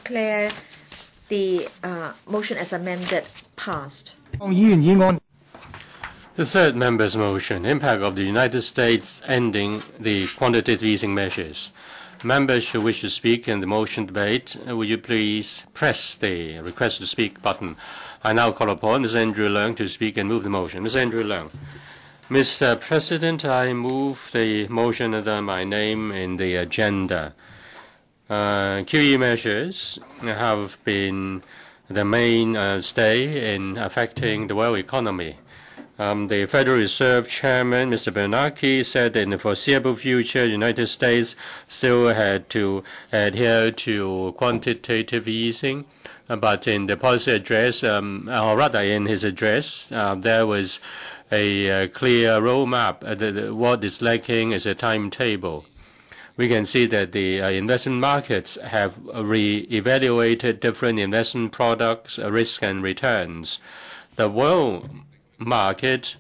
declare the motion as amended passed. The third member's motion, impact of the United States ending the quantitative easing measures. Members who wish to speak in the motion debate, will you please press the request to speak button. I now call upon Ms. Andrew LEUNG to speak and move the motion. Ms. Andrew LEUNG. Mr. President, I move the motion under my name in the agenda. QE measures have been the mainstay in affecting the world economy. The Federal Reserve Chairman, Mr. Bernanke, said that in the foreseeable future, the United States still had to adhere to quantitative easing. But in the policy address, or rather in his address, there was a clear roadmap. What is lacking is a timetable. We can see that the investment markets have re-evaluated different investment products, risk and returns. The world market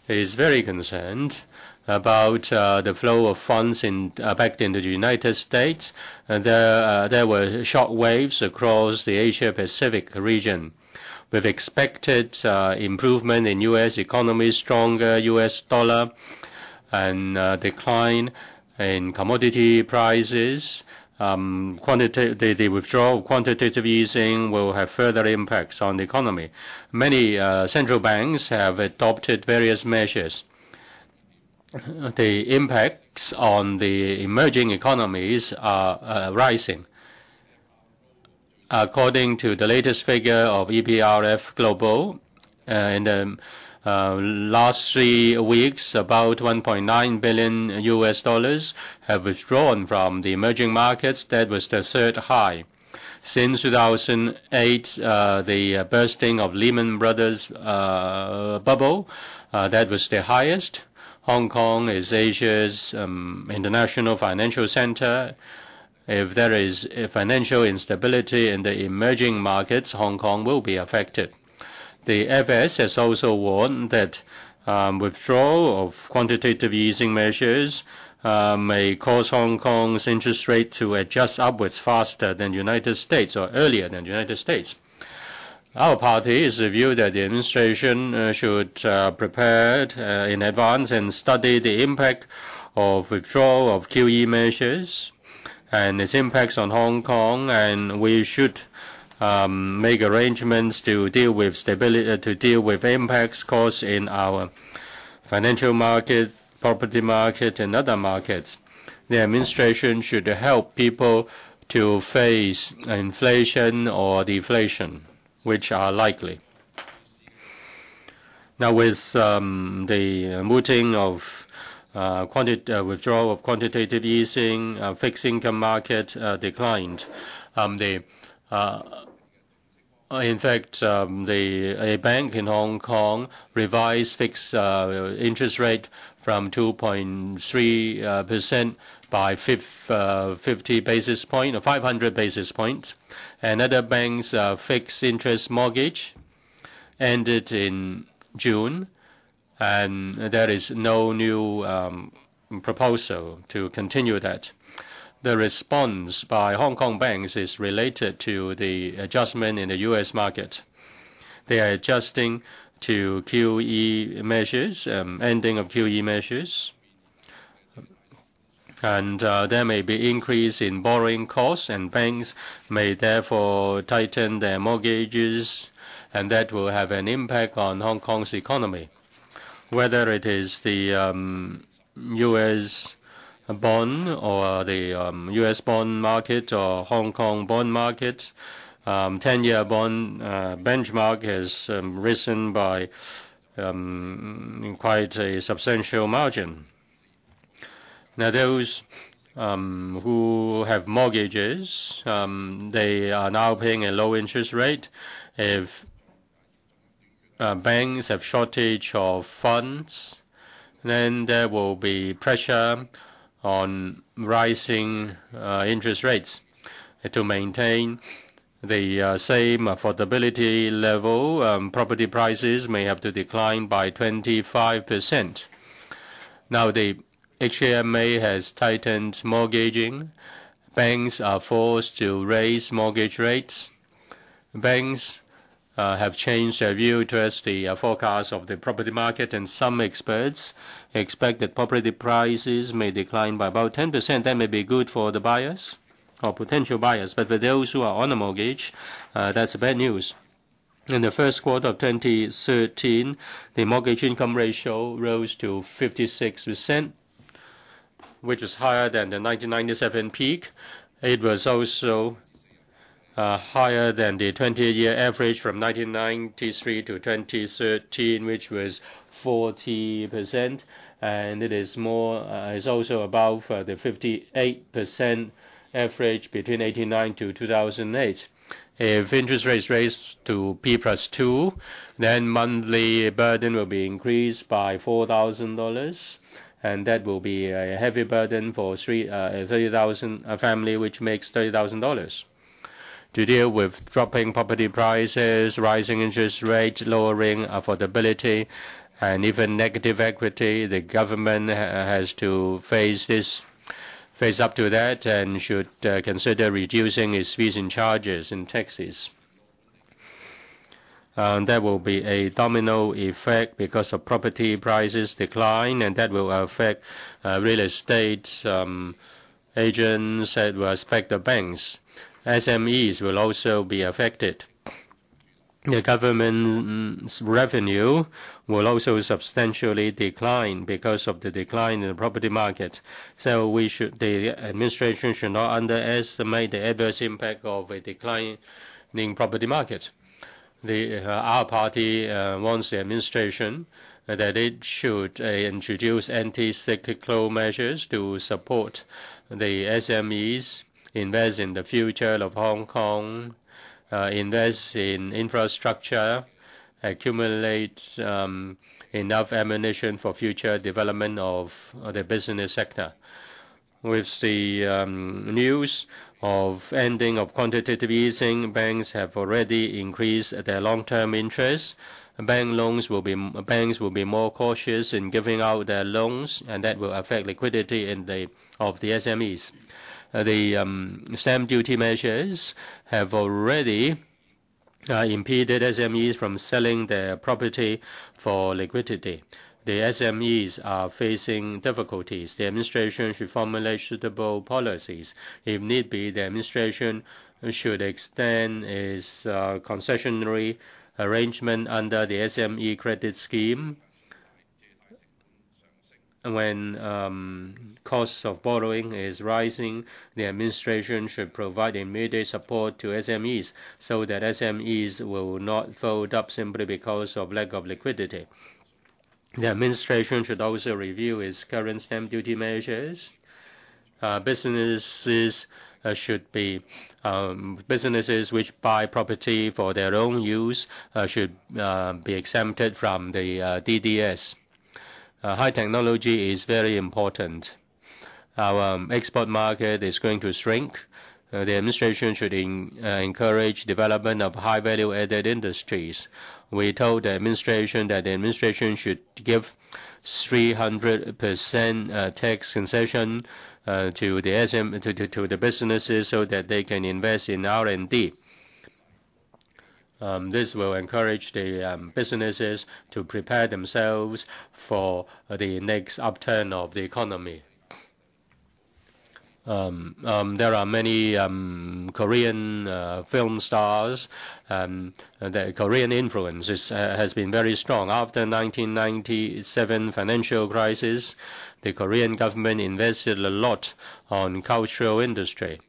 is very concerned about the flow of funds back into the United States. There were shock waves across the Asia-Pacific region. We've expected improvement in U.S. economy, stronger U.S. dollar, and decline in commodity prices. The withdrawal of quantitative easing will have further impacts on the economy. Many central banks have adopted various measures. The impacts on the emerging economies are rising. According to the latest figure of EPRF Global, in the last 3 weeks, about $1.9 billion US have withdrawn from the emerging markets. That was the third high. Since 2008, the bursting of Lehman Brothers bubble, that was the highest. Hong Kong is Asia's international financial center. If there is financial instability in the emerging markets, Hong Kong will be affected. The FS has also warned that withdrawal of quantitative easing measures may cause Hong Kong's interest rate to adjust upwards faster than the United States or earlier than the United States. Our party is the view that the administration should prepare in advance and study the impact of withdrawal of QE measures and its impacts on Hong Kong, and we should make arrangements to deal with impacts caused in our financial market, property market, and other markets. The administration should help people to face inflation or deflation, which are likely. Now, with the mooting of withdrawal of quantitative easing, fixed income market declined. In fact, a bank in Hong Kong revised fixed interest rate from 2.3% by 50 basis points or 500 basis points. Another bank's fixed interest mortgage ended in June, and there is no new proposal to continue that. The response by Hong Kong banks is related to the adjustment in the U.S. market. They are adjusting to QE measures, ending of QE measures. And there may be increase in borrowing costs, and banks may therefore tighten their mortgages, and that will have an impact on Hong Kong's economy. Whether it is the U.S. bond or the U.S. bond market or Hong Kong bond market, 10-year bond benchmark has risen by quite a substantial margin. Now, those who have mortgages, they are now paying a low interest rate. If banks have shortage of funds, then there will be pressure on rising interest rates. To maintain the same affordability level, property prices may have to decline by 25%. Now, the HKMA has tightened mortgaging, banks are forced to raise mortgage rates. Banks have changed their view towards the forecast of the property market, and some experts expect that property prices may decline by about 10%. That may be good for the buyers or potential buyers, but for those who are on a mortgage, that's bad news. In the first quarter of 2013, the mortgage income ratio rose to 56%, which is higher than the 1997 peak. It was also higher than the 20-year average from 1993 to 2013, which was 40%, and it is also above the 58% average between 1989 to 2008. If interest rates raised to P+2, then monthly burden will be increased by $4,000, and that will be a heavy burden for 30,000 a family, which makes $30,000. To deal with dropping property prices, rising interest rates, lowering affordability, and even negative equity, the government has to face up to that and should consider reducing its fees and charges and taxes. There will be a domino effect because of property prices decline, and that will affect real estate agents that will affect the banks. SMEs will also be affected. The government's revenue will also substantially decline because of the decline in the property market. So the administration should not underestimate the adverse impact of a declining property market. Our party wants the administration that it should introduce anti-cyclical measures to support the SMEs, invest in the future of Hong Kong, invest in infrastructure, accumulate enough ammunition for future development of the business sector. With the news of ending of quantitative easing, banks have already increased their long-term interest. Banks will be more cautious in giving out their loans, and that will affect liquidity of the SMEs. The stamp duty measures have already impeded SMEs from selling their property for liquidity. The SMEs are facing difficulties. The administration should formulate suitable policies. If need be, the administration should extend its concessionary arrangement under the SME credit scheme. When costs of borrowing is rising, the administration should provide immediate support to SMEs so that SMEs will not fold up simply because of lack of liquidity. The administration should also review its current stamp duty measures. Businesses which buy property for their own use should be exempted from the DDS. High technology is very important. Our export market is going to shrink. The administration should encourage development of high value-added industries. We told the administration that the administration should give 300% tax concession to the businesses so that they can invest in R&D. This will encourage the businesses to prepare themselves for the next upturn of the economy. There are many Korean film stars. The Korean influence has been very strong. After 1997 financial crisis, the Korean government invested a lot on cultural industry.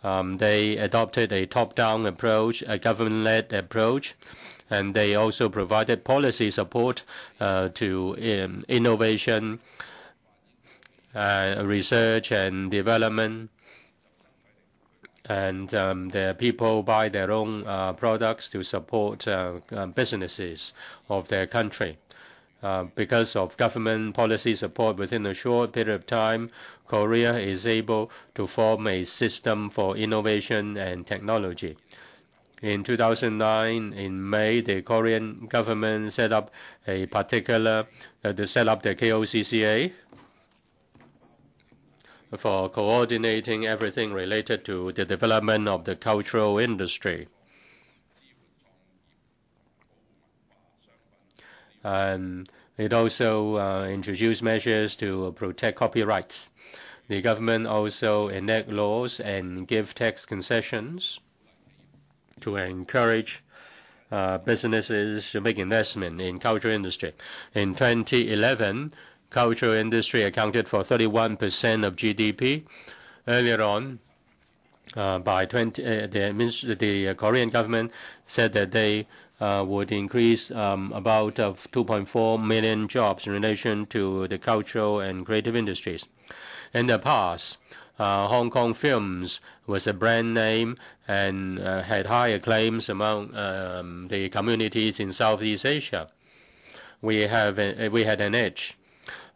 They adopted a top-down approach, a government-led approach, and they also provided policy support to innovation, research and development, and the people buy their own products to support businesses of their country. Because of government policy support within a short period of time, Korea is able to form a system for innovation and technology. In 2009, in May, the Korean government set up the KOCCA, for coordinating everything related to the development of the cultural industry. And it also introduced measures to protect copyrights. The government also enact laws and give tax concessions to encourage businesses to make investment in cultural industry. In 2011, cultural industry accounted for 31% of GDP. Earlier on, the Korean government said that they would increase about 2.4 million jobs in relation to the cultural and creative industries. In the past, Hong Kong films was a brand name and had high acclaims among the communities in Southeast Asia. We had an edge.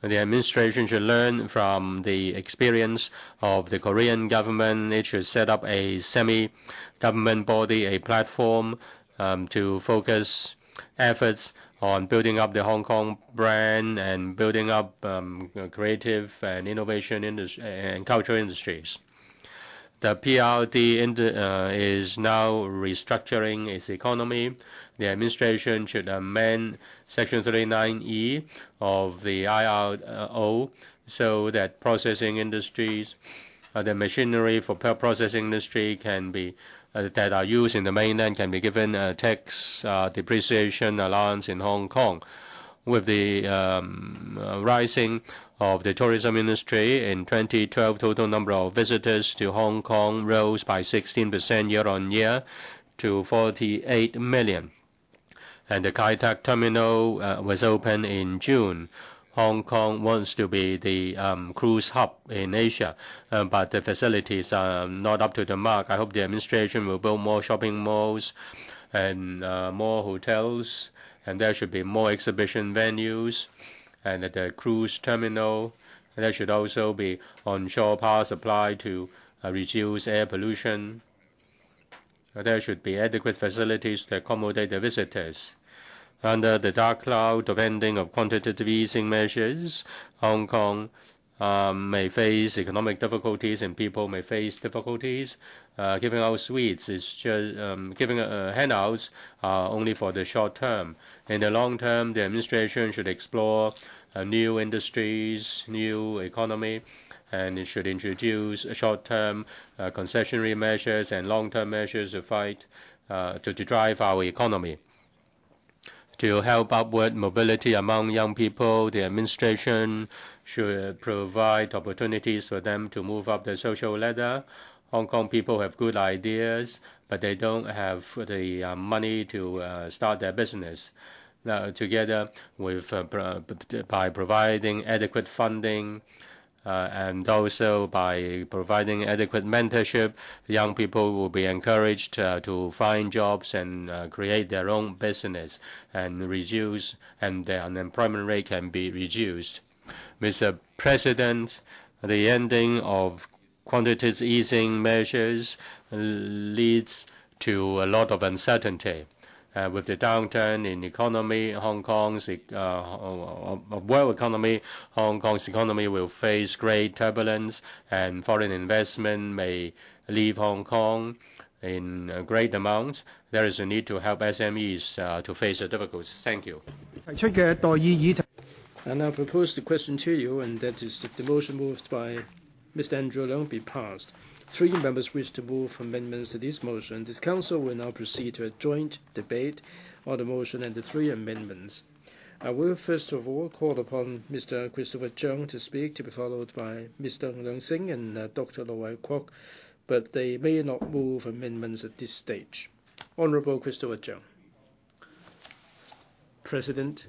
The administration should learn from the experience of the Korean government. It should set up a semi-government body, a platform to focus efforts on building up the Hong Kong brand and building up creative and innovation and cultural industries. The PRD is now restructuring its economy. The administration should amend Section 39E of the IRO so that processing industries, the machinery for processing industry can be that are used in the mainland can be given a tax depreciation allowance in Hong Kong. With the rising of the tourism industry in 2012, total number of visitors to Hong Kong rose by 16% year-on-year to 48 million. And the Kai Tak terminal was opened in June. Hong Kong wants to be the cruise hub in Asia, but the facilities are not up to the mark. I hope the administration will build more shopping malls and more hotels, and there should be more exhibition venues. And at the cruise terminal, there should also be onshore power supply to reduce air pollution. There should be adequate facilities to accommodate the visitors. Under the dark cloud of ending of quantitative easing measures, Hong Kong may face economic difficulties and people may face difficulties. Giving out sweets is just giving handouts only for the short term. In the long term, the administration should explore new industries, new economy, and it should introduce short-term concessionary measures and long-term measures to fight to drive our economy. To help upward mobility among young people, the administration should provide opportunities for them to move up the social ladder. Hong Kong people have good ideas, but they don't have the money to start their business. Now, together with by providing adequate funding and also by providing adequate mentorship, young people will be encouraged to find jobs and create their own business and their unemployment rate can be reduced. Mr. President, the ending of quantitative easing measures leads to a lot of uncertainty. With the downturn in economy, world economy, Hong Kong's economy will face great turbulence, and foreign investment may leave Hong Kong in great amounts. There is a need to help SMEs to face the difficulties. Thank you. And I propose the question to you, and that is that the motion moved by Mr. Andrew LEUNG be passed. 3 members wish to move amendments to this motion. This Council will now proceed to a joint debate on the motion and the 3 amendments. I will first of all call upon Mr. Christopher Chung to speak, to be followed by Mr. Leung-sing and Dr. Wai-kwok, but they may not move amendments at this stage. Honourable Christopher Chung. President,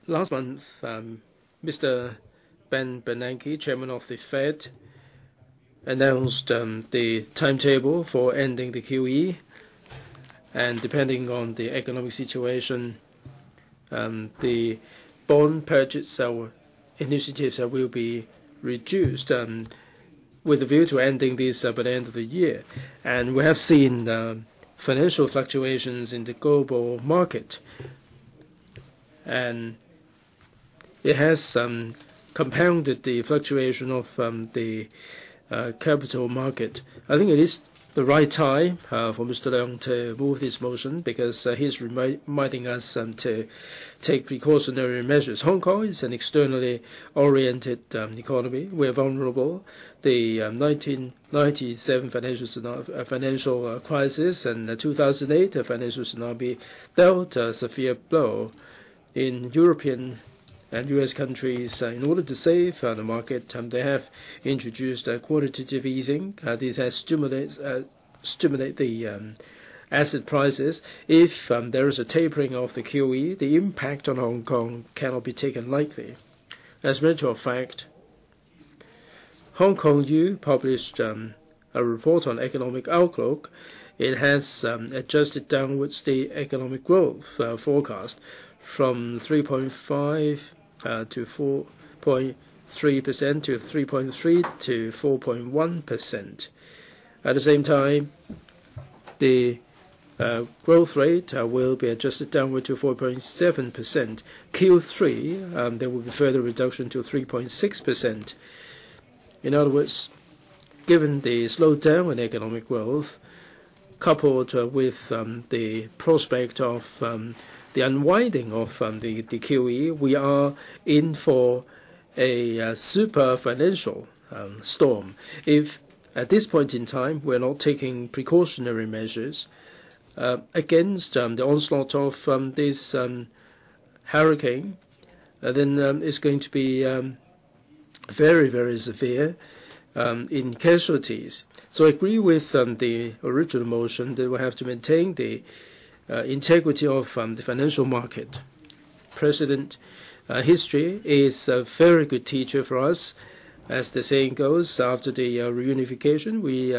last month, Mr. Ben Bernanke, chairman of the Fed, announced the timetable for ending the QE, and depending on the economic situation, the bond purchase initiatives will be reduced with a view to ending this by the end of the year. And we have seen financial fluctuations in the global market, and it has compounded the fluctuation of the capital market. I think it is the right time for Mr. Leung to move this motion because he's reminding us to take precautionary measures. Hong Kong is an externally oriented economy. We're vulnerable. The 1997 financial crisis and the 2008 financial tsunami dealt a severe blow in European and U.S. countries. In order to save the market, they have introduced quantitative easing. This has stimulate the asset prices. If there is a tapering of the QE, the impact on Hong Kong cannot be taken lightly. As a matter of fact, Hong Kong U published a report on economic outlook. It has adjusted downwards the economic growth forecast from 3.5 to 4.3% to 3.3 to 4.1%. At the same time, the growth rate will be adjusted downward to 4.7%. Q3, there will be further reduction to 3.6%. In other words, given the slowdown in economic growth, coupled with the prospect of the unwinding of the QE, we are in for a super financial storm. If at this point in time we're not taking precautionary measures against the onslaught of this hurricane, then it's going to be very, very severe in casualties. So I agree with the original motion that we have to maintain the integrity of the financial market. President, history is a very good teacher for us. As the saying goes, after the reunification, we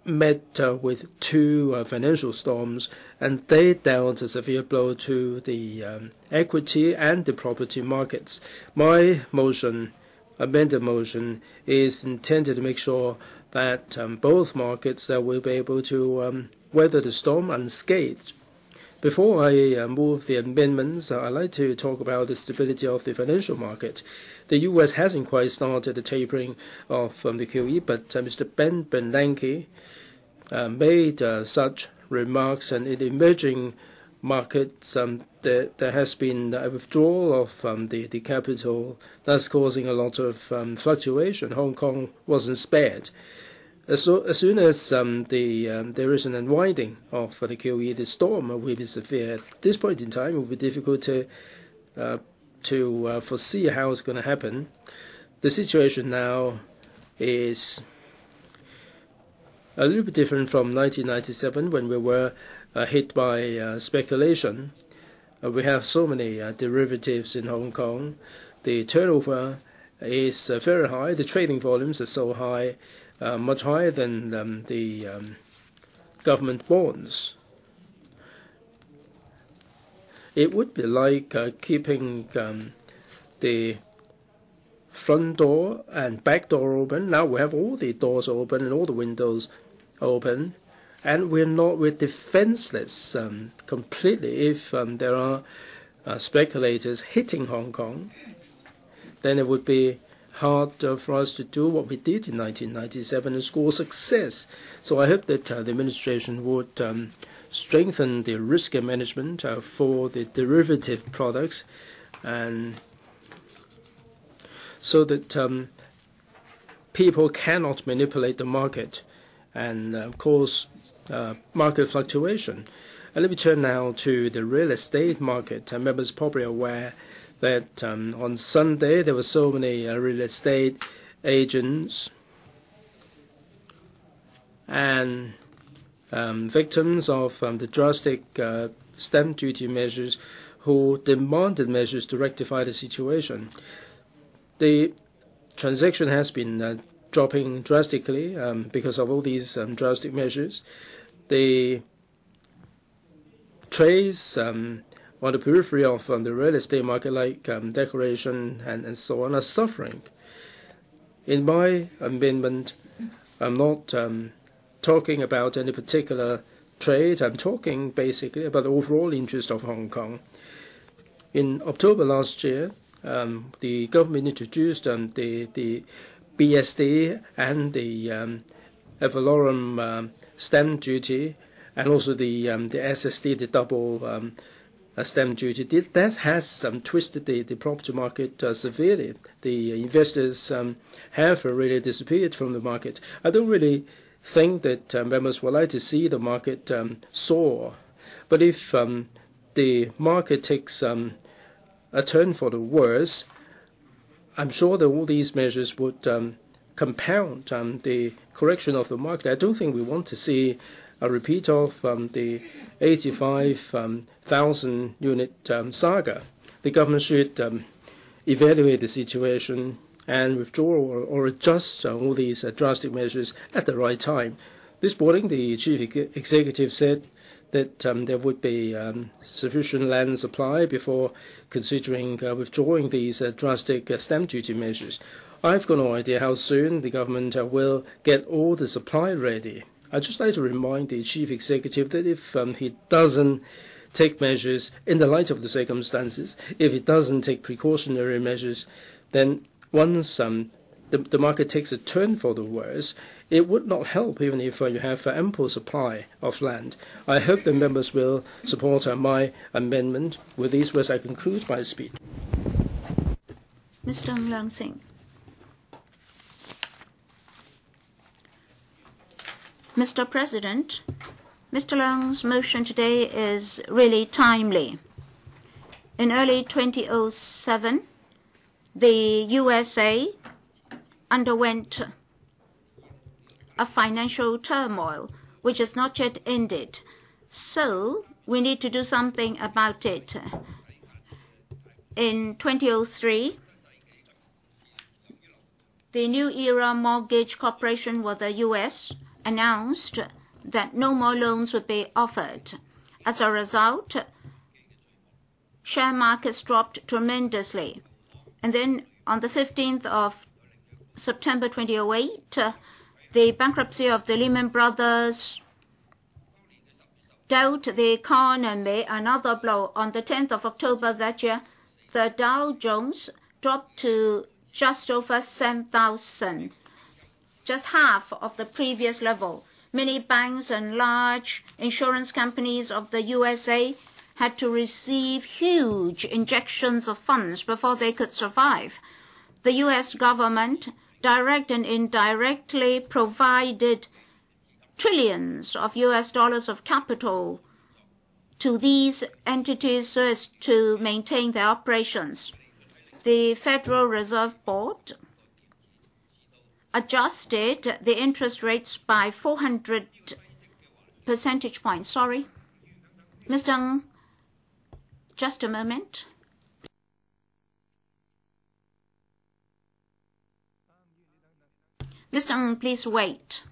met with two financial storms, and they dealt a severe blow to the equity and the property markets. My motion, amended motion, is intended to make sure that both markets will be able to weather the storm unscathed. Before I move the amendments, I'd like to talk about the stability of the financial market. The U.S. hasn't quite started the tapering of the QE, but Mr. Ben Bernanke made such remarks, and in emerging markets, there has been a withdrawal of the capital, thus causing a lot of fluctuation. Hong Kong wasn't spared. As soon as there is an unwinding of the QE, the storm will be severe. At this point in time, it will be difficult to foresee how it's going to happen. The situation now is a little bit different from 1997 when we were hit by speculation. We have so many derivatives in Hong Kong. The turnover is very high. The trading volumes are so high, much higher than the government bonds. It would be like keeping the front door and back door open. Now we have all the doors open and all the windows open, and we're defenseless completely. If there are speculators hitting Hong Kong, then it would be hard for us to do what we did in 1997 and score success. So I hope that the administration would strengthen the risk management for the derivative products, and so that people cannot manipulate the market and cause market fluctuation. And let me turn now to the real estate market. Members are probably aware that on Sunday there were so many real estate agents and victims of the drastic stamp duty measures who demanded measures to rectify the situation. The transaction has been dropping drastically because of all these drastic measures. The trades on the periphery of the real estate market, like decoration and so on, are suffering. In my amendment, I'm not talking about any particular trade. I'm talking basically about the overall interest of Hong Kong. In October last year, the government introduced the BSD and the ad valorem stamp duty, and also the SSD, the double stamp duty. That has twisted the property market severely. The investors have really disappeared from the market. I don't really think that members would like to see the market soar. But if the market takes a turn for the worse, I'm sure that all these measures would compound the correction of the market. I don't think we want to see a repeat of the 85,000 unit saga. The government should evaluate the situation and withdraw or adjust all these drastic measures at the right time. This morning, the chief executive said that there would be sufficient land supply before considering withdrawing these drastic stamp duty measures. I've got no idea how soon the government will get all the supply ready. I'd just like to remind the chief executive that if he doesn't take measures in the light of the circumstances, if he doesn't take precautionary measures, then once the market takes a turn for the worse, it would not help even if you have ample supply of land. I hope the members will support my amendment. With these words, I conclude my speech. Mr. Leung-sing. Mr. President, Mr. Leung's motion today is really timely. In early 2007, the USA underwent a financial turmoil which has not yet ended. So we need to do something about it. In 2003, the New Era Mortgage Corporation with the U.S. announced that no more loans would be offered. As a result, share markets dropped tremendously. And then on the 15th of September 2008, the bankruptcy of the Lehman Brothers dealt the economy another blow. On the 10th of October that year, the Dow Jones dropped to just over 7,000, just half of the previous level. Many banks and large insurance companies of the USA had to receive huge injections of funds before they could survive. The U.S. government direct and indirectly provided trillions of U.S. dollars of capital to these entities so as to maintain their operations. The Federal Reserve Board adjusted the interest rates by 400 percentage points. Sorry. Mr. Ng, just a moment. Mr. Ng, please wait.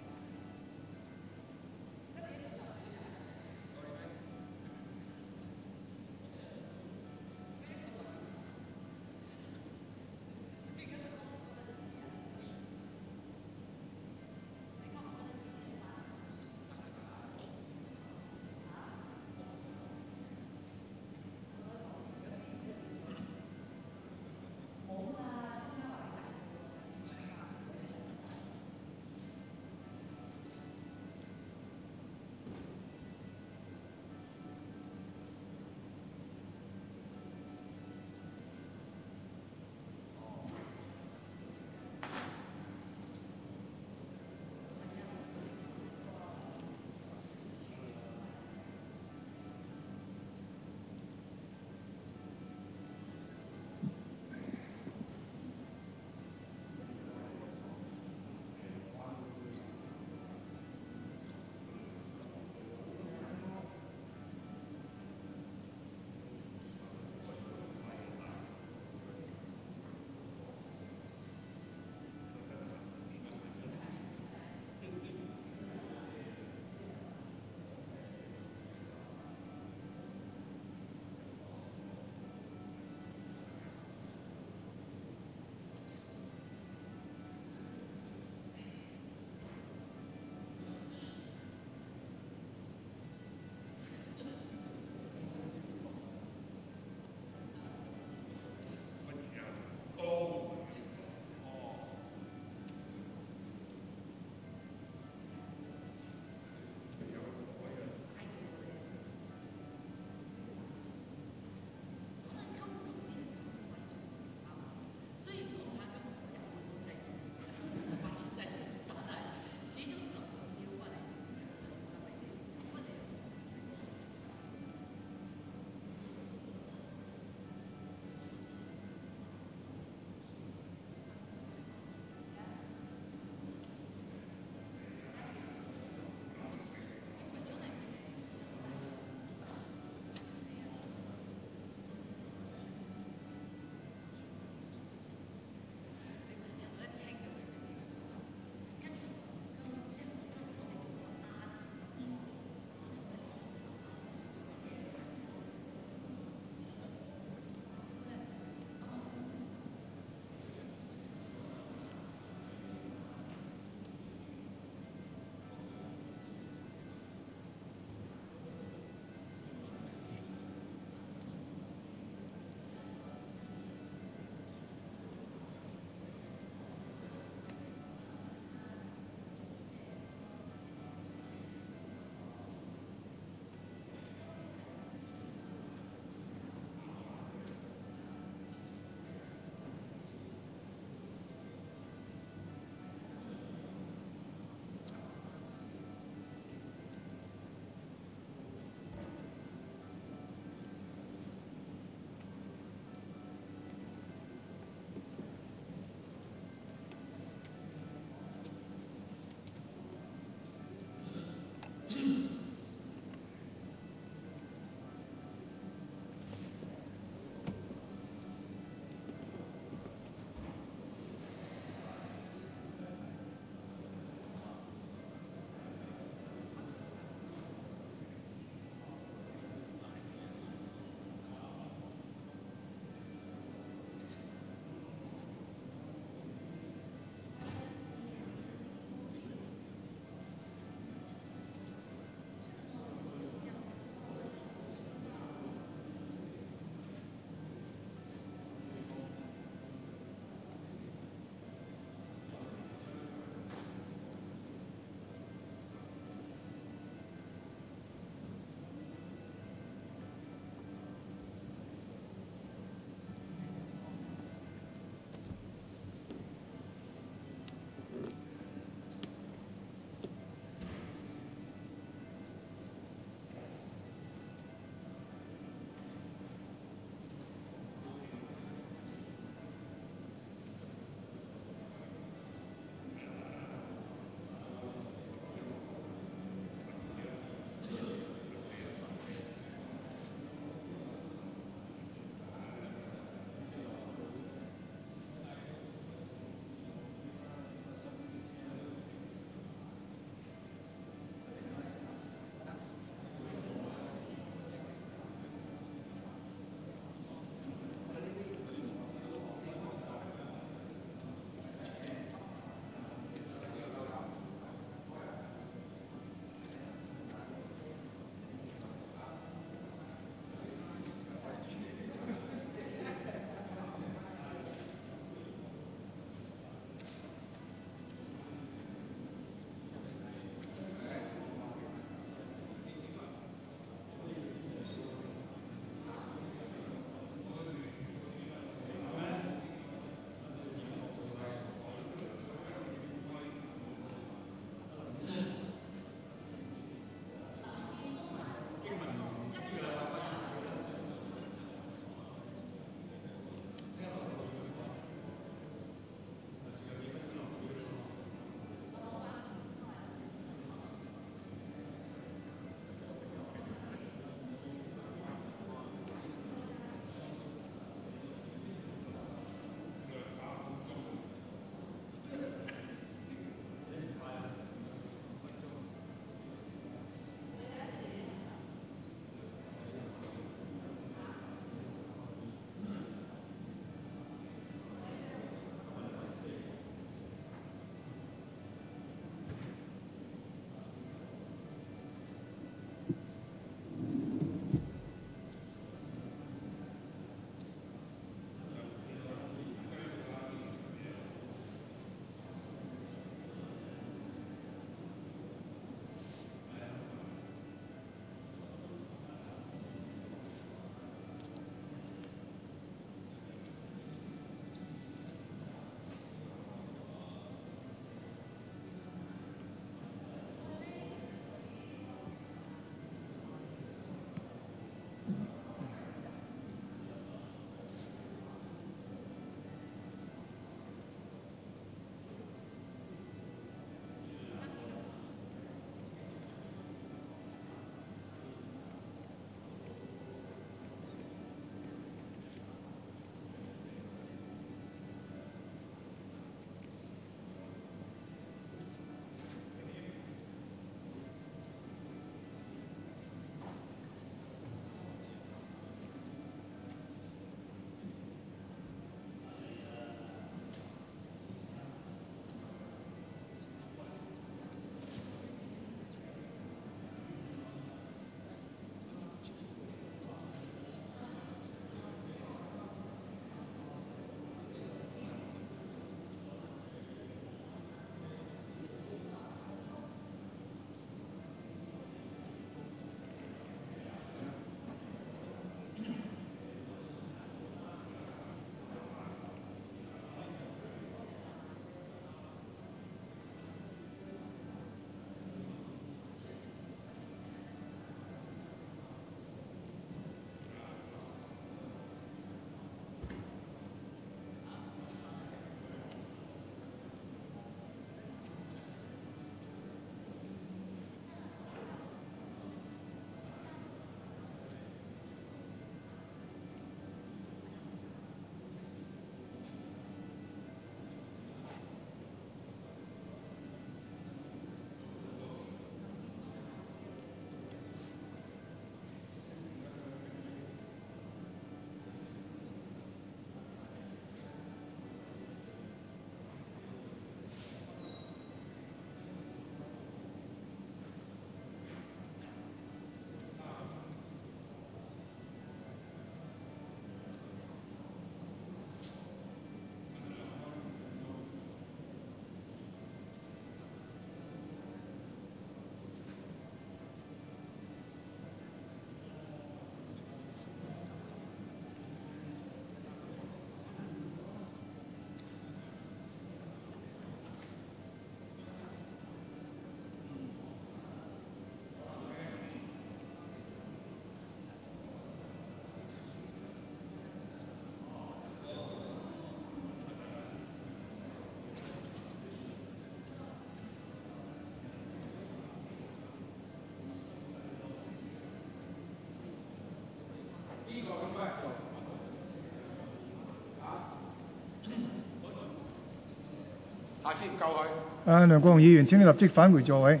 梁國雄議員，請你立即返回座位。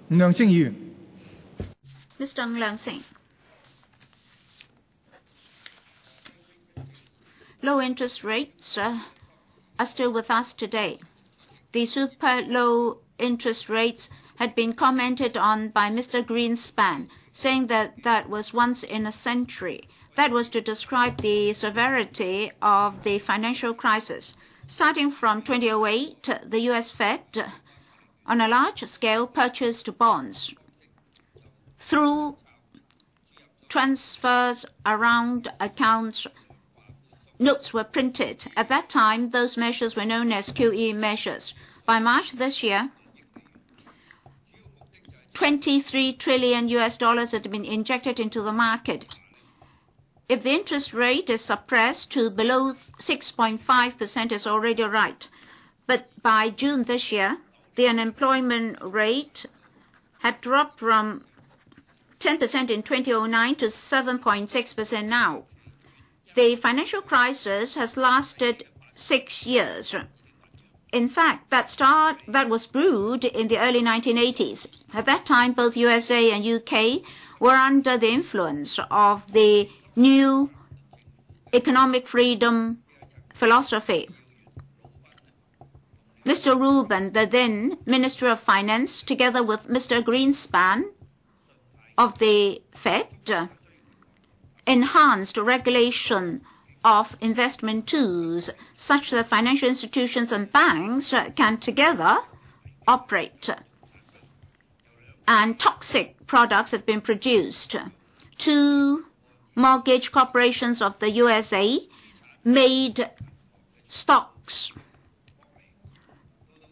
吳亮星議員。Mr. Leung-sing. Low interest rates are still with us today. The super low interest rates had been commented on by Mr. Greenspan, saying that that was once in a century. That was to describe the severity of the financial crisis. Starting from 2008, the U.S. Fed, on a large scale, purchased bonds through transfers around accounts. Notes were printed. At that time, those measures were known as QE measures. By March this year, $23 trillion had been injected into the market. If the interest rate is suppressed to below 6.5%, is already right. But by June this year, the unemployment rate had dropped from 10% in 2009 to 7.6% now. The financial crisis has lasted 6 years. In fact, that was brewed in the early 1980s. At that time, both USA and UK were under the influence of the new economic freedom philosophy. Mr. Rubin, the then Minister of Finance, together with Mr. Greenspan of the Fed, enhanced regulation of investment tools such that financial institutions and banks can together operate. And toxic products have been produced. 2 mortgage corporations of the USA made stocks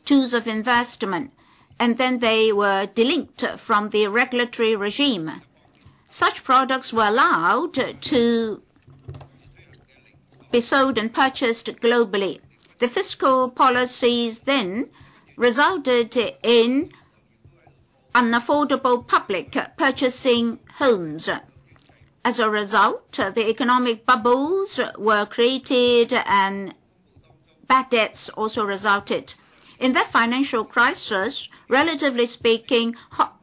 tools of investment, and then they were delinked from the regulatory regime. Such products were allowed to be sold and purchased globally. The fiscal policies then resulted in unaffordable public purchasing homes. As a result, the economic bubbles were created and bad debts also resulted. In that financial crisis, relatively speaking,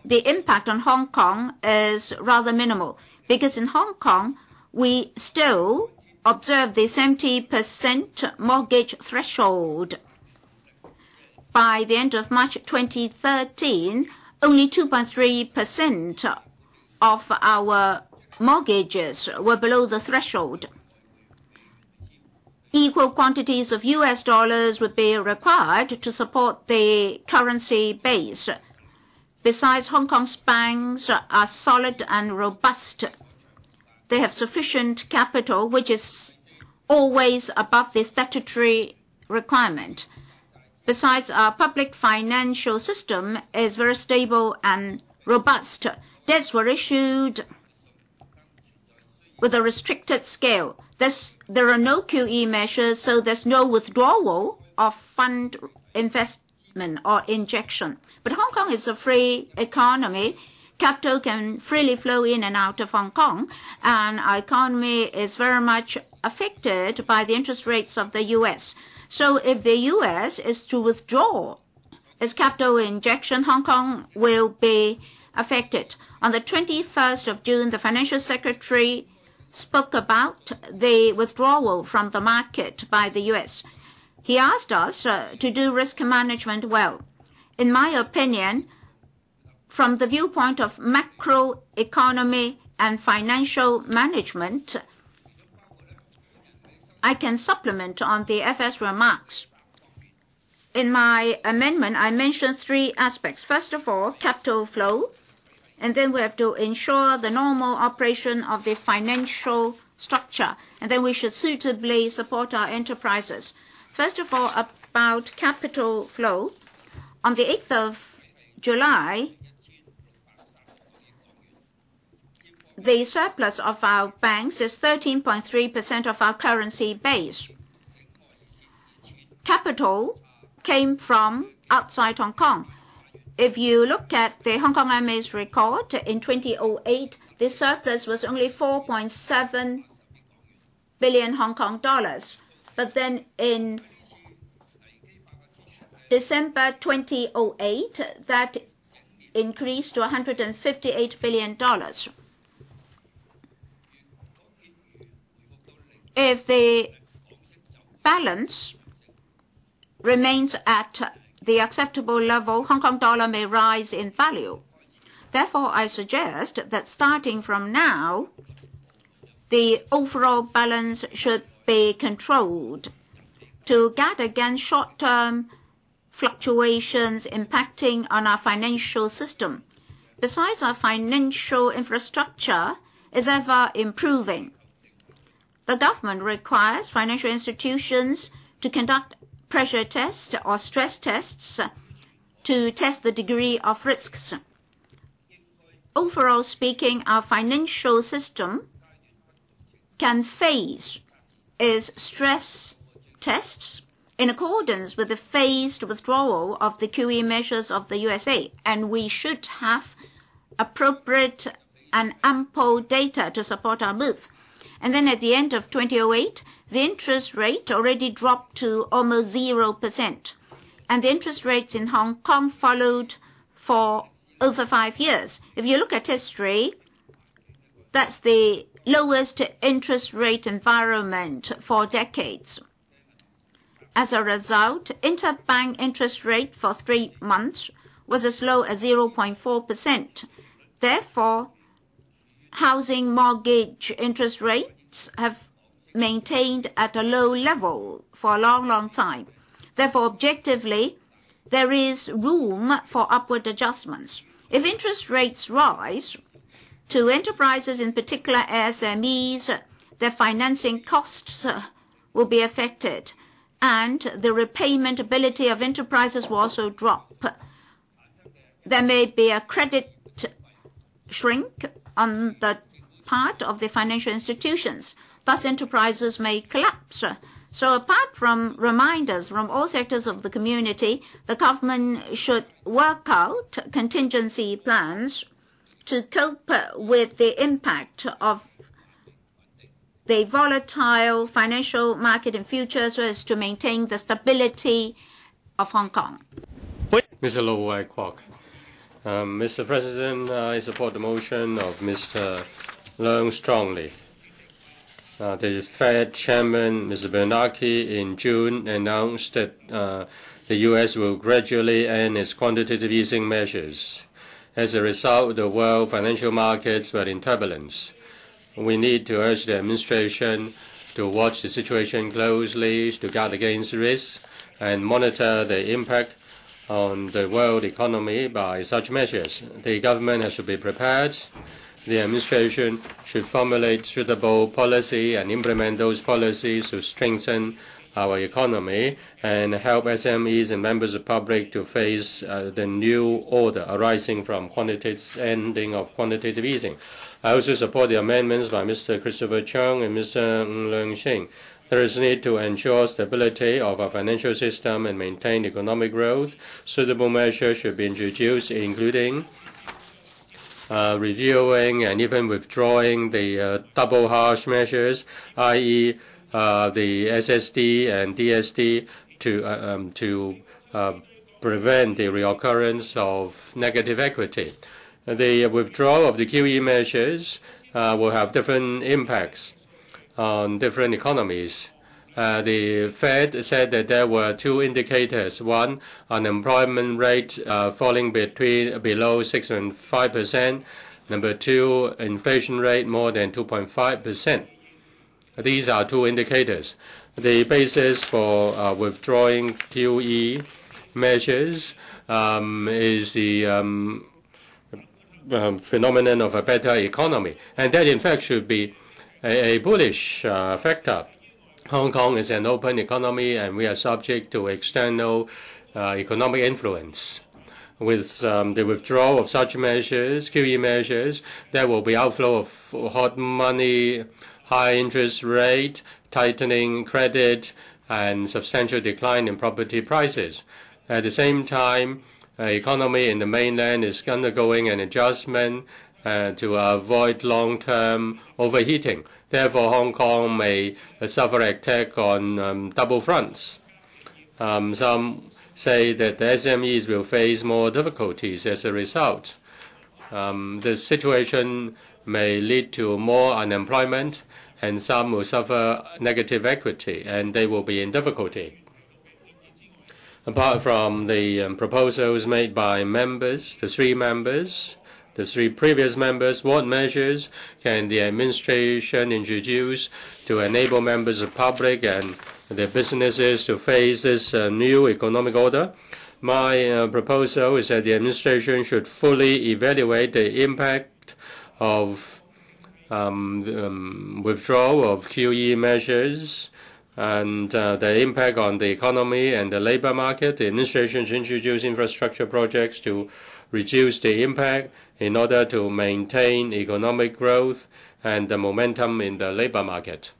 the impact on Hong Kong is rather minimal, because in Hong Kong, we still observe the 70% mortgage threshold. By the end of March 2013, only 2.3% of our mortgages were below the threshold. Equal quantities of US dollars would be required to support the currency base. Besides, Hong Kong's banks are solid and robust. They have sufficient capital, which is always above the statutory requirement. Besides, our public financial system is very stable and robust. Debts were issued with a restricted scale. There are no QE measures, so there's no withdrawal of fund investment or injection. But Hong Kong is a free economy. Capital can freely flow in and out of Hong Kong, and our economy is very much affected by the interest rates of the U.S. So if the U.S. is to withdraw its capital injection, Hong Kong will be affected. On the 21st of June, the Financial Secretary spoke about the withdrawal from the market by the U.S. He asked us to do risk management well. In my opinion, from the viewpoint of macroeconomy and financial management, I can supplement on the FS remarks. In my amendment, I mentioned 3 aspects. First of all, capital flow. And then we have to ensure the normal operation of the financial structure. And then we should suitably support our enterprises. First of all, about capital flow. On the 8th of July, the surplus of our banks is 13.3% of our currency base. Capital came from outside Hong Kong. If you look at the Hong Kong MA's record, in 2008, the surplus was only 4.7 billion Hong Kong dollars. But then in December 2008, that increased to $158 billion. If the balance remains at the acceptable level, Hong Kong dollar may rise in value. Therefore, I suggest that starting from now, the overall balance should be controlled to guard against short-term fluctuations impacting on our financial system. Besides, our financial infrastructure is ever improving. The government requires financial institutions to conduct pressure tests or stress tests to test the degree of risks. Overall speaking, our financial system can face its stress tests in accordance with the phased withdrawal of the QE measures of the USA, and we should have appropriate and ample data to support our move. And then at the end of 2008, the interest rate already dropped to almost 0%. And the interest rates in Hong Kong followed for over 5 years. If you look at history, that's the lowest interest rate environment for decades. As a result, interbank interest rate for 3 months was as low as 0.4%. Therefore, housing mortgage interest rates have maintained at a low level for a long, long time. Therefore, objectively, there is room for upward adjustments. If interest rates rise, to enterprises, in particular SMEs, their financing costs will be affected, and the repayment ability of enterprises will also drop. There may be a credit shrink on the part of the financial institutions. Thus, enterprises may collapse. So apart from reminders from all sectors of the community, the government should work out contingency plans to cope with the impact of the volatile financial market in future so as to maintain the stability of Hong Kong. Mr. Wai-kwok. Mr. President, I support the motion of Mr. Leung strongly. The Fed Chairman, Mr. Bernanke, in June announced that the U.S. will gradually end its quantitative easing measures. As a result, the world financial markets were in turbulence. We need to urge the administration to watch the situation closely, to guard against risks, and monitor the impact on the world economy by such measures. The government has to be prepared. The administration should formulate suitable policy and implement those policies to strengthen our economy and help SMEs and members of the public to face the new order arising from ending of quantitative easing. I also support the amendments by Mr. Christopher Chung and Mr. Leung-sing. There is a need to ensure stability of our financial system and maintain economic growth. Suitable measures should be introduced, including reviewing and even withdrawing the double harsh measures, i.e., the SSD and DSD, to prevent the reoccurrence of negative equity. The withdrawal of the QE measures will have different impacts on different economies. The Fed said that there were 2 indicators. One, unemployment rate falling below 6.5%. Number 2, inflation rate more than 2.5%. These are 2 indicators. The basis for withdrawing QE measures is the phenomenon of a better economy, and that in fact should be a bullish factor. Hong Kong is an open economy, and we are subject to external economic influence. With the withdrawal of such measures, QE measures, there will be outflow of hot money, high interest rate, tightening credit, and substantial decline in property prices. At the same time, the economy in the mainland is undergoing an adjustment to avoid long-term overheating. Therefore, Hong Kong may suffer attack on double fronts. Some say that the SMEs will face more difficulties as a result. The situation may lead to more unemployment, and some will suffer negative equity, and they will be in difficulty. Apart from the proposals made by members, the three previous members, what measures can the administration introduce to enable members of the public and their businesses to face this new economic order? My proposal is that the administration should fully evaluate the impact of withdrawal of QE measures and the impact on the economy and the labor market. The administration should introduce infrastructure projects to reduce the impact in order to maintain economic growth and the momentum in the labor market.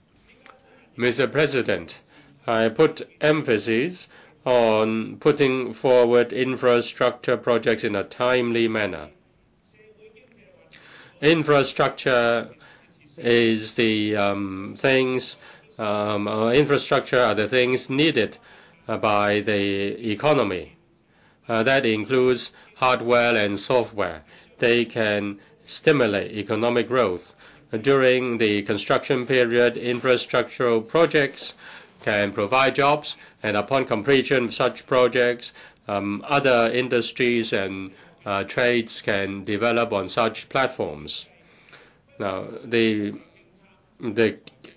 Mr. President, I put emphasis on putting forward infrastructure projects in a timely manner. Infrastructure is the infrastructure are the things needed by the economy. That includes hardware and software. They can stimulate economic growth. During the construction period, infrastructural projects can provide jobs, and upon completion of such projects, other industries and trades can develop on such platforms. Now, the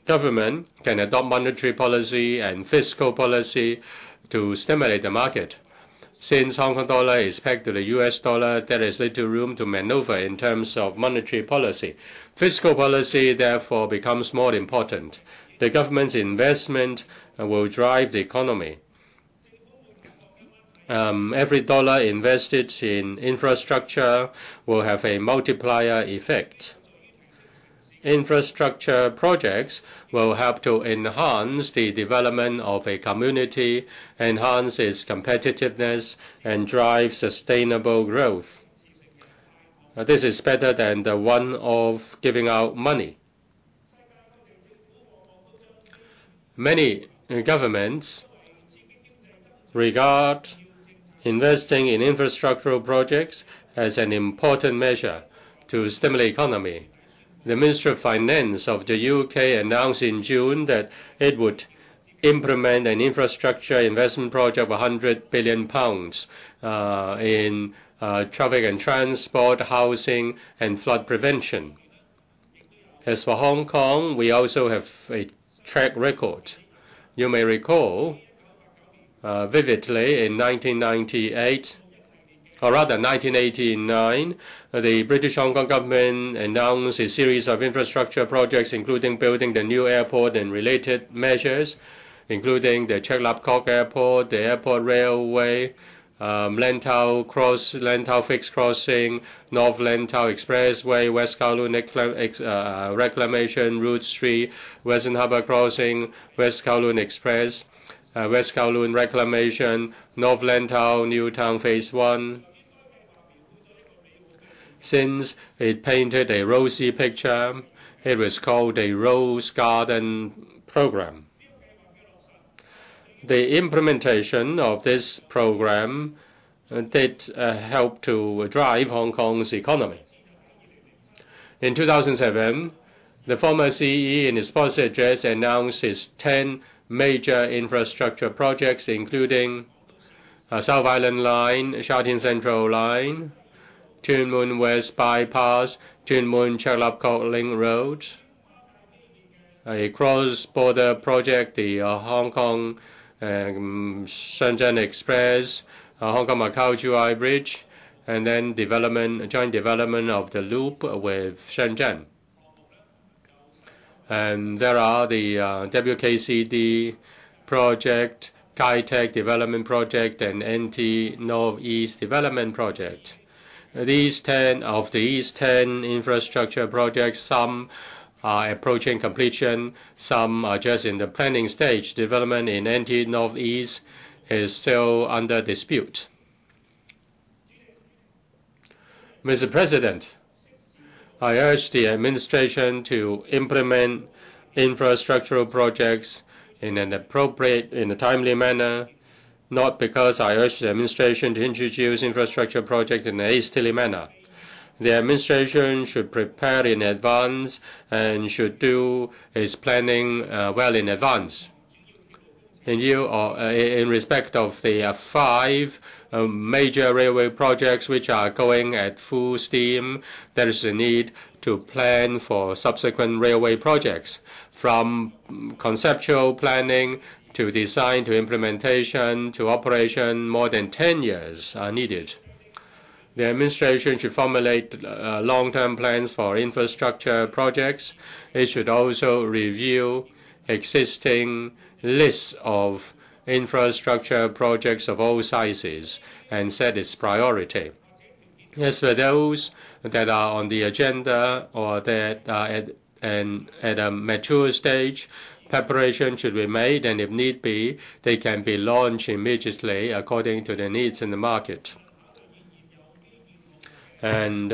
government can adopt monetary policy and fiscal policy to stimulate the market. Since Hong Kong dollar is pegged to the US dollar, there is little room to maneuver in terms of monetary policy. Fiscal policy, therefore, becomes more important. The government's investment will drive the economy. Every dollar invested in infrastructure will have a multiplier effect. Infrastructure projects will help to enhance the development of a community, enhance its competitiveness, and drive sustainable growth. This is better than the one of giving out money. Many governments regard investing in infrastructural projects as an important measure to stimulate the economy. The Ministry of Finance of the UK announced in June that it would implement an infrastructure investment project of £100 billion in traffic and transport, housing, and flood prevention. As for Hong Kong, we also have a track record. You may recall vividly in 1998, or rather 1989, the British Hong Kong government announced a series of infrastructure projects, including building the new airport and related measures, including the Chek Lap Kok Airport, the airport railway, Lantau Fixed Crossing, North Lantau Expressway, West Kowloon Reclamation, Route 3, Western Harbour Crossing, West Kowloon Express, West Kowloon Reclamation, North Lantau New Town Phase 1. Since it painted a rosy picture, it was called a Rose Garden Program. The implementation of this program did help to drive Hong Kong's economy. In 2007, the former CE in his policy address announced his 10 major infrastructure projects, including South Island Line, Sha Tin Central Line, Tuen Mun West Bypass, Tuen Mun Chek Lap Kok Link Road, a cross-border project, the Hong Kong Shenzhen Express, Hong Kong Macau Zhuhai Bridge, and then joint development of the loop with Shenzhen. And there are the WKCD project, Kai-Tech Development Project, and NT Northeast Development Project. These 10 infrastructure projects, some are approaching completion, some are just in the planning stage. Development in NT Northeast is still under dispute. Mr. President, I urge the administration to implement infrastructural projects in a timely manner, not because I urge the administration to introduce infrastructure projects in a hastily manner. The administration should prepare in advance and should do its planning well in advance. In respect of the 5 major railway projects which are going at full steam, there is a need to plan for subsequent railway projects. From conceptual planning to design to implementation to operation, more than 10 years are needed. The administration should formulate long-term plans for infrastructure projects. It should also review existing lists of infrastructure projects of all sizes and set its priority. As for those that are on the agenda or that are at a mature stage, preparation should be made, and if need be, they can be launched immediately according to the needs in the market. And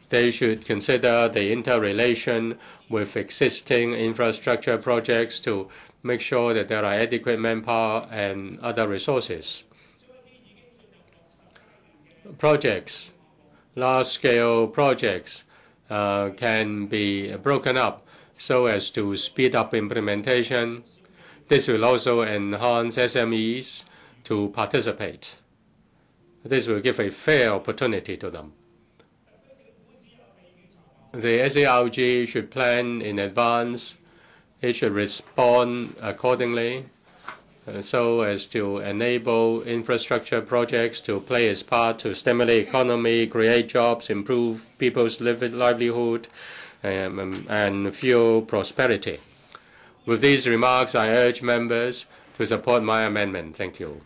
they should consider the interrelation with existing infrastructure projects to make sure that there are adequate manpower and other resources. Projects, large-scale projects, can be broken up so as to speed up implementation. This will also enhance SMEs to participate. This will give a fair opportunity to them. The SARG should plan in advance. It should respond accordingly so as to enable infrastructure projects to play its part to stimulate economy, create jobs, improve people's livelihood, and fuel prosperity. With these remarks, I urge members to support my amendment. Thank you.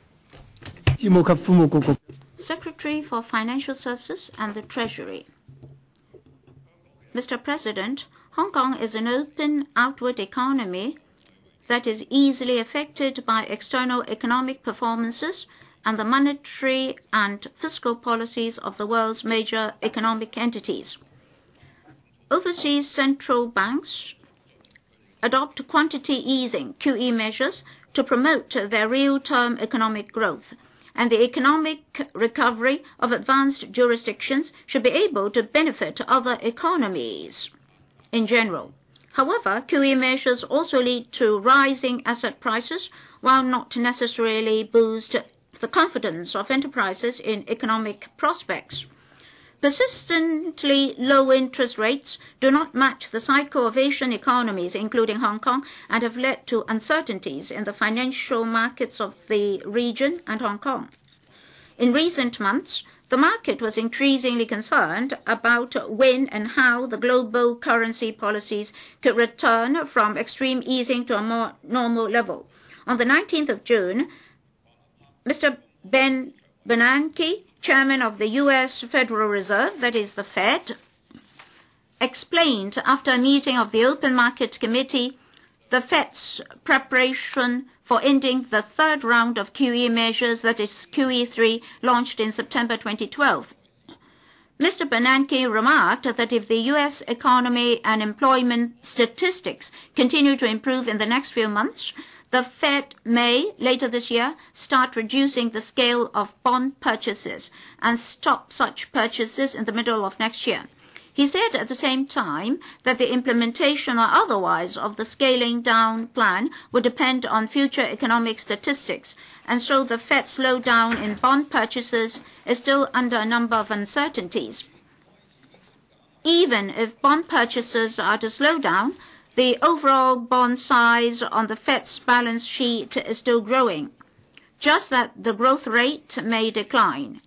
Secretary for Financial Services and the Treasury. Mr. President, Hong Kong is an open outward economy that is easily affected by external economic performances and the monetary and fiscal policies of the world's major economic entities. Overseas central banks adopt quantitative easing, QE measures, to promote their real-term economic growth, and the economic recovery of advanced jurisdictions should be able to benefit other economies in general. However, QE measures also lead to rising asset prices, while not necessarily boost the confidence of enterprises in economic prospects. Persistently low interest rates do not match the cycle of Asian economies, including Hong Kong, and have led to uncertainties in the financial markets of the region and Hong Kong. In recent months, the market was increasingly concerned about when and how the global currency policies could return from extreme easing to a more normal level. On the 19th of June, Mr. Ben Bernanke, chairman of the U.S. Federal Reserve, that is the Fed, explained after a meeting of the Open Market Committee the Fed's preparation for ending the third round of QE measures, that is QE3, launched in September 2012. Mr. Bernanke remarked that if the U.S. economy and employment statistics continue to improve in the next few months, the Fed may, later this year, start reducing the scale of bond purchases and stop such purchases in the middle of next year. He said at the same time that the implementation or otherwise of the scaling down plan would depend on future economic statistics, and so the Fed's slowdown in bond purchases is still under a number of uncertainties. Even if bond purchases are to slow down, the overall bond size on the Fed's balance sheet is still growing, just that the growth rate may decline.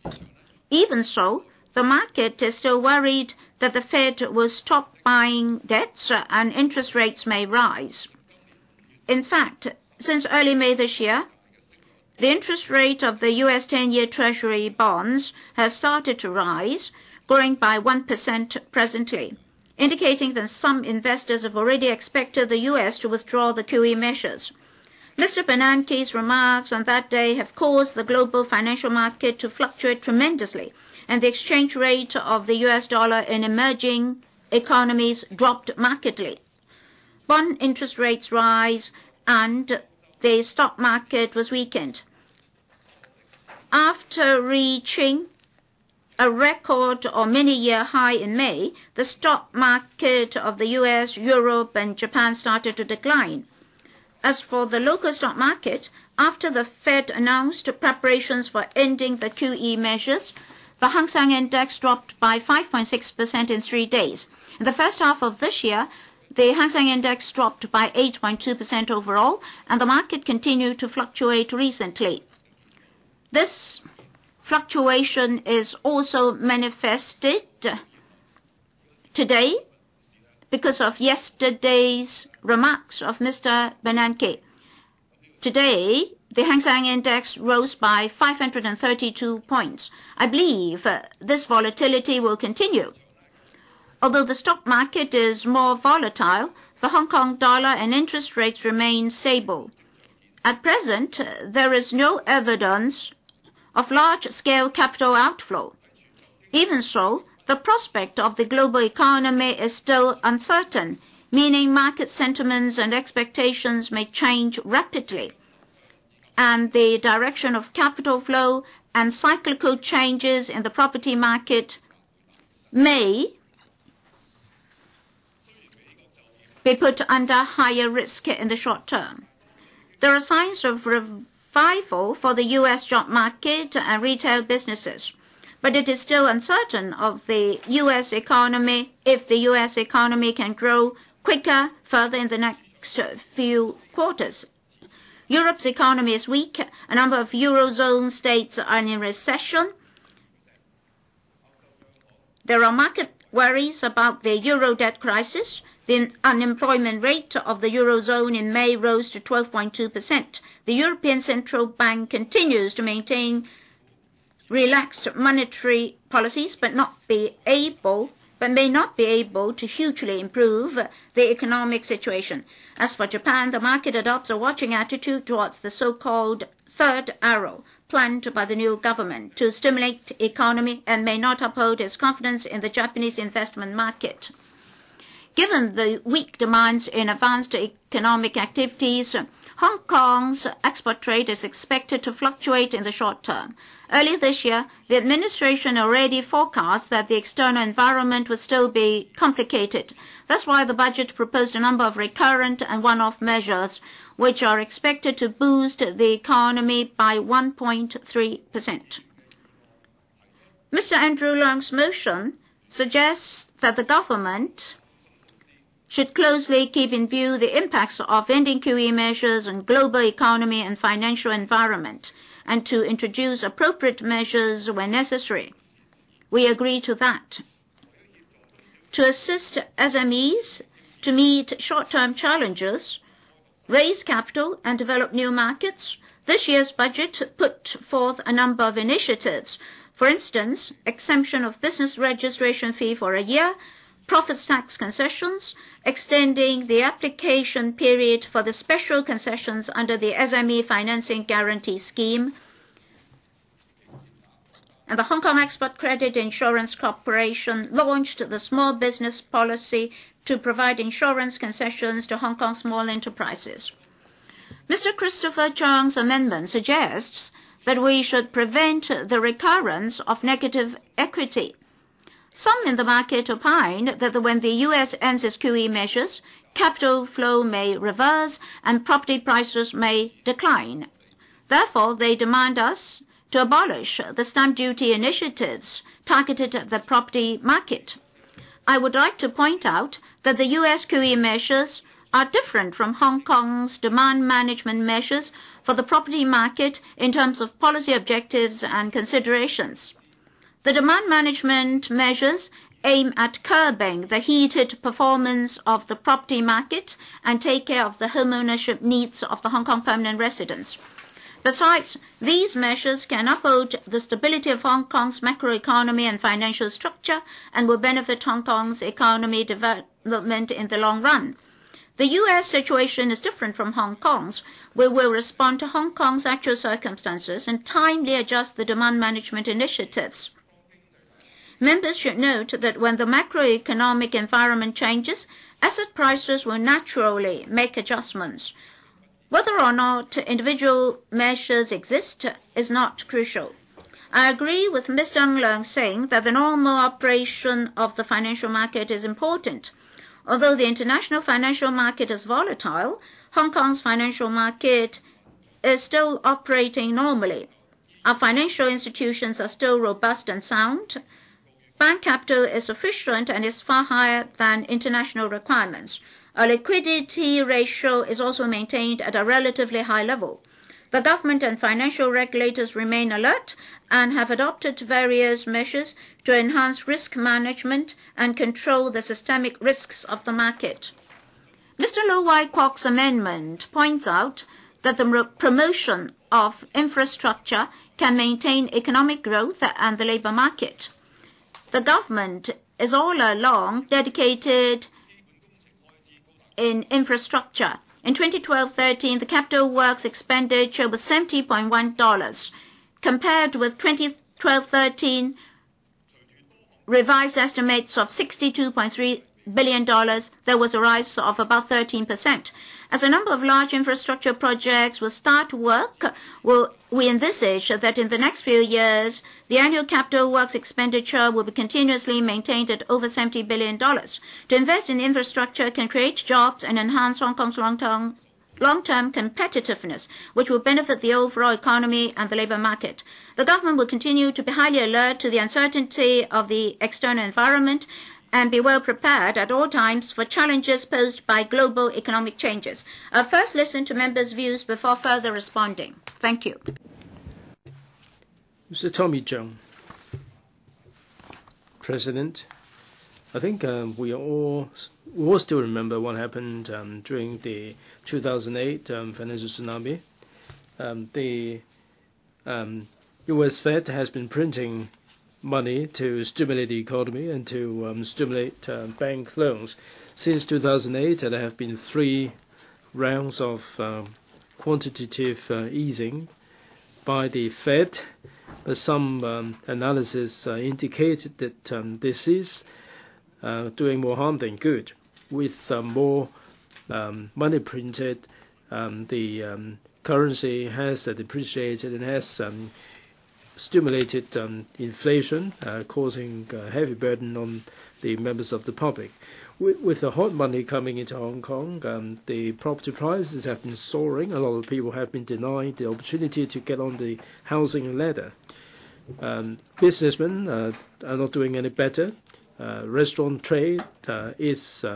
Even so, the market is still worried that the Fed will stop buying debts and interest rates may rise. In fact, since early May this year, the interest rate of the U.S. 10-year Treasury bonds has started to rise, growing by 1% presently, indicating that some investors have already expected the U.S. to withdraw the QE measures. Mr. Bernanke's remarks on that day have caused the global financial market to fluctuate tremendously, and the exchange rate of the U.S. dollar in emerging economies dropped markedly. bond interest rates rise, and the stock market was weakened. After reaching a record or many-year high in May, the stock market of the US, Europe, and Japan started to decline. As for the local stock market, after the Fed announced preparations for ending the QE measures, the Hang Seng Index dropped by 5.6% in 3 days. In the first half of this year, the Hang Seng Index dropped by 8.2% overall, and the market continued to fluctuate recently. This fluctuation is also manifested today because of yesterday's remarks of Mr. Bernanke. Today, the Hang Seng Index rose by 532 points. I believe this volatility will continue. Although the stock market is more volatile, the Hong Kong dollar and interest rates remain stable. At present, there is no evidence of large-scale capital outflow. Even so, the prospect of the global economy is still uncertain, meaning market sentiments and expectations may change rapidly, and the direction of capital flow and cyclical changes in the property market may be put under higher risk in the short term. There are signs of revival for the U.S. job market and retail businesses, but it is still uncertain of the U.S. economy, if the U.S. economy can grow quicker further in the next few quarters. Europe's economy is weak. A number of Eurozone states are in recession. There are market worries about the Euro debt crisis. The unemployment rate of the Eurozone in May rose to 12.2%. The European Central Bank continues to maintain relaxed monetary policies, but may not be able to hugely improve the economic situation. As for Japan, the market adopts a watching attitude towards the so-called third arrow planned by the new government to stimulate the economy and may not uphold its confidence in the Japanese investment market. Given the weak demands in advanced economic activities, Hong Kong's export trade is expected to fluctuate in the short term. Earlier this year, the administration already forecast that the external environment would still be complicated. That's why the budget proposed a number of recurrent and one-off measures, which are expected to boost the economy by 1.3%. Mr. Andrew Leung's motion suggests that the government should closely keep in view the impacts of ending QE measures on global economy and financial environment, and to introduce appropriate measures when necessary. We agree to that. To assist SMEs to meet short-term challenges, raise capital, and develop new markets, this year's budget put forth a number of initiatives. For instance, exemption of business registration fee for a year, profits tax concessions, extending the application period for the special concessions under the SME Financing Guarantee Scheme, and the Hong Kong Export Credit Insurance Corporation launched the small business policy to provide insurance concessions to Hong Kong small enterprises. Mr. Christopher Chung's amendment suggests that we should prevent the recurrence of negative equity. Some in the market opine that when the U.S. ends its QE measures, capital flow may reverse and property prices may decline. Therefore, they demand us to abolish the stamp duty initiatives targeted at the property market. I would like to point out that the U.S. QE measures are different from Hong Kong's demand management measures for the property market in terms of policy objectives and considerations. The demand management measures aim at curbing the heated performance of the property market and take care of the homeownership needs of the Hong Kong permanent residents. Besides, these measures can uphold the stability of Hong Kong's macroeconomy and financial structure and will benefit Hong Kong's economy development in the long run. The U.S. situation is different from Hong Kong's. We will respond to Hong Kong's actual circumstances and timely adjust the demand management initiatives. Members should note that when the macroeconomic environment changes, asset prices will naturally make adjustments. Whether or not individual measures exist is not crucial. I agree with Mr. Leung-sing that the normal operation of the financial market is important. Although the international financial market is volatile, Hong Kong's financial market is still operating normally. Our financial institutions are still robust and sound. Bank capital is sufficient and is far higher than international requirements. Our liquidity ratio is also maintained at a relatively high level. The government and financial regulators remain alert and have adopted various measures to enhance risk management and control the systemic risks of the market. Mr. Wai-kwok's amendment points out that the promotion of infrastructure can maintain economic growth and the labor market. The government is all along dedicated in infrastructure. In 2012-13, the capital works expenditure was $70.1. Compared with 2012-13 revised estimates of $62.3 billion, there was a rise of about 13%. As a number of large infrastructure projects will start work, we envisage that in the next few years, the annual capital works expenditure will be continuously maintained at over $70 billion. To invest in infrastructure can create jobs and enhance Hong Kong's long-term competitiveness, which will benefit the overall economy and the labor market. The government will continue to be highly alert to the uncertainty of the external environment and be well prepared at all times for challenges posed by global economic changes. I'll first listen to members' views before further responding. Thank you. Mr. Tommy Chung, President, I think we all still remember what happened during the 2008 financial tsunami. The U.S. Fed has been printing money to stimulate the economy and to stimulate bank loans. Since 2008, there have been 3 rounds of quantitative easing by the Fed, but some analysis indicated that this is doing more harm than good. With more money printed, the currency has depreciated and has stimulated inflation, causing a heavy burden on the members of the public. With the hot money coming into Hong Kong, the property prices have been soaring. A lot of people have been denied the opportunity to get on the housing ladder. Businessmen are not doing any better. Restaurant trade is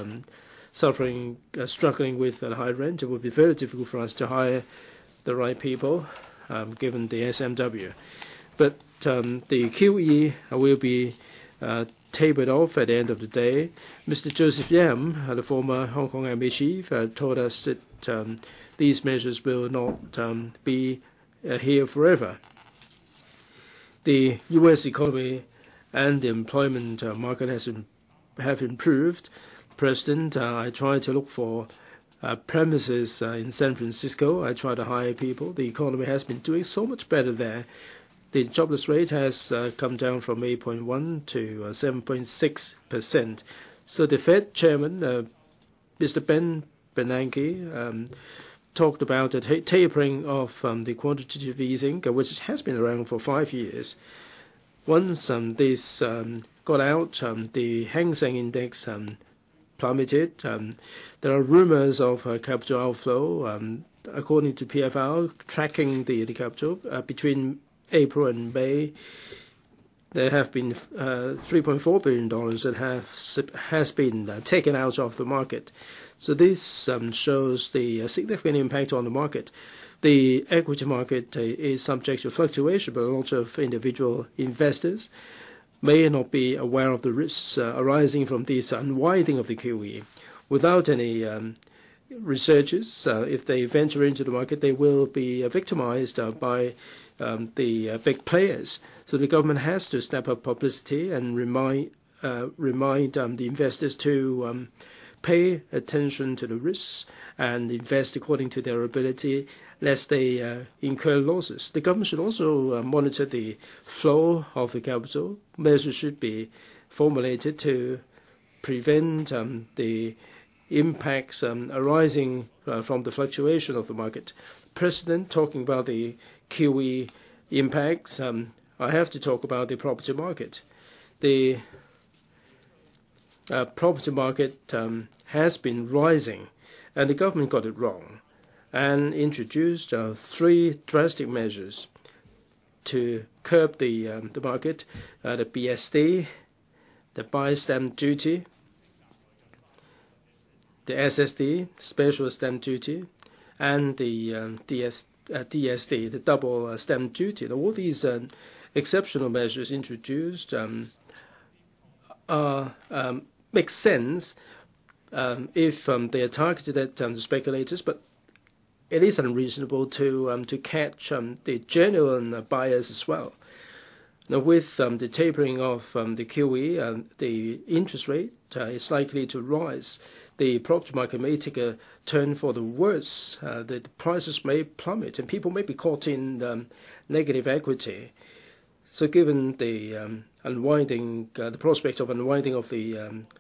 struggling with a high rent. It would be very difficult for us to hire the right people, given the SMW. But the QE will be tapered off at the end of the day. Mr. Joseph Yam, the former Hong Kong MA chief, told us that these measures will not be here forever. The U.S. economy and the employment market have improved. President, I try to look for premises in San Francisco. I try to hire people. The economy has been doing so much better there. The jobless rate has come down from 8.1 to 7.6%. So the Fed chairman, Mr. Ben Bernanke, talked about the tapering of the quantitative easing, which has been around for 5 years. Once this got out, the Hang Seng index plummeted. There are rumors of capital outflow. According to PFR, tracking the capital between April and May, there have been $3.4 billion that has been taken out of the market. So this shows the significant impact on the market. The equity market is subject to fluctuation, but a lot of individual investors may not be aware of the risks arising from this unwinding of the QE. Without any researchers, if they venture into the market, they will be victimized by the big players. So the government has to step up publicity and remind the investors to pay attention to the risks and invest according to their ability, lest they incur losses. The government should also monitor the flow of the capital. Measures should be formulated to prevent the impacts arising from the fluctuation of the market. President, talking about the QE impacts, I have to talk about the property market. The property market has been rising, and the government got it wrong and introduced 3 drastic measures to curb the market: the BSD, the buy stamp duty, the SSD, special stamp duty, and the DSD, the double stamp duty. All these exceptional measures introduced make sense if they are targeted at the speculators, but it is unreasonable to catch the genuine buyers as well. Now, with the tapering of the QE, the interest rate is likely to rise. The property market may take a turn for the worse. The prices may plummet, and people may be caught in negative equity. So, given the unwinding, the prospect of unwinding of the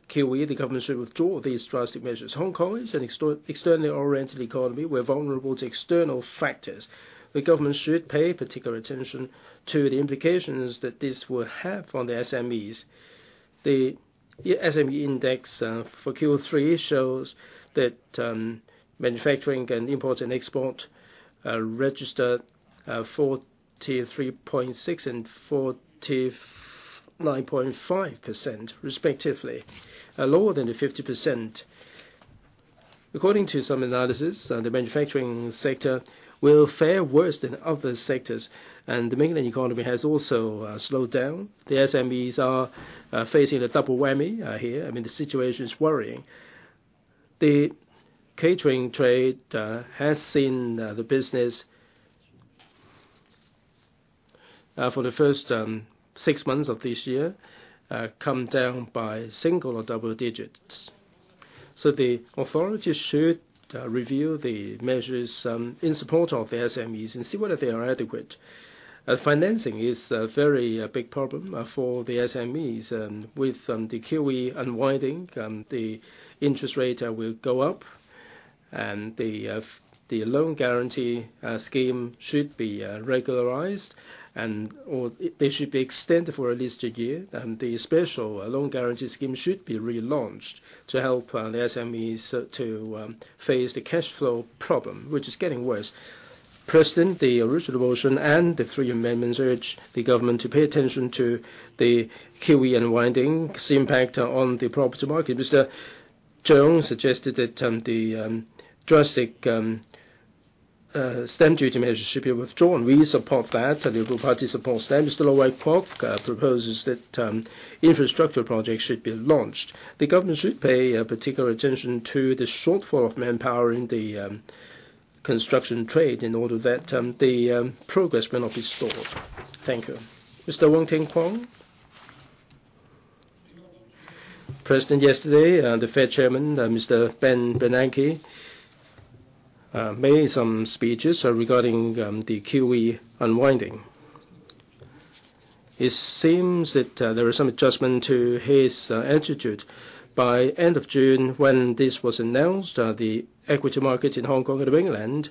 QE, the government should withdraw these drastic measures. Hong Kong is an externally oriented economy. We're vulnerable to external factors. The government should pay particular attention to the implications that this will have on the SMEs. The SME index for Q3 shows that manufacturing and import and export registered 43.6 and 49.5% respectively, lower than the 50%. According to some analysis, the manufacturing sector will fare worse than other sectors, and the mainland economy has also slowed down. The SMEs are facing a double whammy here. I mean, the situation is worrying. The catering trade has seen the business for the first 6 months of this year come down by single or double digits. So the authorities should review the measures in support of the SMEs and see whether they are adequate. Financing is a very big problem for the SMEs. With the QE unwinding, the interest rate will go up, and the loan guarantee scheme should be regularized, or they should be extended for at least a year. The special loan guarantee scheme should be relaunched to help the SMEs to face the cash flow problem, which is getting worse. President, the original motion and the 3 amendments urge the government to pay attention to the QE unwinding's impact on the property market. Mr. Chung suggested that the drastic stamp duty measures should be withdrawn. We support that. The Liberal Party supports that. Mr. Wai-kwok proposes that infrastructure projects should be launched. The government should pay particular attention to the shortfall of manpower in the construction trade in order that the progress will not be stalled. Thank you. Mr. Ting-kwong. President, yesterday, the Fed Chairman, Mr. Ben Bernanke, made some speeches regarding the QE unwinding. It seems that there is some adjustment to his attitude. By end of June, when this was announced, the equity markets in Hong Kong and the mainland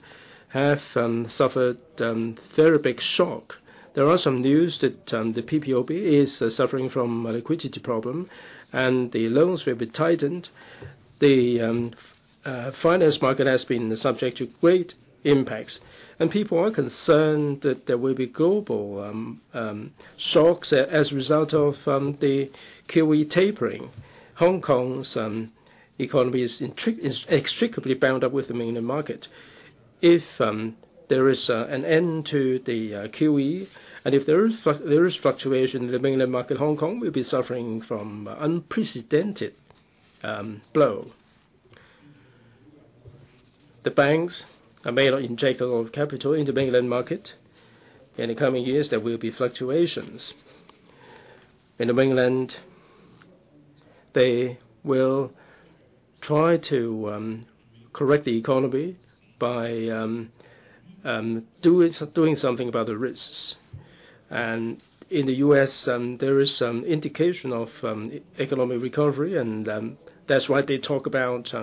have suffered very big shock. There are some news that the PPOB is suffering from a liquidity problem, and the loans will be tightened. The finance market has been subject to great impacts, and people are concerned that there will be global shocks as a result of the QE tapering. Hong Kong's economy is inextricably bound up with the mainland market. If there is an end to the QE, and if there is fluctuation in the mainland market, Hong Kong will be suffering from unprecedented blow. The banks may not inject a lot of capital into the mainland market. In the coming years, there will be fluctuations. In the mainland, they will try to correct the economy by doing something about the risks. And in the U.S., there is some indication of economic recovery, and that's why they talk about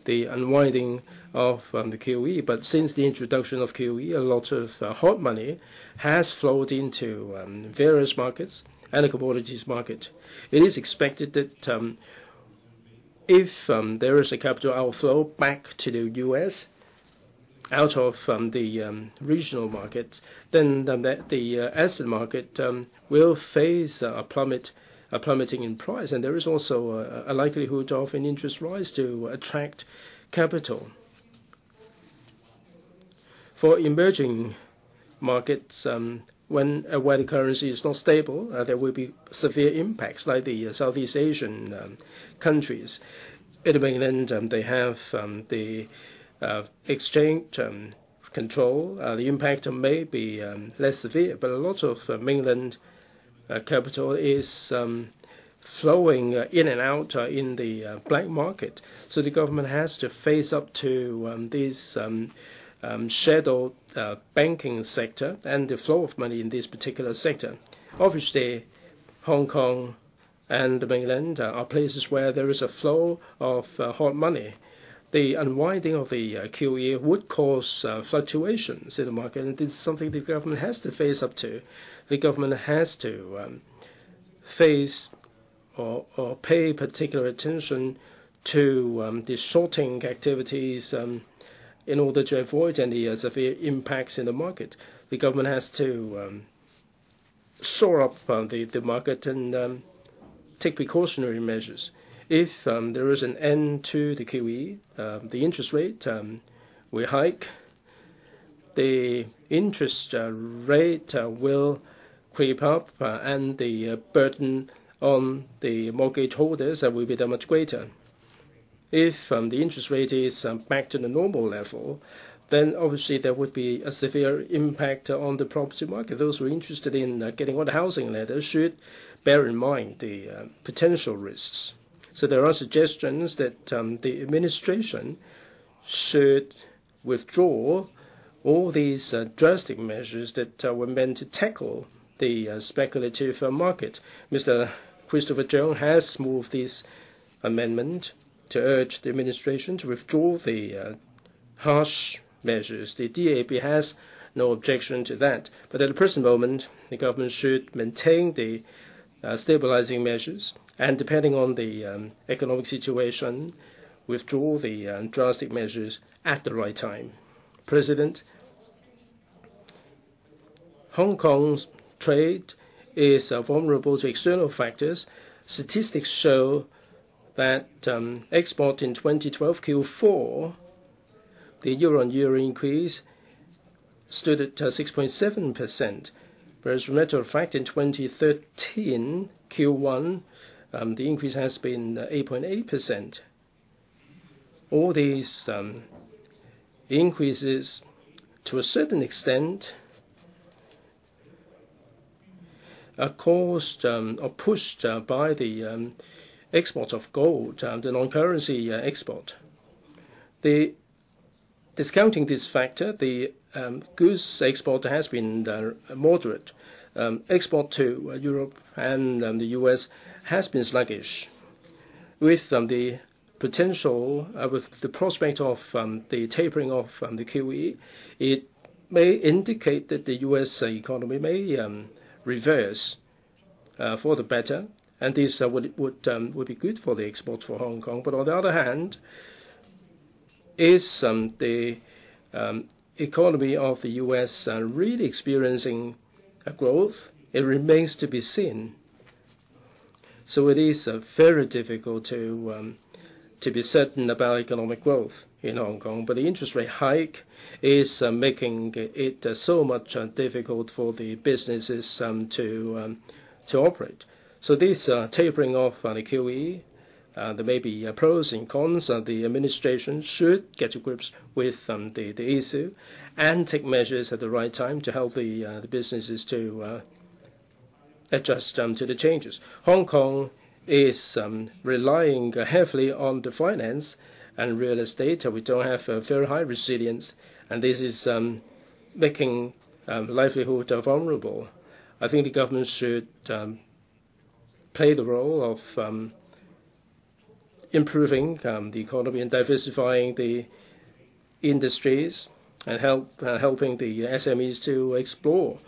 the unwinding of the QE. But since the introduction of QE, a lot of hot money has flowed into various markets and the commodities market. It is expected that if there is a capital outflow back to the U.S., out of the regional market, then the asset market will face a plummeting in price, and there is also a likelihood of an interest rise to attract capital. For emerging markets, when the currency is not stable, there will be severe impacts, like the Southeast Asian countries. In the mainland, they have the exchange control. The impact may be less severe, but a lot of mainland capital is flowing in and out in the black market. So the government has to face up to this shadow banking sector and the flow of money in this particular sector. Obviously, Hong Kong and the mainland are places where there is a flow of hot money. The unwinding of the QE would cause fluctuations in the market, and this is something the government has to face up to. The government has to face or pay particular attention to the shorting activities in order to avoid any severe impacts in the market. The government has to shore up the market and take precautionary measures. If there is an end to the QE, the interest rate will hike. The interest rate will creep up, and the burden on the mortgage holders will be that much greater. If the interest rate is back to the normal level, then obviously there would be a severe impact on the property market. Those who are interested in getting on the housing ladder should bear in mind the potential risks. So there are suggestions that the administration should withdraw all these drastic measures that were meant to tackle the speculative market. Mr. Christopher Chung has moved this amendment to urge the administration to withdraw the harsh measures. The DAB has no objection to that. But at the present moment, the government should maintain the stabilizing measures, and depending on the economic situation, withdraw the drastic measures at the right time. President, Hong Kong's trade is vulnerable to external factors. Statistics show that export in 2012 Q4, the year-on-year increase stood at 6.7%, whereas, as a matter of fact, in 2013 Q1, the increase has been 8.8%. All these increases, to a certain extent, are caused or pushed by the export of gold, the non-currency export. Discounting this factor, the goods export has been moderate. Export to Europe and the U.S. has been sluggish. With the potential, with the prospect of the tapering of the QE, it may indicate that the U.S. economy may reverse for the better, and this would be good for the export for Hong Kong. But on the other hand, is the economy of the U.S. really experiencing a growth? It remains to be seen. So it is very difficult to be certain about economic growth in Hong Kong. But the interest rate hike is making it so much difficult for the businesses to operate. So this tapering off the QE, there may be pros and cons. The administration should get to grips with the issue and take measures at the right time to help the businesses to adjust to the changes. Hong Kong is relying heavily on the finance and real estate. We don't have a very high resilience, and this is making livelihood vulnerable. I think the government should play the role of improving the economy and diversifying the industries and helping the SMEs to explore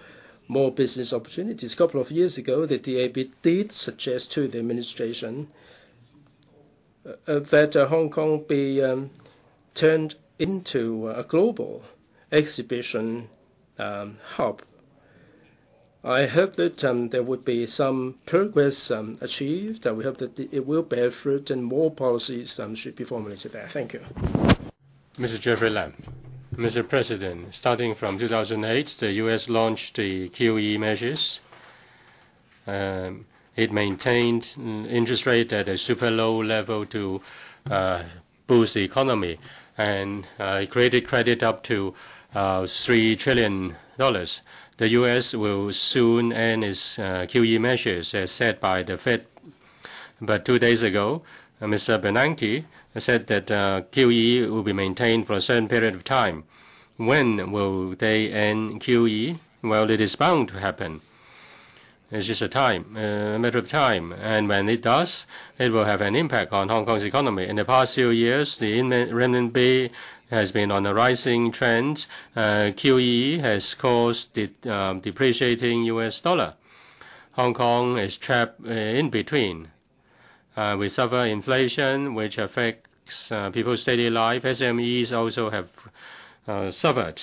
more business opportunities. A couple of years ago, the DAB did suggest to the administration that Hong Kong be turned into a global exhibition hub. I hope that there would be some progress achieved. We hope that it will bear fruit and more policies should be formulated there. Thank you. Mr. Jeffrey Lam. Mr. President, starting from 2008, the U.S. launched the QE measures. It maintained interest rate at a super low level to boost the economy, and it created credit up to $3 trillion. The U.S. will soon end its QE measures as set by the Fed. But 2 days ago, Mr. Bernanke said that QE will be maintained for a certain period of time. When will they end QE? Well, it is bound to happen. It's just a matter of time. And when it does, it will have an impact on Hong Kong's economy. In the past few years, the renminbi has been on a rising trend. QE has caused the depreciating U.S. dollar. Hong Kong is trapped in between. We suffer inflation, which affects people's daily life. SMEs also have suffered.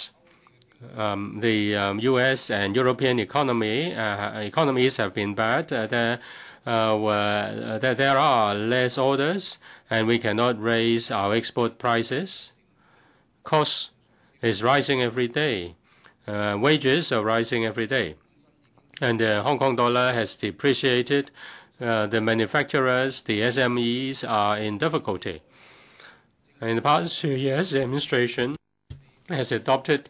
The U.S. and European economies have been bad. There are less orders, and we cannot raise our export prices. Cost is rising every day. Wages are rising every day. And the Hong Kong dollar has depreciated. The manufacturers, the SMEs, are in difficulty. In the past few years, the administration has adopted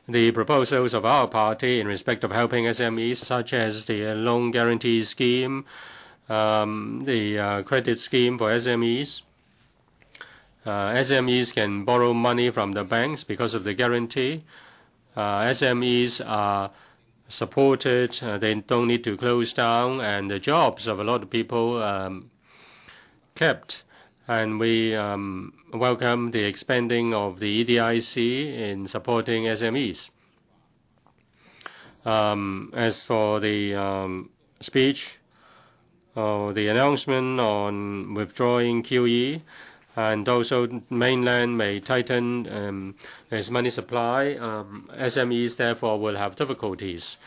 the proposals of our party in respect of helping SMEs, such as the loan guarantee scheme, the credit scheme for SMEs. SMEs can borrow money from the banks because of the guarantee. SMEs are supported. They don't need to close down, and the jobs of a lot of people kept. And we welcome the expanding of the EDIC in supporting SMEs. As for the speech, the announcement on withdrawing QE, and also mainland may tighten its money supply. SMEs therefore will have difficulties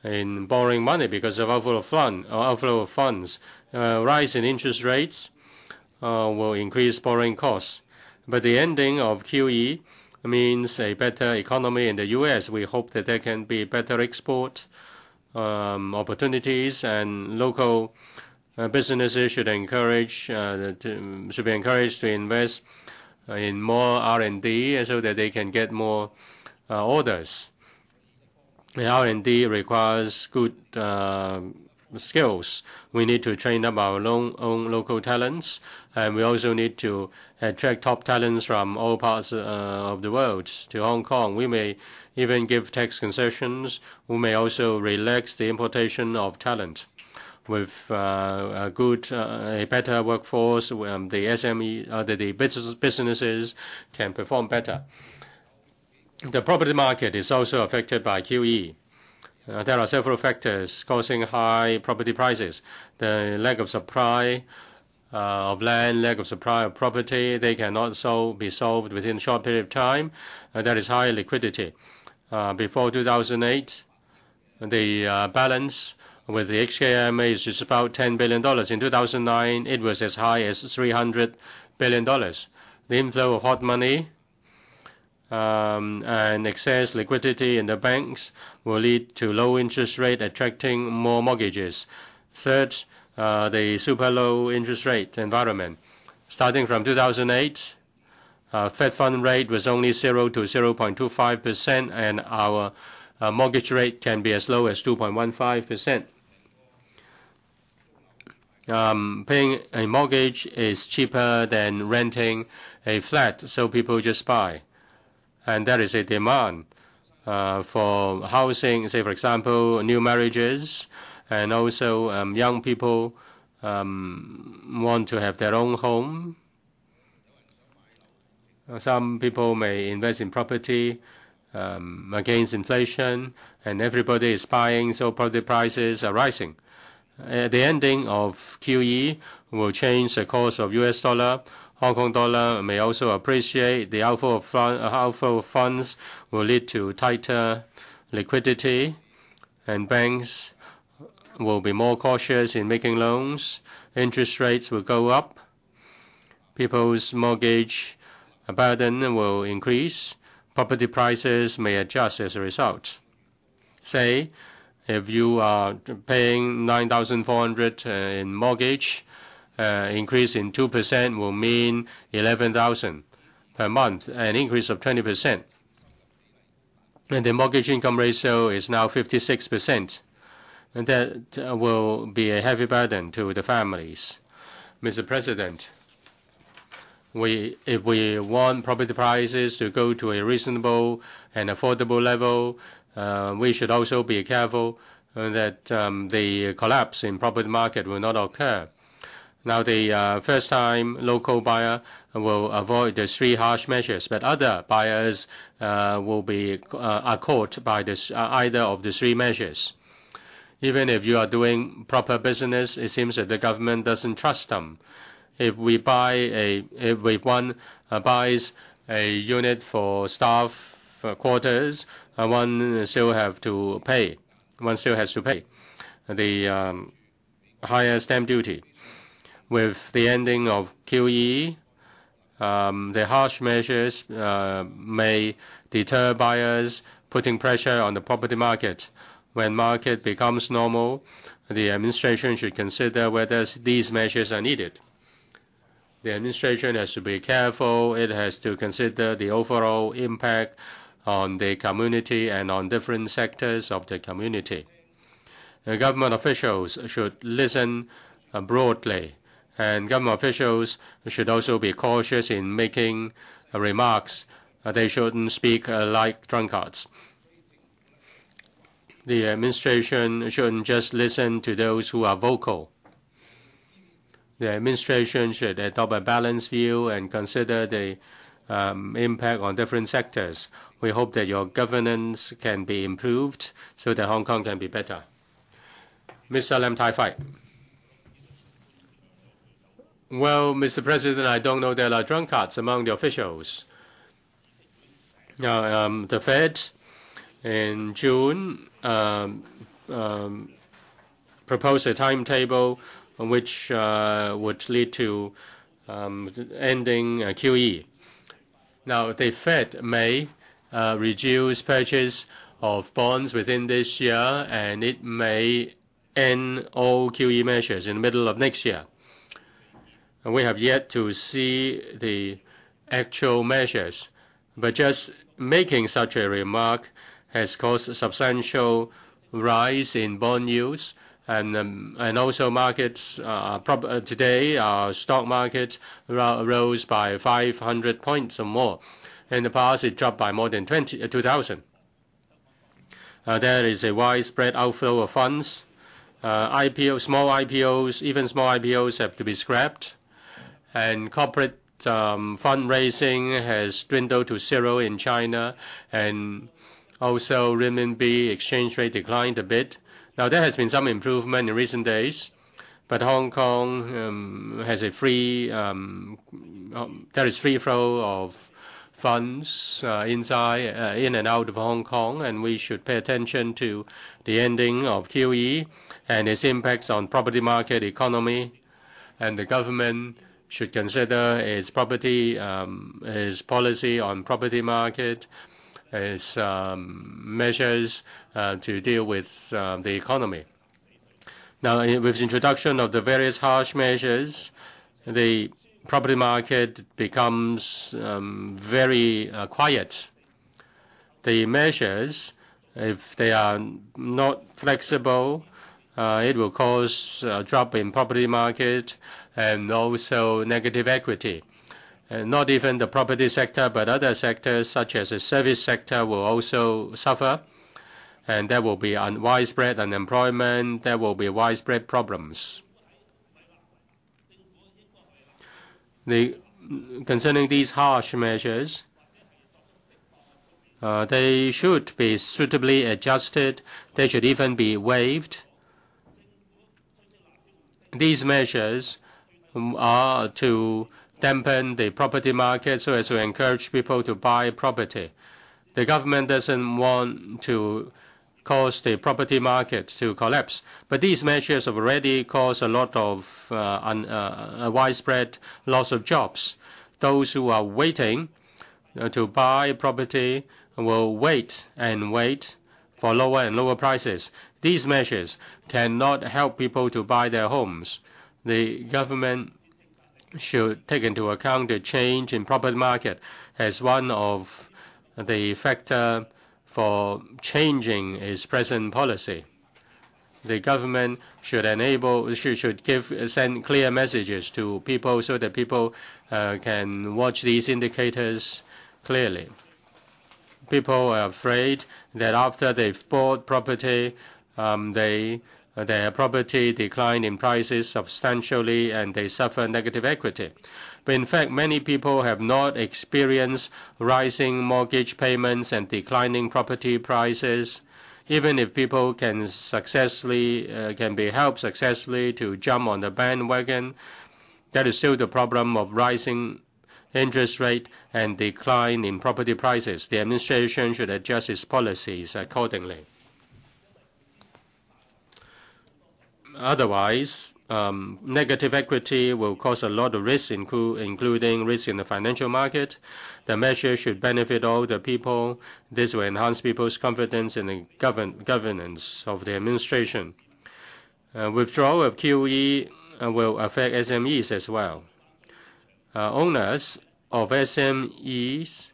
in borrowing money because of outflow of funds. Rise in interest rates will increase borrowing costs. But the ending of QE means a better economy in the U.S. We hope that there can be better export opportunities, and local businesses should be encouraged to invest in more R&D so that they can get more orders. R&D requires good skills. We need to train up our own local talents, and we also need to attract top talents from all parts of the world to Hong Kong. We may even give tax concessions. We may also relax the importation of talent. With a better workforce, the SME, the businesses can perform better. The property market is also affected by QE. There are several factors causing high property prices. The lack of supply of land, lack of supply of property, they cannot be solved within a short period of time. There is high liquidity. Before 2008, the balance with the HKMA is just about $10 billion. In 2009, it was as high as $300 billion. The inflow of hot money and excess liquidity in the banks will lead to low interest rate, attracting more mortgages. Third, the super low interest rate environment. Starting from 2008, Fed fund rate was only 0 to 0.25%, and our mortgage rate can be as low as 2.15%. paying a mortgage is cheaper than renting a flat, so people just buy. And there is a demand for housing, say, for example, new marriages, and also young people want to have their own home. Some people may invest in property against inflation, and everybody is buying, so property prices are rising. The ending of QE will change the course of US dollar. Hong Kong dollar may also appreciate. The outflow of funds will lead to tighter liquidity, and banks will be more cautious in making loans. Interest rates will go up. People's mortgage burden will increase. Property prices may adjust as a result. Say, if you are paying $9,400 in mortgage, increase in 2% will mean $11,000 per month, an increase of 20%. And the mortgage income ratio is now 56%. And that will be a heavy burden to the families. Mr. President, if we want property prices to go to a reasonable and affordable level, we should also be careful that the collapse in property market will not occur. Now, the first-time local buyer will avoid the 3 harsh measures, but other buyers will be caught by either of the 3 measures. Even if you are doing proper business, it seems that the government doesn't trust them. If one buys a unit for staff quarters, one still has to pay the higher stamp duty. With the ending of QE, the harsh measures may deter buyers, putting pressure on the property market. When market becomes normal, the administration should consider whether these measures are needed. The administration has to be careful. It has to consider the overall impact on the community and on different sectors of the community. The government officials should listen broadly, and government officials should also be cautious in making remarks. They shouldn't speak like drunkards. The administration shouldn't just listen to those who are vocal. The administration should adopt a balanced view and consider the impact on different sectors. We hope that your governance can be improved so that Hong Kong can be better. Mr. Lam, Tai-fai. Well, Mr. President, I don't know there are drunkards among the officials. Now, the Fed in June proposed a timetable which would lead to ending QE. Now, the Fed may reduce purchase of bonds within this year, and it may end all QE measures in the middle of next year. And we have yet to see the actual measures, but just making such a remark has caused a substantial rise in bond yields. And also markets today, our stock market rose by 500 points or more. In the past, it dropped by more than 2,000. There is a widespread outflow of funds. Small IPOs have to be scrapped. And corporate fundraising has dwindled to 0 in China. And also renminbi exchange rate declined a bit. Now, there has been some improvement in recent days, but Hong Kong has a there is free flow of funds in and out of Hong Kong, and we should pay attention to the ending of QE and its impacts on property market economy, and the government should consider its policy on property market, its measures to deal with the economy. Now, with the introduction of the various harsh measures, the property market becomes very quiet. The measures, if they are not flexible, It will cause a drop in property market and also negative equity. Not even the property sector, but other sectors such as the service sector will also suffer. And there will be widespread unemployment. There will be widespread problems. Concerning these harsh measures, they should be suitably adjusted. They should even be waived. These measures are to dampen the property market so as to encourage people to buy property. The government doesn't want to cause the property market to collapse, but these measures have already caused a lot of a widespread loss of jobs. Those who are waiting to buy property will wait and wait for lower and lower prices. These measures cannot help people to buy their homes. The government should take into account the change in property market as one of the factors for changing its present policy. The government should send clear messages to people so that people can watch these indicators clearly. People are afraid that after they've bought property, their property decline in prices substantially and they suffer negative equity. But in fact, many people have not experienced rising mortgage payments and declining property prices. Even if people can be helped successfully to jump on the bandwagon, that is still the problem of rising interest rate and decline in property prices. The administration should adjust its policies accordingly. Otherwise, negative equity will cause a lot of risk, including risk in the financial market. The measure should benefit all the people. This will enhance people's confidence in the governance of the administration. Withdrawal of QE will affect SMEs as well. Owners of SMEs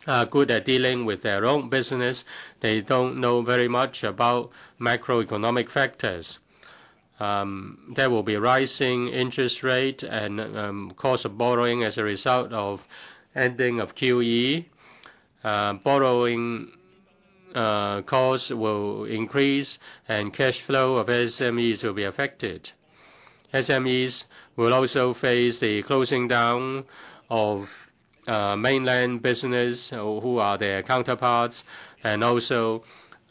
are good at dealing with their own business. They don't know very much about macroeconomic factors. There will be rising interest rate and cost of borrowing as a result of ending of QE. Borrowing costs will increase and cash flow of SMEs will be affected. SMEs will also face the closing down of mainland business who are their counterparts, and also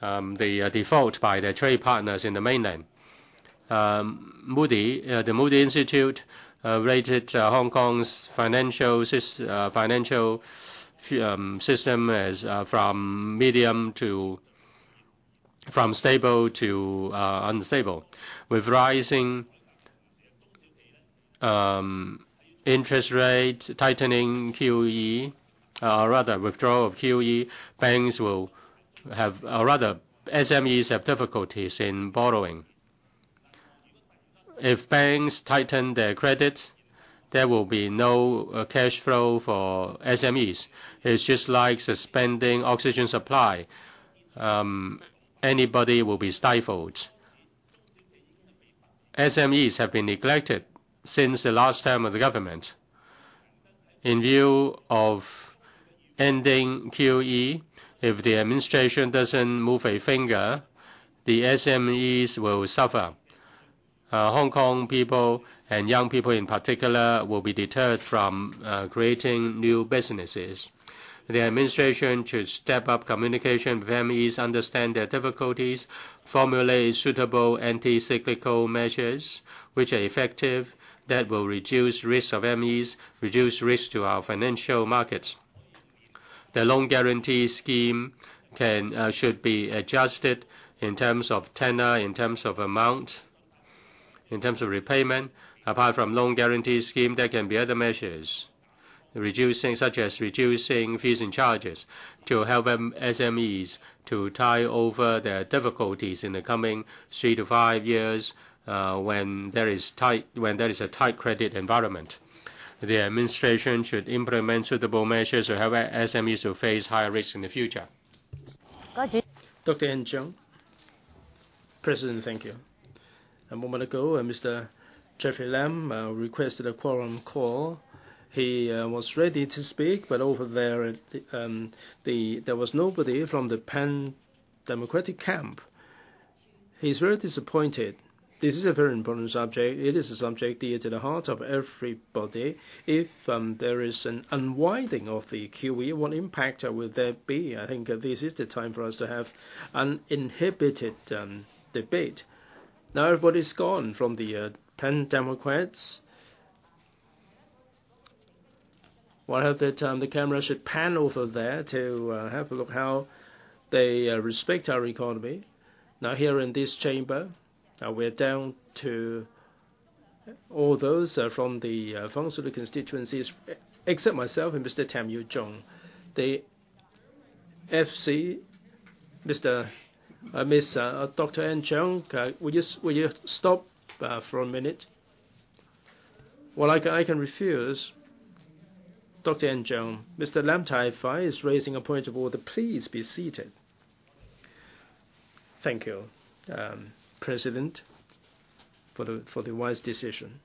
the default by their trade partners in the mainland. The Moody Institute rated Hong Kong's financial system as from stable to unstable, with rising interest rate, tightening QE, or rather withdrawal of QE. Banks will have, or rather SMEs have difficulties in borrowing. If banks tighten their credit, there will be no cash flow for SMEs. It's just like suspending oxygen supply. Anybody will be stifled. SMEs have been neglected since the last term of the government. In view of ending QE, if the administration doesn't move a finger, the SMEs will suffer. Hong Kong people and young people in particular will be deterred from creating new businesses. The administration should step up communication with SMEs, understand their difficulties, formulate suitable anti-cyclical measures which are effective, that will reduce risk of SMEs, reduce risk to our financial markets. The loan guarantee scheme should be adjusted in terms of tenor, in terms of amount, in terms of repayment. Apart from loan guarantee scheme, there can be other measures, such as reducing fees and charges to help SMEs to tide over their difficulties in the coming 3 to 5 years when there is a tight credit environment. The administration should implement suitable measures to help SMEs to face higher risks in the future. Dr. N. Chung. President, thank you. A moment ago, Mr. Jeffrey Lam requested a quorum call. He was ready to speak, but over there, there was nobody from the Pan-Democratic camp. He's very disappointed. This is a very important subject. It is a subject dear to the heart of everybody. If there is an unwinding of the QE, what impact will there be? I think this is the time for us to have uninhibited debate. Now everybody's gone from the Pan-Democrats. Well, I hope that the camera should pan over there to have a look how they respect our economy. Now here in this chamber, we're down to all those from the functional constituencies, except myself and Mr. Tam Yu-jung. The FC, Miss Dr. N. Chung, will you stop for a minute? Well, I can refuse. Dr. N. Chung, Mr. Lam Tai-fai is raising a point of order. Please be seated. Thank you, President, for the wise decision.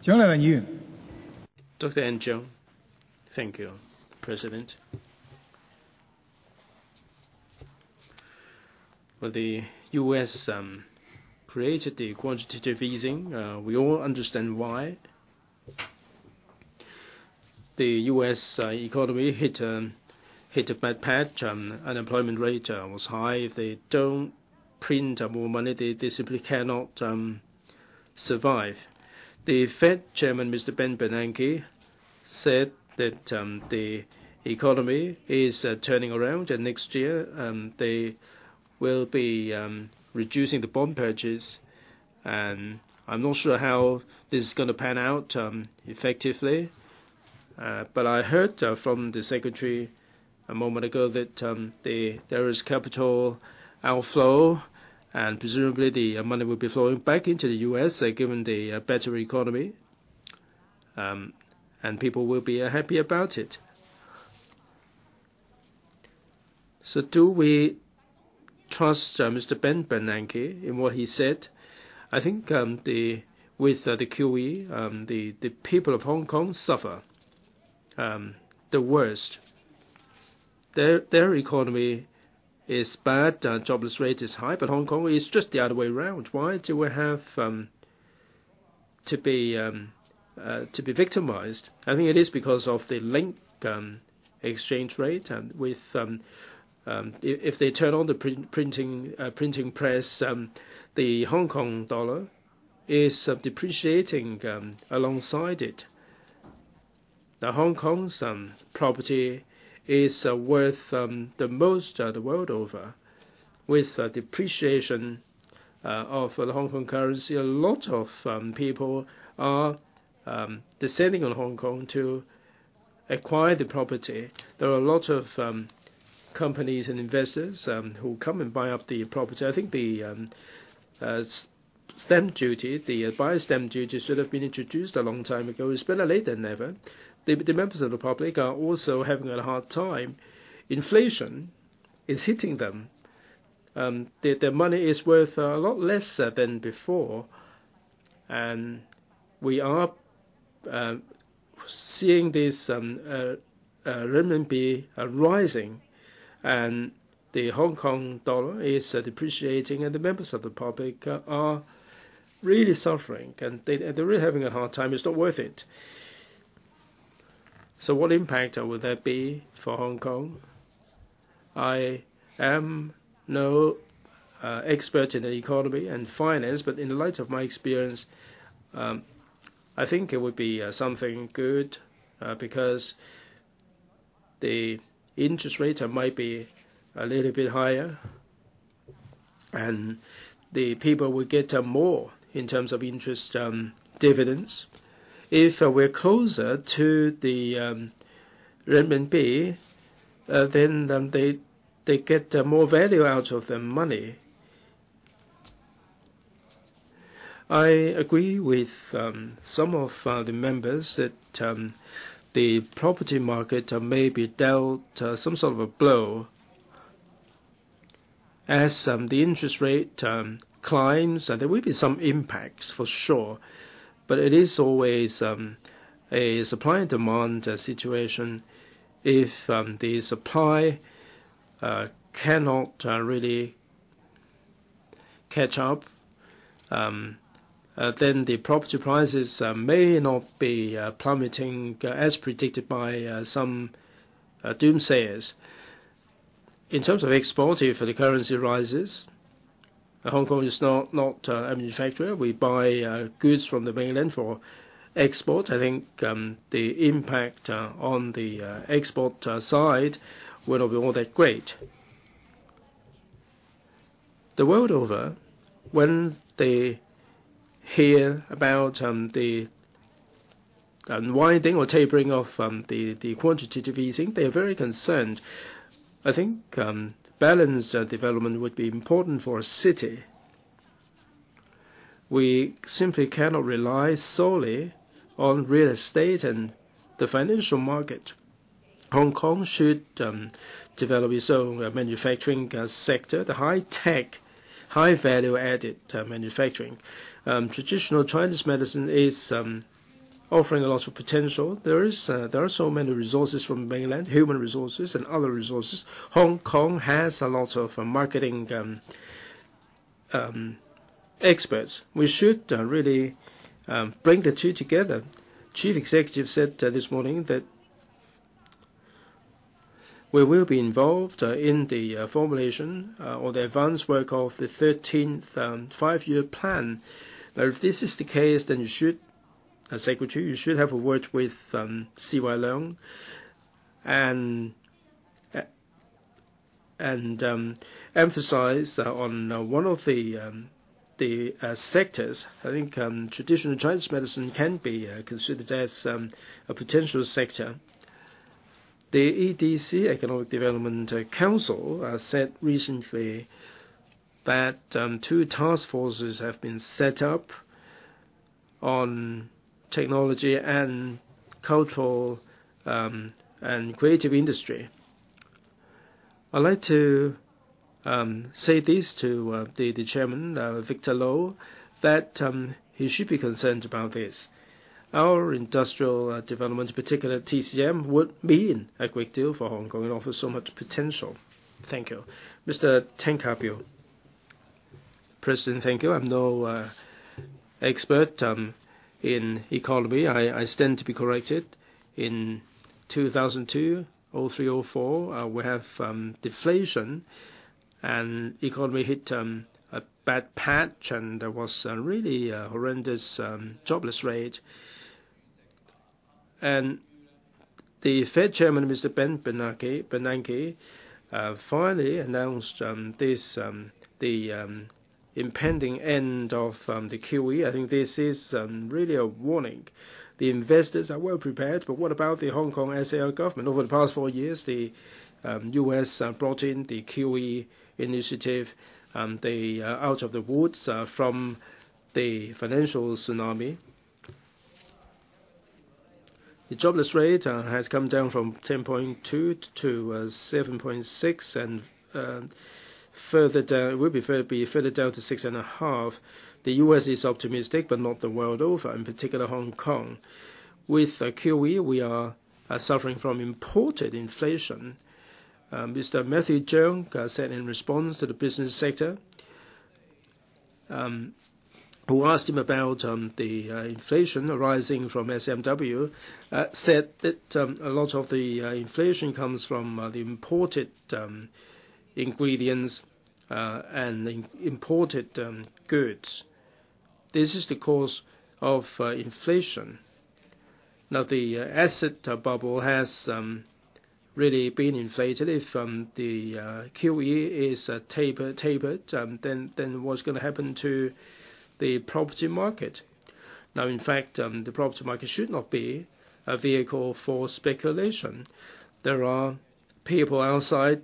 蔣麗芸議員。 Dr. N. Chung. Thank you, President. Well, the U.S. Created the quantitative easing. We all understand why. The U.S. Economy hit a bad patch. Unemployment rate was high. If they don't print more money, they simply cannot survive. The Fed Chairman, Mr. Ben Bernanke, said that the economy is turning around, and next year they will be reducing the bond purchase. And I'm not sure how this is going to pan out effectively. But I heard from the Secretary a moment ago that there is capital outflow, and presumably the money will be flowing back into the U.S. Given the better economy, and people will be happy about it. So do we trust Mr. Ben Bernanke in what he said? I think with the QE, the people of Hong Kong suffer the worst. Their economy is bad, jobless rate is high, but Hong Kong is just the other way around. Why do we have to be victimized? I think it is because of the link exchange rate, and with if they turn on the printing press, the Hong Kong dollar is depreciating alongside it. The Hong Kong's property is worth the most the world over. With depreciation of the Hong Kong currency, a lot of people are descending on Hong Kong to acquire the property. There are a lot of companies and investors who come and buy up the property. I think the stamp duty, the buyer's stamp duty, should have been introduced a long time ago. It's better late than never. The members of the public are also having a hard time. Inflation is hitting them. Their money is worth a lot less than before, and we are seeing this renminbi rising, and the Hong Kong dollar is depreciating, and the members of the public are really suffering, and they're really having a hard time. It's not worth it. So what impact will there be for Hong Kong? I am no expert in the economy and finance, but in the light of my experience, I think it would be something good because the interest rate might be a little bit higher, and the people will get more in terms of interest dividends. If we're closer to the renminbi, then they get more value out of their money. I agree with some of the members that the property market may be dealt some sort of a blow as the interest rate climbs. There will be some impacts for sure. But it is always a supply and demand situation. If the supply cannot really catch up, then the property prices may not be plummeting as predicted by some doomsayers. In terms of export, if the currency rises, Hong Kong is not a manufacturer. We buy goods from the mainland for export. I think the impact on the export side will not be all that great. The world over, when they hear about the unwinding or tapering of the quantitative easing, they are very concerned. I think balanced development would be important for a city. We simply cannot rely solely on real estate and the financial market. Hong Kong should develop its own manufacturing sector, the high-tech, high-value-added manufacturing. Traditional Chinese medicine is offering a lot of potential. There are so many resources from mainland, human resources and other resources. Hong Kong has a lot of marketing experts. We should really bring the two together. Chief Executive said this morning that we will be involved in the formulation or the advance work of the 13th five-year plan. Now, if this is the case, then you should, as Secretary, you should have a word with C.Y. Leung and emphasize on one of the sectors. I think traditional Chinese medicine can be considered as a potential sector. The EDC, Economic Development Council, said recently that two task forces have been set up on technology and cultural and creative industry. I'd like to say this to the chairman, Victor Low, that he should be concerned about this. Our industrial development, particularly TCM, would mean a great deal for Hong Kong and offer so much potential. Thank you. Mr. Ka-piu. President, thank you. I'm no expert in economy. I stand to be corrected. In 2002, 03, 04, we have deflation, and economy hit a bad patch, and there was a really horrendous jobless rate. And the Fed chairman, Mr. Ben Bernanke, finally announced the impending end of the QE. I think this is really a warning. The investors are well prepared, but what about the Hong Kong HKSAR government? Over the past 4 years, the U.S. brought in the QE initiative. They are out of the woods from the financial tsunami. The jobless rate has come down from 10.2 to 7.6, and further down, it will be further down to 6.5. The U.S. is optimistic, but not the world over, in particular Hong Kong. With QE, we are suffering from imported inflation. Mr. Matthew Cheung said in response to the business sector, who asked him about the inflation arising from SMW, said that a lot of the inflation comes from the imported ingredients and imported goods. This is the cause of inflation. Now, the asset bubble has really been inflated. If the QE is tapered, then what's going to happen to the property market? Now, in fact, the property market should not be a vehicle for speculation. There are people outside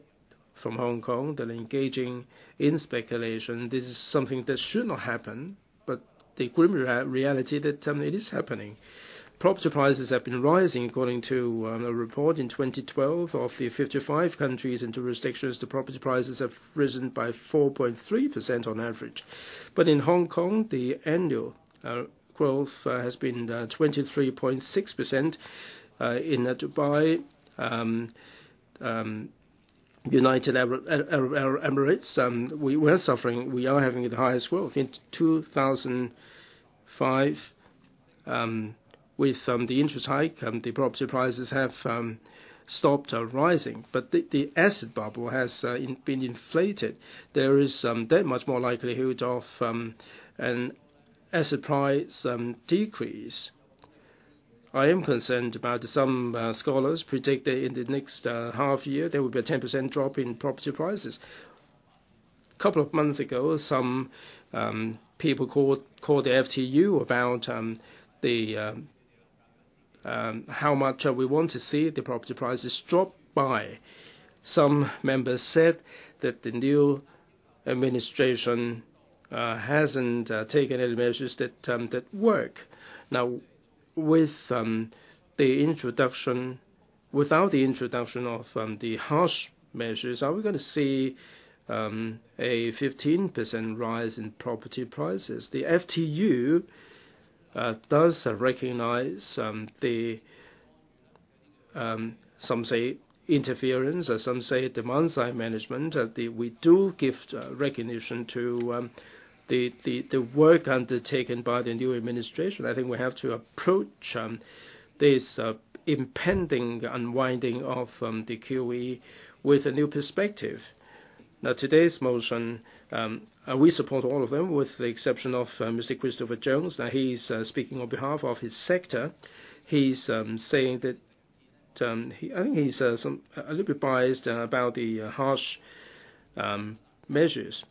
from Hong Kong that are engaging in speculation. This is something that should not happen, but the grim reality that it is happening. Property prices have been rising according to a report in 2012 of the 55 countries and jurisdictions. The property prices have risen by 4.3% on average. But in Hong Kong, the annual growth has been 23.6%. In Dubai, United Arab Emirates, we are having the highest growth. In 2005, with the interest hike, the property prices have stopped rising, but the asset bubble has been inflated. There is that much more likelihood of an asset price decrease. I am concerned about some scholars predict that in the next half year there will be a 10% drop in property prices. A couple of months ago, some people called the FTU about how much we want to see the property prices drop by. Some members said that the new administration hasn't taken any measures that work. Now, without the introduction of the harsh measures, are we going to see a 15% rise in property prices? The FTU does recognize some say interference, or some say demand-side management. We do give recognition to the work undertaken by the new administration. I think we have to approach this impending unwinding of the QE with a new perspective. Now, today's motion, we support all of them, with the exception of Mr. Christopher Jones. Now, he's speaking on behalf of his sector. He's saying that I think he's a little bit biased about the harsh measures.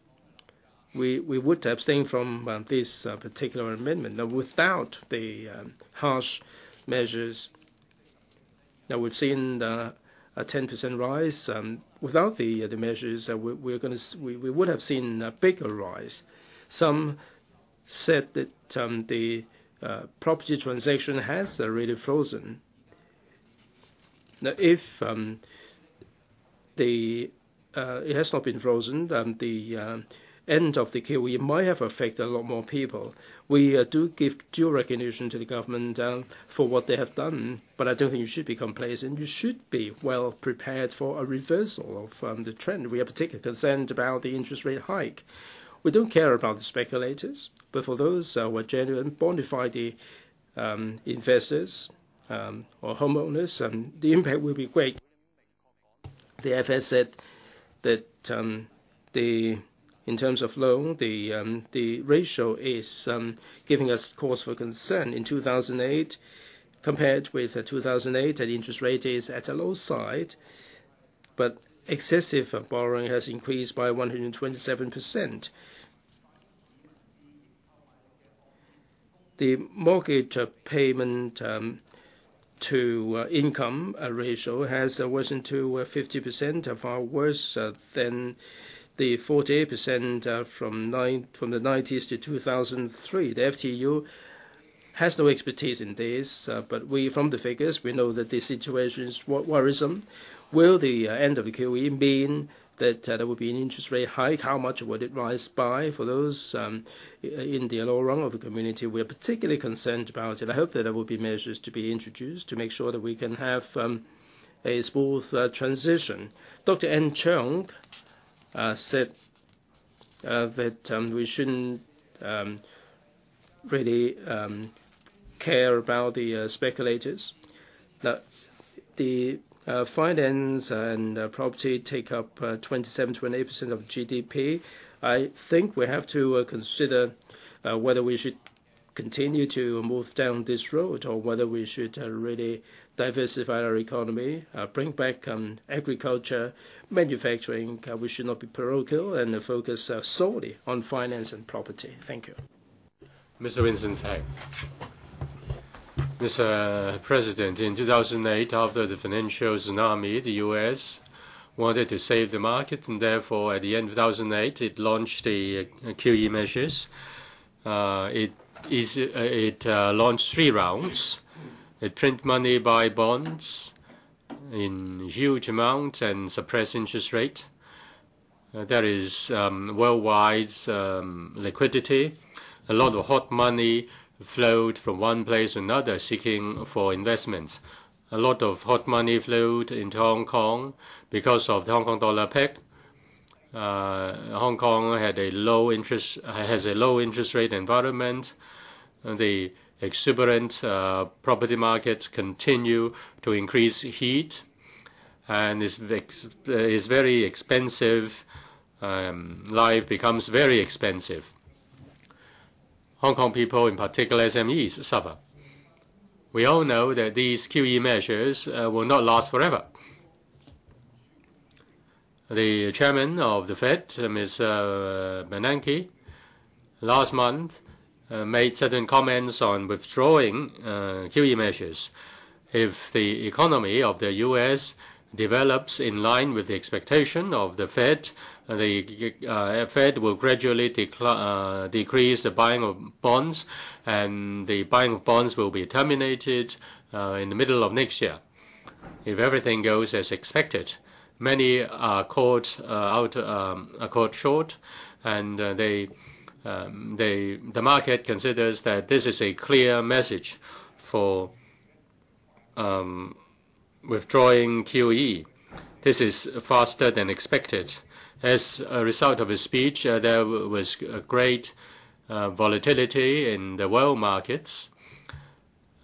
We would abstain from this particular amendment. Now, without the harsh measures, now we've seen a 10% rise. Without the measures, we would have seen a bigger rise. Some said that the property transaction has really frozen. Now, if it has not been frozen, the end of the QE might have affected a lot more people. We do give due recognition to the government for what they have done, but I don't think you should be complacent. You should be well prepared for a reversal of the trend. We are particularly concerned about the interest rate hike. We don't care about the speculators, but for those who are genuine bona fide investors or homeowners, the impact will be great. The FS said that in terms of loan, the ratio is giving us cause for concern. In 2008, compared with 2008, the interest rate is at a low side, but excessive borrowing has increased by 127%. The mortgage payment to income ratio has worsened to 50%, far worse than the 48% from the 90s to 2003. The FTU has no expertise in this, but from the figures, we know that the situation is worrisome. Will the end of the QE mean that there will be an interest rate hike? How much would it rise by? For those in the lower rung of the community, we are particularly concerned about it. I hope that there will be measures to be introduced to make sure that we can have a smooth transition. Dr. N. Chung said that we shouldn't really care about the speculators. Now, the finance and property take up 27-28% of GDP. I think we have to consider whether we should continue to move down this road, or whether we should really diversify our economy, bring back agriculture, manufacturing. We should not be parochial and focus solely on finance and property. Thank you. Mr. Winston Fang. Mr. President, in 2008, after the financial tsunami, the U.S. wanted to save the market, and therefore, at the end of 2008, it launched the QE measures. It launched 3 rounds. It print money, buy bonds in huge amounts, and suppress interest rate. There is worldwide liquidity. A lot of hot money flowed from one place to another seeking for investments. A lot of hot money flowed into Hong Kong because of the Hong Kong dollar peg. Hong Kong has a low interest rate environment. The exuberant property markets continue to increase heat, and is very expensive. Life becomes very expensive. Hong Kong people, in particular SMEs, suffer. We all know that these QE measures will not last forever. The chairman of the Fed, Mr. Bernanke, last month made certain comments on withdrawing QE measures. If the economy of the U.S. develops in line with the expectation of the Fed will gradually decrease the buying of bonds, and the buying of bonds will be terminated in the middle of next year. If everything goes as expected, many are caught short, and they The market considers that this is a clear message for withdrawing QE. This is faster than expected. As a result of his speech, there was a great volatility in the world markets.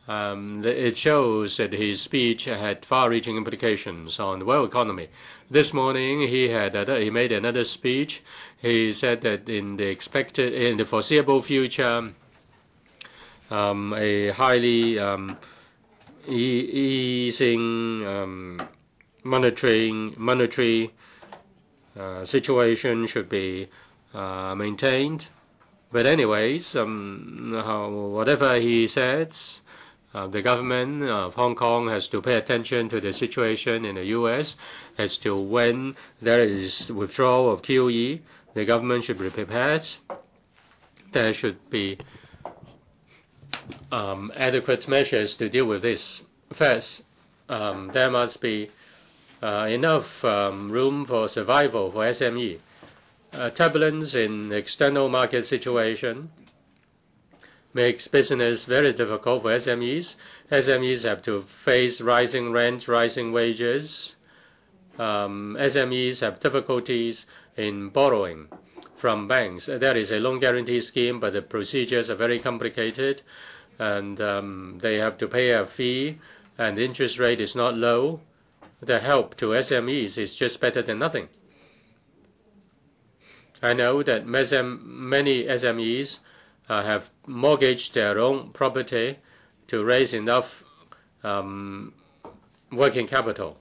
It shows that his speech had far-reaching implications on the world economy. This morning, he made another speech. He said that in the foreseeable future, a highly easing monetary situation should be maintained. But anyways, whatever he says, the government of Hong Kong has to pay attention to the situation in the U.S. as to when there is withdrawal of QE. The government should be prepared. There should be adequate measures to deal with this. First, there must be enough room for survival for SME. Turbulence in external market situation makes business very difficult for SMEs. SMEs have to face rising rent, rising wages. SMEs have difficulties in borrowing from banks. There is a loan guarantee scheme, but the procedures are very complicated, and they have to pay a fee, and the interest rate is not low. The help to SMEs is just better than nothing. I know that many SMEs have mortgaged their own property to raise enough working capital.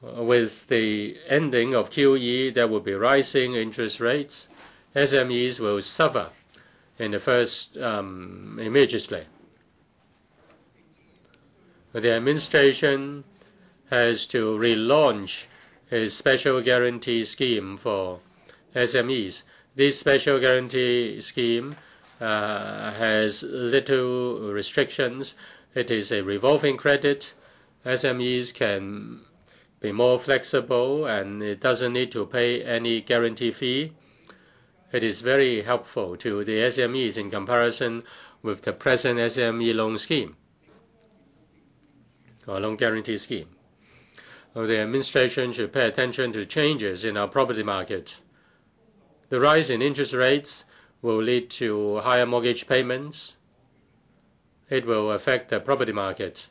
With the ending of QE, there will be rising interest rates. SMEs will suffer in the first immediately. The administration has to relaunch a special guarantee scheme for SMEs. This special guarantee scheme has little restrictions. It is a revolving credit. SMEs can be more flexible, and it doesn't need to pay any guarantee fee. It is very helpful to the SMEs in comparison with the present SME loan scheme or loan guarantee scheme. The administration should pay attention to changes in our property market. The rise in interest rates will lead to higher mortgage payments. It will affect the property market.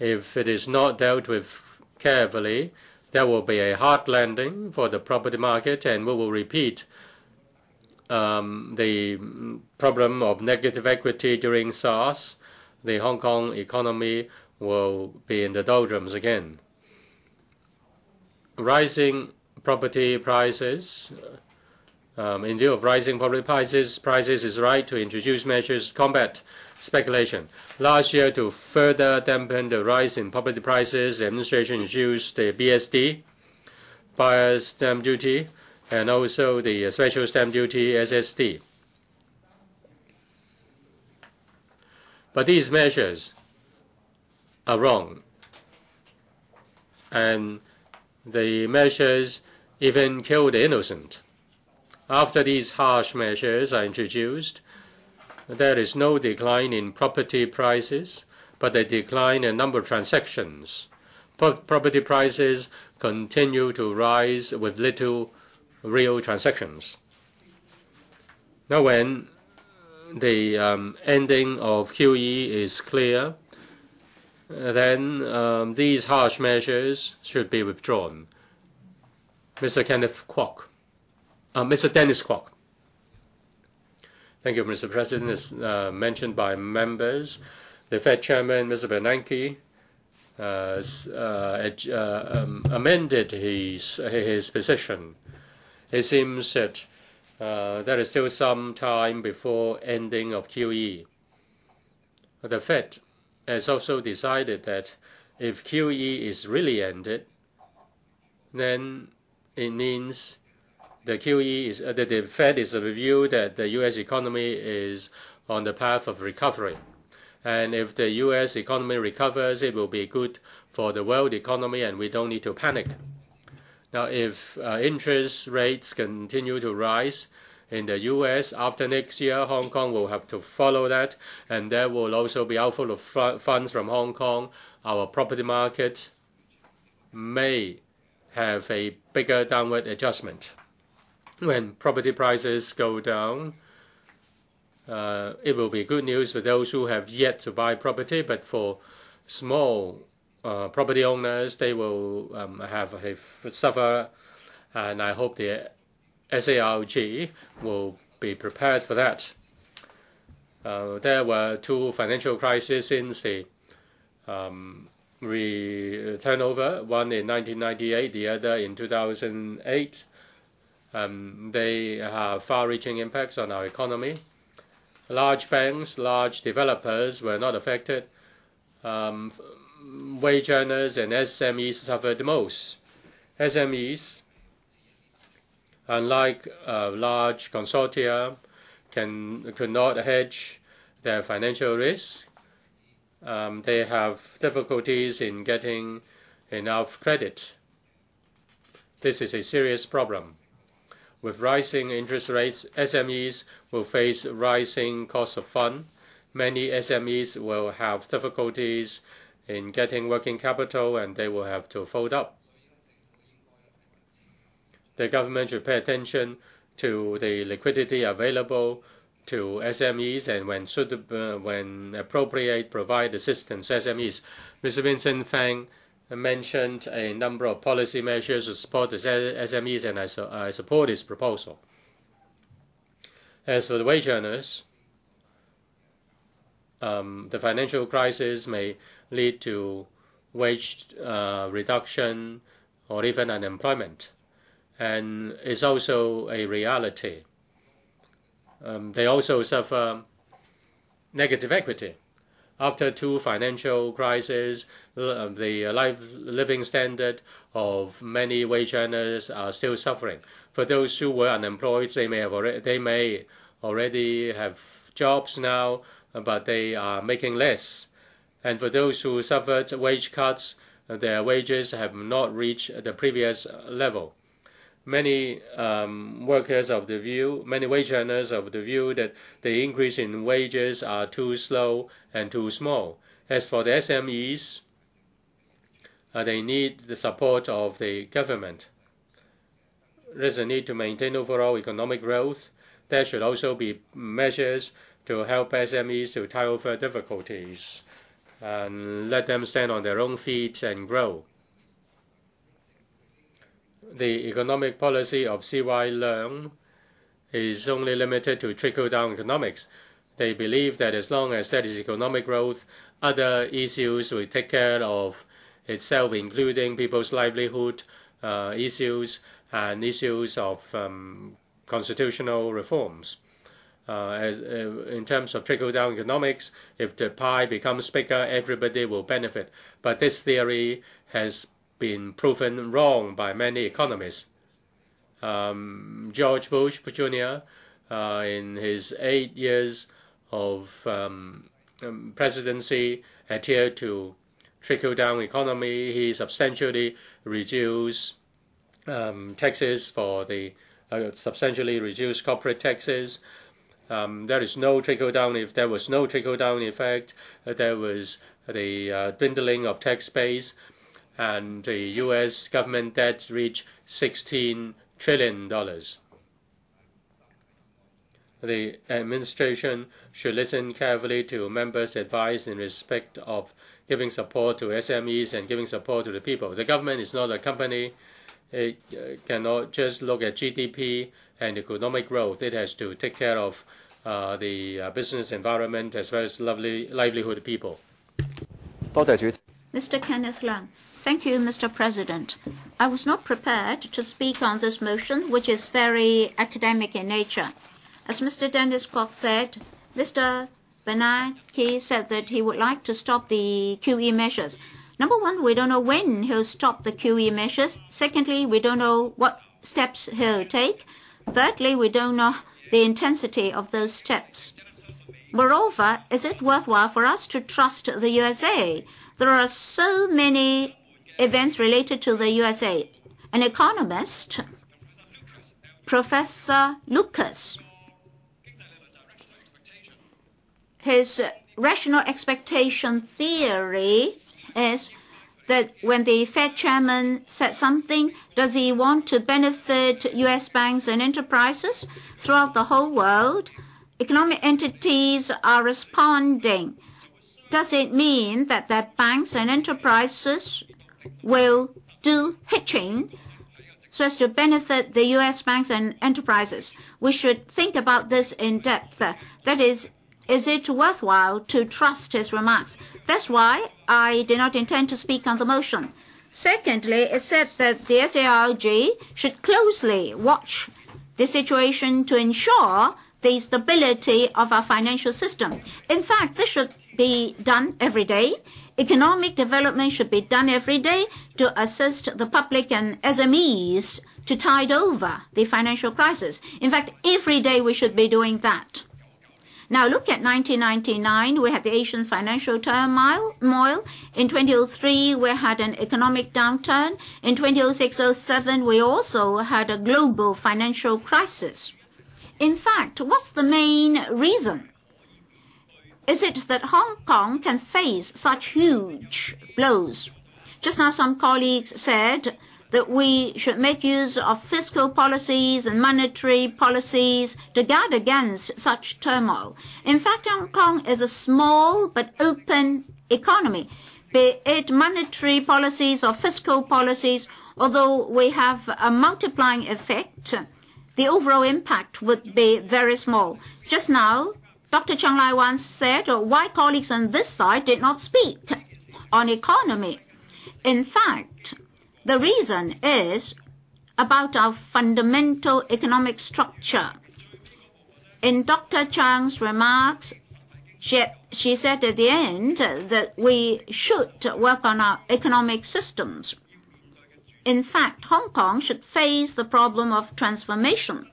If it is not dealt with carefully, there will be a hard landing for the property market, and we will repeat the problem of negative equity during SARS. The Hong Kong economy will be in the doldrums again. Rising property prices. In view of rising property prices, it's right to introduce measures to combat speculation. Last year, to further dampen the rise in property prices, the administration introduced the BSD, buyer's stamp duty, and also the special stamp duty, SSD. But these measures are wrong, and the measures even kill the innocent. After these harsh measures are introduced, there is no decline in property prices, but a decline in number of transactions. Property prices continue to rise with little real transactions. Now, when the ending of QE is clear, then these harsh measures should be withdrawn. Mr. Dennis Kwok. Thank you, Mr. President. As mentioned by members, the Fed Chairman, Mr. Bernanke, amended his position. It seems that there is still some time before ending of QE. The Fed has also decided that if QE is really ended, then it means the Fed is of the view that the U.S. economy is on the path of recovery. And if the U.S. economy recovers, it will be good for the world economy, and we don't need to panic. Now, if interest rates continue to rise, in the U.S. After next year, Hong Kong will have to follow that, and there will also be outflow of funds from Hong Kong. Our property market may have a bigger downward adjustment. When property prices go down, it will be good news for those who have yet to buy property, but for small property owners, they will suffer, and I hope the SARG will be prepared for that. There were two financial crises since the turnover, one in 1998, the other in 2008. They have far-reaching impacts on our economy. Large banks, large developers were not affected. Wage earners and SMEs suffered the most. SMEs, unlike large consortia, could not hedge their financial risk. They have difficulties in getting enough credit. This is a serious problem. With rising interest rates, SMEs will face rising cost of funds. Many SMEs will have difficulties in getting working capital, and they will have to fold up. The government should pay attention to the liquidity available to SMEs, and when appropriate, provide assistance to SMEs. Mr. Vincent Fang mentioned a number of policy measures to support the SMEs, and I support his proposal. As for the wage earners, the financial crisis may lead to wage reduction or even unemployment, and it's also a reality. They also suffer negative equity. After two financial crises, the living standard of many wage earners are still suffering. For those who were unemployed, they may already have jobs now, but they are making less. And for those who suffered wage cuts, their wages have not reached the previous level. Many wage earners of the view that the increase in wages are too slow and too small. As for the SMEs, they need the support of the government. There's a need to maintain overall economic growth. There should also be measures to help SMEs to tide over difficulties and let them stand on their own feet and grow. The economic policy of C.Y. Leung is only limited to trickle-down economics. They believe that as long as there is economic growth, other issues will take care of itself, including people's livelihood issues and issues of constitutional reforms. In terms of trickle-down economics, if the pie becomes bigger, everybody will benefit. But this theory has been proven wrong by many economists. George Bush Jr., in his 8 years of presidency, adhered to trickle-down economy. He substantially reduced taxes for the substantially reduced corporate taxes. There is no trickle-down. If there was no trickle-down effect, there was the dwindling of tax base, and the U.S. government debt reached $16 trillion. The administration should listen carefully to members' advice in respect of giving support to SMEs and giving support to the people. The government is not a company. It cannot just look at GDP and economic growth. It has to take care of the business environment as well as livelihood of people. Mr. Kenneth Leung. Thank you, Mr. President. I was not prepared to speak on this motion, which is very academic in nature. As Mr. Dennis Kwok said, Mr. Bernanke said that he would like to stop the QE measures. Number one, we don't know when he'll stop the QE measures. Secondly, we don't know what steps he'll take. Thirdly, we don't know the intensity of those steps. Moreover, is it worthwhile for us to trust the USA? There are so many events related to the USA. An economist Professor Lucas. His rational expectation theory is that when the Fed chairman said something, does he want to benefit U.S. banks and enterprises? Throughout the whole world, economic entities are responding. Does it mean that the banks and enterprises will do hitching so as to benefit the U.S. banks and enterprises? We should think about this in depth. That is it worthwhile to trust his remarks? That's why I did not intend to speak on the motion. Secondly, it said that the SARG should closely watch the situation to ensure the stability of our financial system. In fact, this should be done every day. Economic development should be done every day to assist the public and SMEs to tide over the financial crisis. In fact, every day we should be doing that. Now look at 1999, we had the Asian financial turmoil. In 2003, we had an economic downturn. In 2006-07, we also had a global financial crisis. In fact, what's the main reason? Is it that Hong Kong can face such huge blows? Just now some colleagues said that we should make use of fiscal policies and monetary policies to guard against such turmoil. In fact, Hong Kong is a small but open economy. Be it monetary policies or fiscal policies, although we have a multiplying effect, the overall impact would be very small. Just now, Dr. Lai-wan said why colleagues on this side did not speak on economy. In fact, the reason is about our fundamental economic structure. In Dr. Chang's remarks, she said at the end that we should work on our economic systems. In fact, Hong Kong should face the problem of transformation.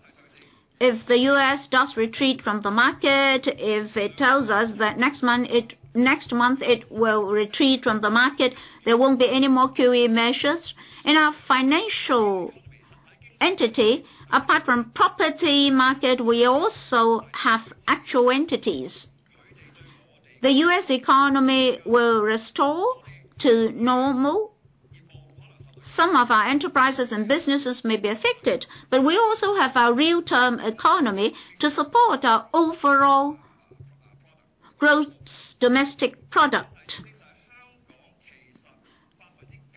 If the U.S. does retreat from the market, if it tells us that next month it will retreat from the market, there won't be any more QE measures. In our financial entity, apart from property market, we also have actual entities. The U.S. economy will restore to normal. Some of our enterprises and businesses may be affected, but we also have our real-term economy to support our overall gross domestic product.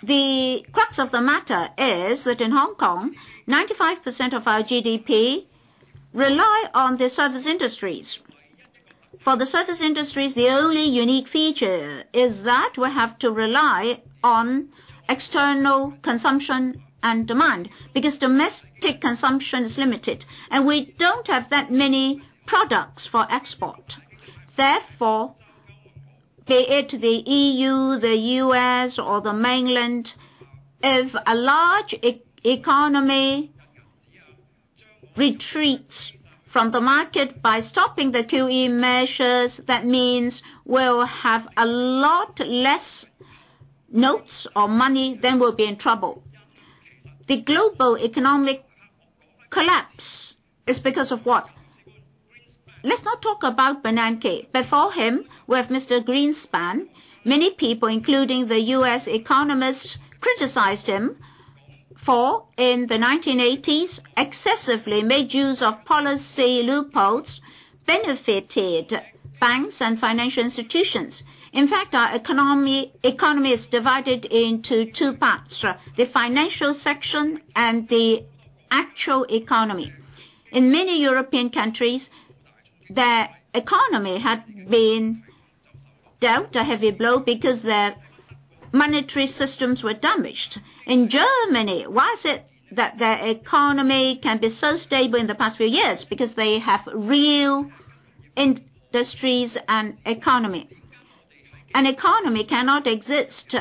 The crux of the matter is that in Hong Kong, 95% of our GDP rely on the service industries. For the service industries, the only unique feature is that we have to rely on external consumption and demand, because domestic consumption is limited, and we don't have that many products for export. Therefore, be it the EU, the US, or the mainland, if a large economy retreats from the market by stopping the QE measures, that means we'll have a lot less notes or money, then we'll be in trouble. The global economic collapse is because of what? Let's not talk about Bernanke. Before him, we have Mr. Greenspan. Many people, including the U.S. economists, criticized him for, in the 1980s, excessively made use of policy loopholes, benefited banks and financial institutions. In fact, our economy is divided into two parts, the financial section and the actual economy. In many European countries, the economy had been dealt a heavy blow because their monetary systems were damaged. In Germany, why is it that their economy can be so stable in the past few years? Because they have real industries and economy. An economy cannot exist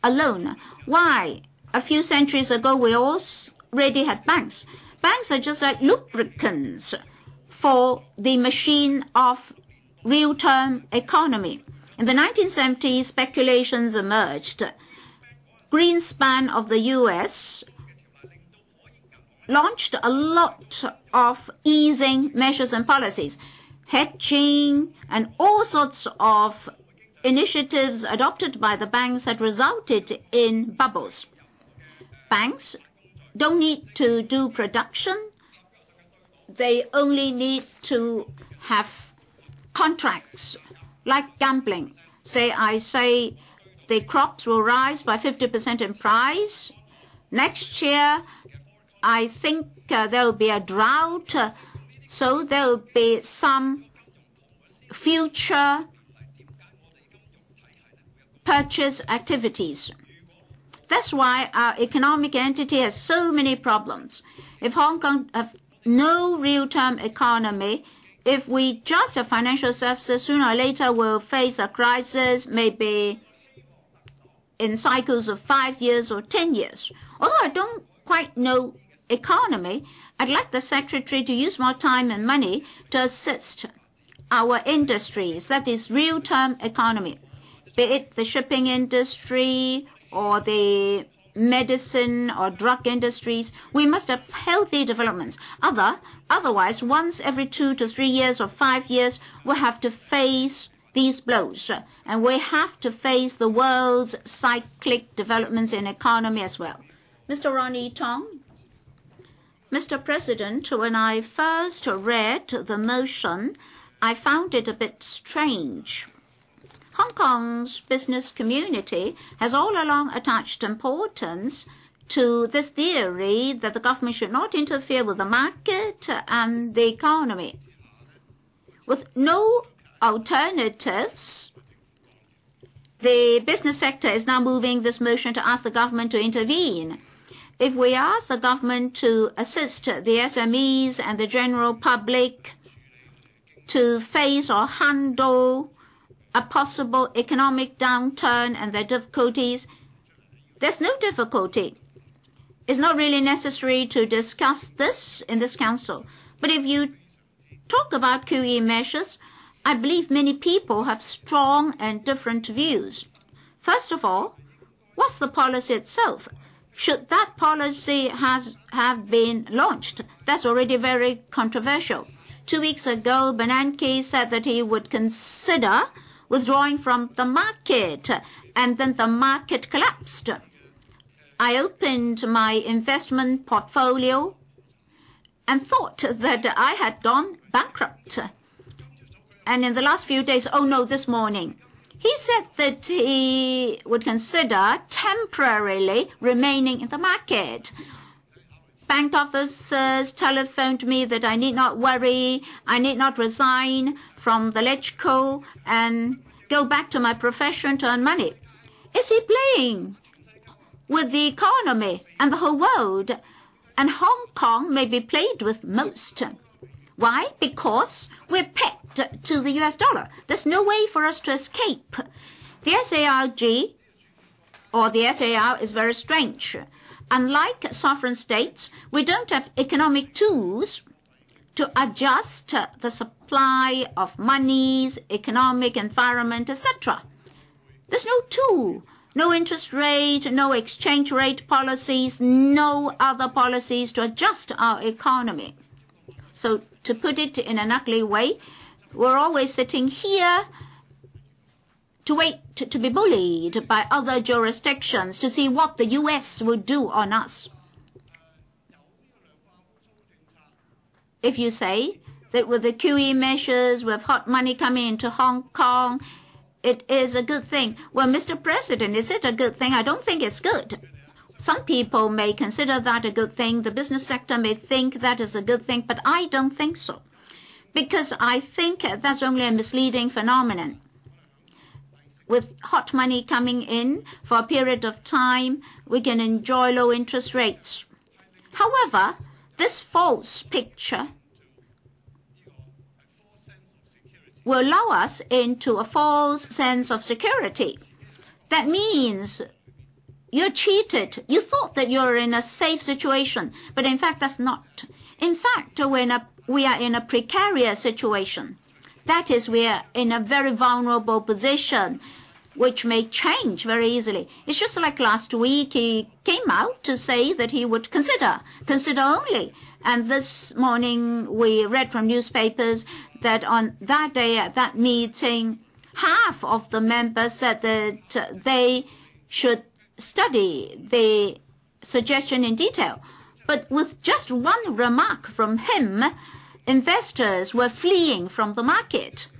alone. Why? A few centuries ago, we already had banks. Banks are just like lubricants for the machine of real-term economy. In the 1970s, speculations emerged. Greenspan of the U.S. launched a lot of easing measures and policies, hedging and all sorts of initiatives adopted by the banks had resulted in bubbles. Banks don't need to do production. They only need to have contracts like gambling. I say the crops will rise by 50% in price. Next year, I think there will be a drought, so there will be some future purchase activities. That's why our economic entity has so many problems. If Hong Kong have no real-term economy, if we just have financial services, sooner or later we'll face a crisis, maybe in cycles of 5 years or 10 years. Although I don't quite know economy, I'd like the Secretary to use more time and money to assist our industries, that is real-term economy, be it the shipping industry or the medicine or drug industries. We must have healthy developments. Otherwise, once every 2 to 3 years or 5 years, we'll have to face these blows. And we have to face the world's cyclic developments in economy as well. Mr. Ronnie Tong. Mr. President, when I first read the motion, I found it a bit strange. Hong Kong's business community has all along attached importance to this theory that the government should not interfere with the market and the economy. With no alternatives, the business sector is now moving this motion to ask the government to intervene. If we ask the government to assist the SMEs and the general public to face or handle a possible economic downturn and their difficulties, there's no difficulty. It's not really necessary to discuss this in this council. But if you talk about QE measures, I believe many people have strong and different views. First of all, what's the policy itself? Should that policy have been launched? That's already very controversial. 2 weeks ago, Bernanke said that he would consider withdrawing from the market, and then the market collapsed. I opened my investment portfolio and thought that I had gone bankrupt. And in the last few days, this morning, he said that he would consider temporarily remaining in the market. Bank officers telephoned me that I need not worry, I need not resign from the LegCo and go back to my profession to earn money. Is he playing with the economy and the whole world? And Hong Kong may be played with most. Why? Because we're pegged to the US dollar. There's no way for us to escape. The SARG, or the SAR, is very strange. Unlike sovereign states, we don't have economic tools to adjust the supply of monies, economic environment, etc. There's no tool, no interest rate, no exchange rate policies, no other policies to adjust our economy. So to put it in an ugly way, we're always sitting here to wait to be bullied by other jurisdictions to see what the US will do on us. If you say that with the QE measures, with hot money coming into Hong Kong, it is a good thing. Well, Mr. President, is it a good thing? I don't think it's good. Some people may consider that a good thing. The business sector may think that is a good thing, but I don't think so. Because I think that's only a misleading phenomenon. With hot money coming in for a period of time, we can enjoy low interest rates. However, this false picture will allow us into a false sense of security. That means you're cheated. You thought that you're in a safe situation, but in fact, that's not. In fact, we are in a precarious situation. That is, we are in a very vulnerable position. which may change very easily. It's just like last week he came out to say that he would consider only. And this morning we read from newspapers that on that day at that meeting, half of the members said that they should study the suggestion in detail. But with just one remark from him, investors were fleeing from the market.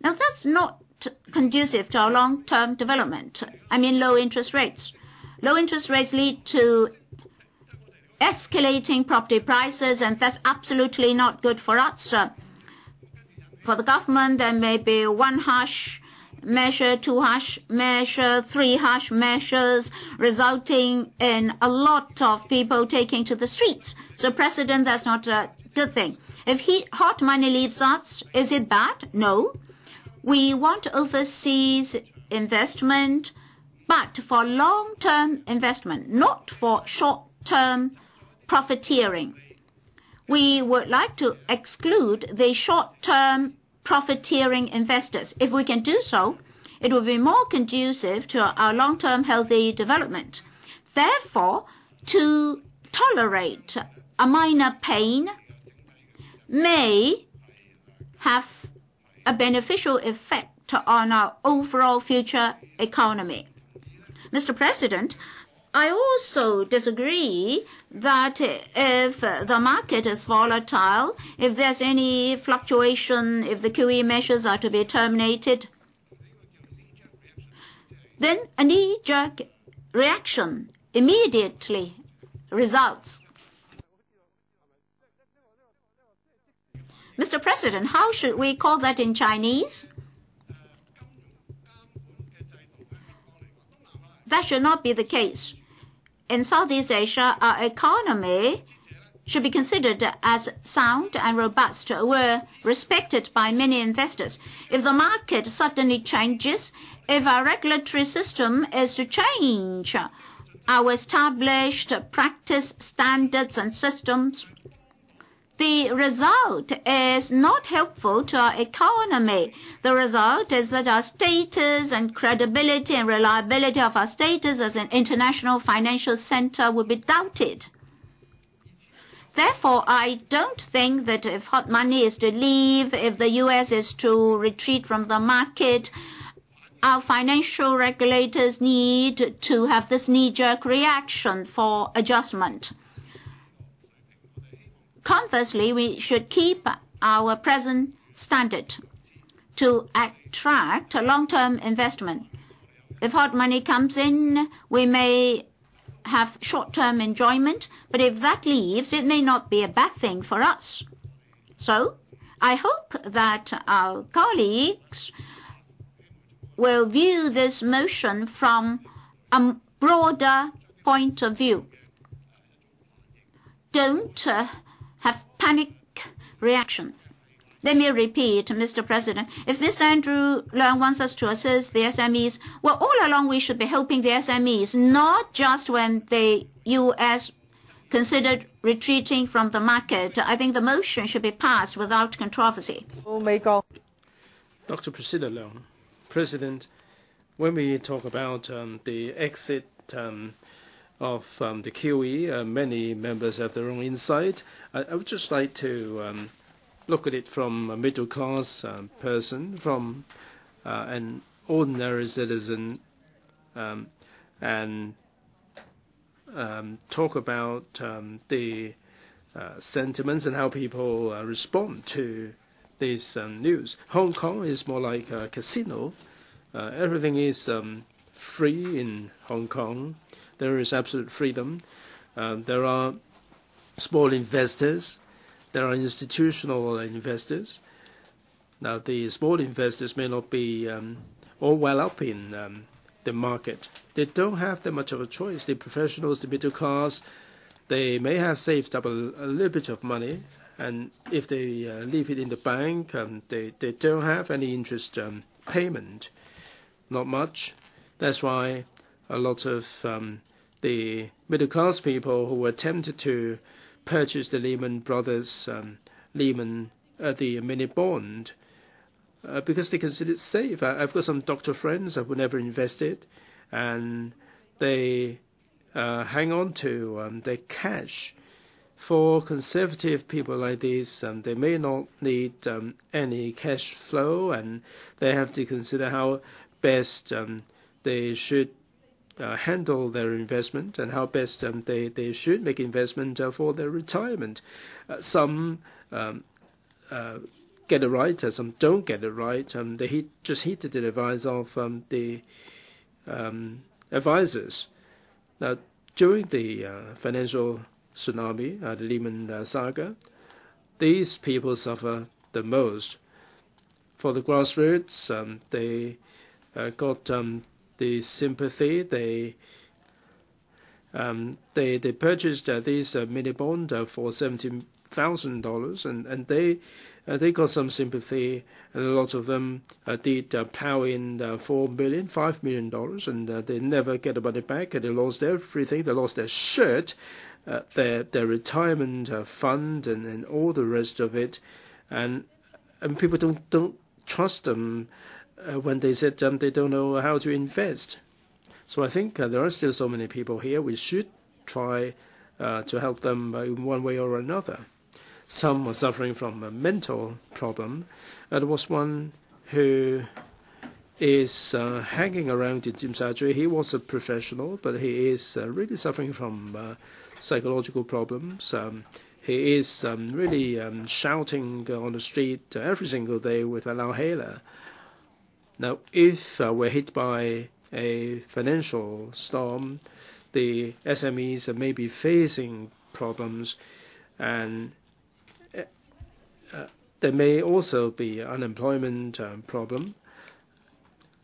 Now that's not conducive to our long-term development. I mean low interest rates. Low interest rates lead to escalating property prices, and that's absolutely not good for us. For the government, there may be one harsh measure, two harsh measure, three harsh measures, resulting in a lot of people taking to the streets. So, President, that's not a good thing. If hot money leaves us, is it bad? No. We want overseas investment, but for long-term investment, not for short-term profiteering. We would like to exclude the short-term profiteering investors. If we can do so, it will be more conducive to our long-term healthy development. Therefore, to tolerate a minor pain may have a beneficial effect on our overall future economy. Mr. President, I also disagree that if the market is volatile, if there's any fluctuation, if the QE measures are to be terminated, then a knee-jerk reaction immediately results. Mr. President, how should we call that in Chinese? That should not be the case. In Southeast Asia, our economy should be considered as sound and robust. We're respected by many investors. If the market suddenly changes, if our regulatory system is to change our established practice, standards, and systems, the result is not helpful to our economy. The result is that our status and credibility and reliability of our status as an international financial center will be doubted. Therefore, I don't think that if hot money is to leave, if the U.S. is to retreat from the market, our financial regulators need to have this knee-jerk reaction for adjustment. Conversely, we should keep our present standard to attract long-term investment. If hot money comes in, we may have short-term enjoyment, but if that leaves, it may not be a bad thing for us. So, I hope that our colleagues will view this motion from a broader point of view. Don't have panic reaction. Let me repeat, Mr. President, if Mr. Andrew Leung wants us to assist the SMEs, well, all along we should be helping the SMEs, not just when the U.S. considered retreating from the market. I think the motion should be passed without controversy. Dr. Priscilla Leung, President, when we talk about the exit of the QE, many members have their own insight. I would just like to look at it from a middle-class person, from an ordinary citizen, and talk about the sentiments and how people respond to this news. Hong Kong is more like a casino. Everything is free in Hong Kong. There is absolute freedom. There are small investors. There are institutional investors. Now, the small investors may not be all well up in the market. They don't have that much of a choice. The professionals, the middle class, they may have saved up a little bit of money, and if they leave it in the bank, they don't have any interest payment, not much. That's why a lot of the middle-class people who were tempted to purchase the Lehman Brothers the mini bond because they consider it safe. I've got some doctor friends who never invested, and they hang on to their cash. For conservative people like this, they may not need any cash flow, and they have to consider how best they should handle their investment and how best they should make investment for their retirement. Some get it right, some don't get it right. They just heeded the advice of the advisors. Now, during the financial tsunami, the Lehman saga, these people suffer the most. For the grassroots, they got the sympathy. They purchased these mini bond for $70,000, and they got some sympathy, and a lot of them did plow in $4 million, $5 million, and they never get the money back. They lost everything. They lost their shirt, their retirement fund, and all the rest of it, and people don't trust them when they said they don't know how to invest. So I think there are still so many people here. We should try to help them in one way or another. Some are suffering from a mental problem. There was one who is hanging around in Tsim Sha Tsui. He was a professional, but he is really suffering from psychological problems. He is really shouting on the street every single day with a lauhela. Now, if we're hit by a financial storm, the SMEs may be facing problems, and there may also be unemployment problem.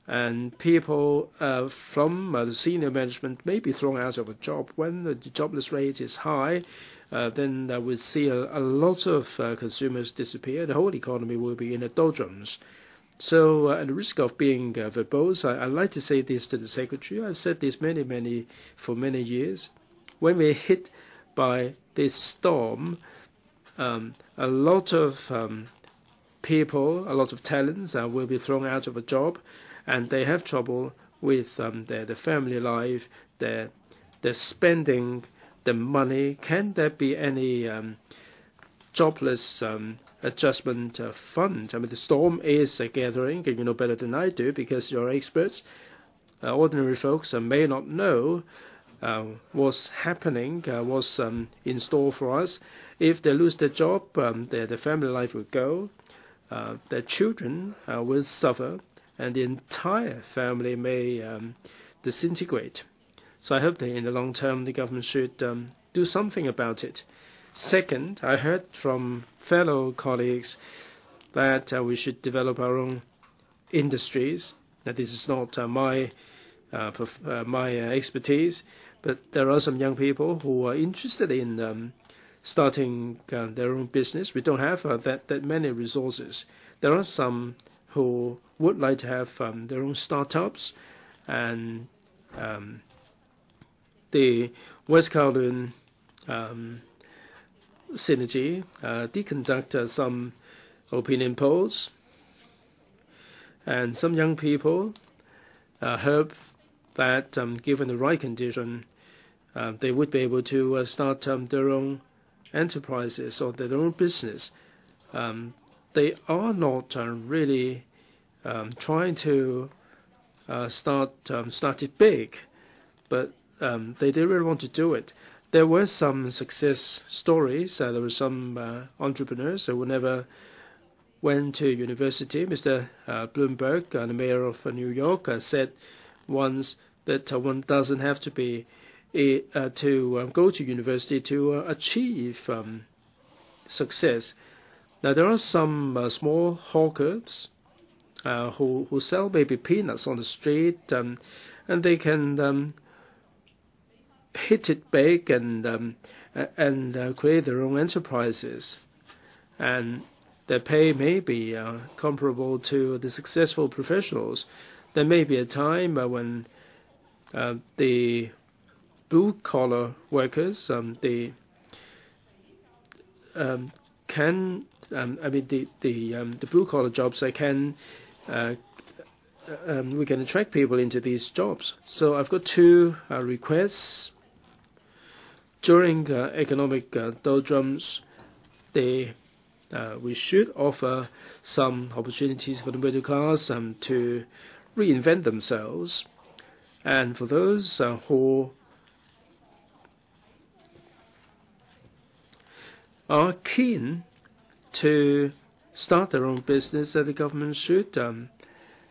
And people from the senior management may be thrown out of a job. When the jobless rate is high, then we'll see a lot of consumers disappear. The whole economy will be in the doldrums. So at the risk of being verbose, I'd like to say this to the Secretary. I've said this for many years. When we're hit by this storm, a lot of people, a lot of talents will be thrown out of a job, and they have trouble with their family life, their spending, the money. Can there be any jobless adjustment fund? I mean, the storm is gathering, and you know better than I do because you're experts. Ordinary folks may not know what's happening, what's in store for us. If they lose their job, their family life will go, their children will suffer, and the entire family may disintegrate. So I hope that in the long term the government should do something about it. Second, I heard from fellow colleagues that we should develop our own industries. Now, this is not my expertise, but there are some young people who are interested in starting their own business. We don't have that many resources. There are some who would like to have their own startups, and the West Kowloon Synergy did conduct some opinion polls, and some young people hope that given the right condition, they would be able to start their own enterprises or their own business. They are not really trying to start it big, but they really want to do it. There were some success stories. There were some entrepreneurs who never went to university. Mr. Bloomberg, the mayor of New York, said once that one doesn't have to be to go to university to achieve success. Now, there are some small hawkers who sell maybe peanuts on the street, and they can hit it big and create their own enterprises, and their pay may be comparable to the successful professionals. There may be a time when the blue-collar workers they can the blue-collar jobs, we can attract people into these jobs. So I've got two requests. During economic doldrums, we should offer some opportunities for the middle class to reinvent themselves. And for those who are keen to start their own business, that the government should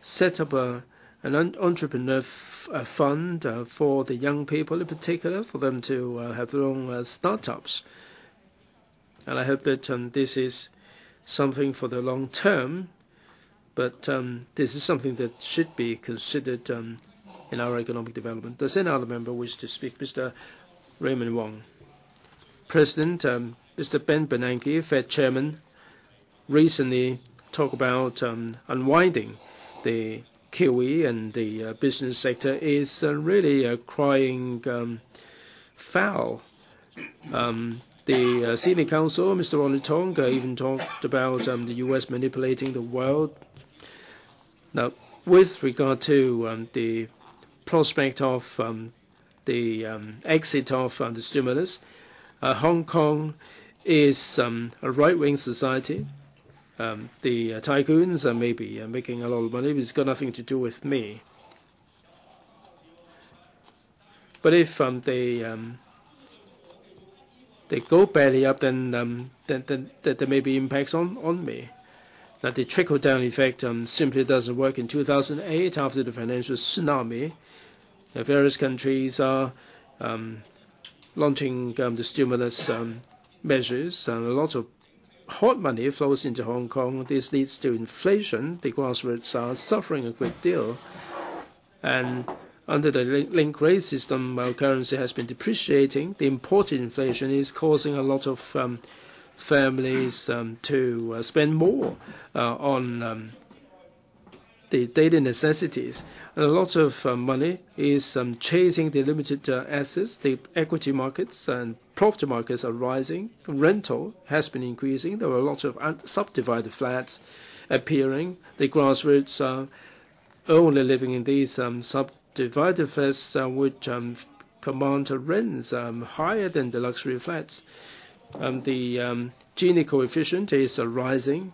set up an entrepreneur fund for the young people in particular, for them to have their own startups. And I hope that this is something for the long term, but this is something that should be considered in our economic development. Does any other member wish to speak? Mr. Raymond Wong. President, Mr. Ben Bernanke, Fed Chairman, recently talked about unwinding the QE, and the business sector is really crying foul. The Senior Counsel, Mr. Ron Tong, even talked about the U.S. manipulating the world. Now, with regard to the prospect of the exit of the stimulus, Hong Kong is a right-wing society. The tycoons are maybe making a lot of money, but it's got nothing to do with me. But if they go belly up, then there may be impacts on me. Now, the trickle-down effect simply doesn't work. In 2008, after the financial tsunami, various countries are launching the stimulus measures, and a lot of hot money flows into Hong Kong. This leads to inflation. The grassroots are suffering a great deal. And under the link rate system, our currency has been depreciating. The imported inflation is causing a lot of families to spend more on the daily necessities. And a lot of money is chasing the limited assets. The equity markets and property markets are rising. Rental has been increasing. There are a lot of subdivided flats appearing. The grassroots are only living in these subdivided flats which command rents higher than the luxury flats. The Gini coefficient is rising.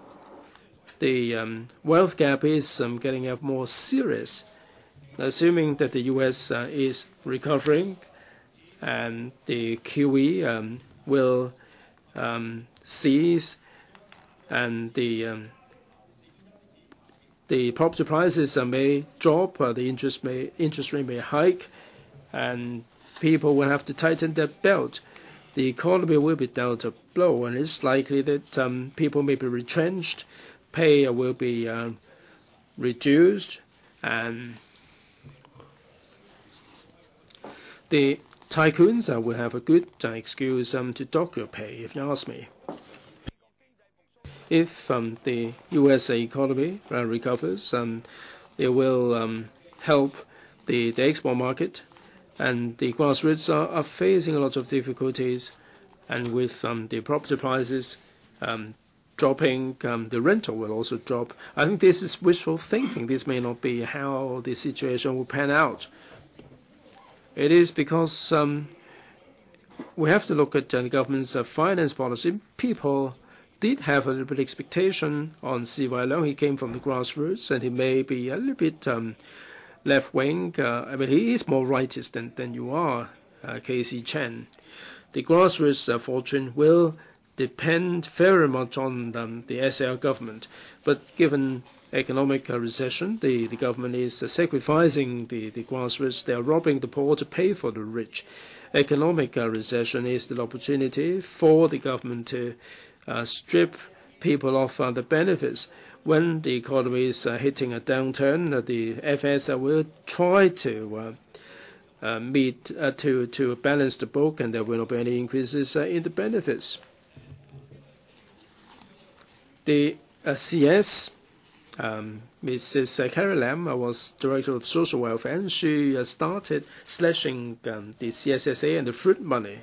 The wealth gap is getting more serious. Assuming that the U.S. is recovering and the QE will cease, and the property prices may drop, the interest rate may hike, and people will have to tighten their belt. The economy will be dealt a blow, and it's likely that people may be retrenched, pay will be reduced, and the tycoons will have a good excuse to dock your pay, if you ask me. If the U.S. economy recovers, it will help the export market, and the grassroots are facing a lot of difficulties, and with the property prices dropping, the rental will also drop. I think this is wishful thinking. This may not be how the situation will pan out. It is because we have to look at the government's finance policy. People did have a little bit of expectation on C.Y. Leung. He came from the grassroots, and he may be a little bit left-wing. I mean, he is more rightist than you are, K.C. Chen. The grassroots fortune will depend very much on the HKSAR government. But given economic recession, the government is sacrificing the grassroots. They are robbing the poor to pay for the rich. Economic recession is the opportunity for the government to strip people of the benefits. When the economy is hitting a downturn, the FS will try to to balance the book, and there will not be any increases in the benefits. The CS, Mrs. Carrie Lam, was Director of Social Welfare, and she started slashing the CSSA and the fruit money.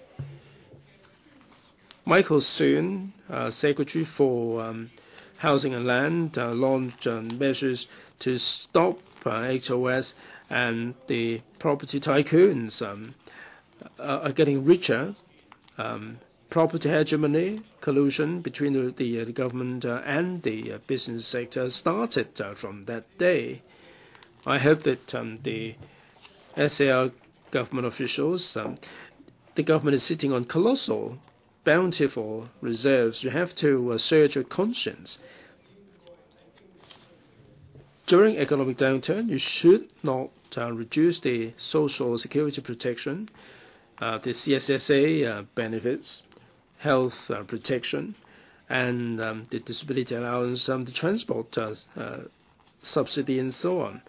Michael Soon, Secretary for Housing and Land, launched measures to stop HOS, and the property tycoons are getting richer. Property hegemony, collusion between the government and the business sector started from that day. I hope that the SAR government officials, the government is sitting on colossal, bountiful reserves. You have to search your conscience. During economic downturn, you should not reduce the social security protection, the CSSA benefits, health protection, and the disability allowance, the transport subsidy, and so on.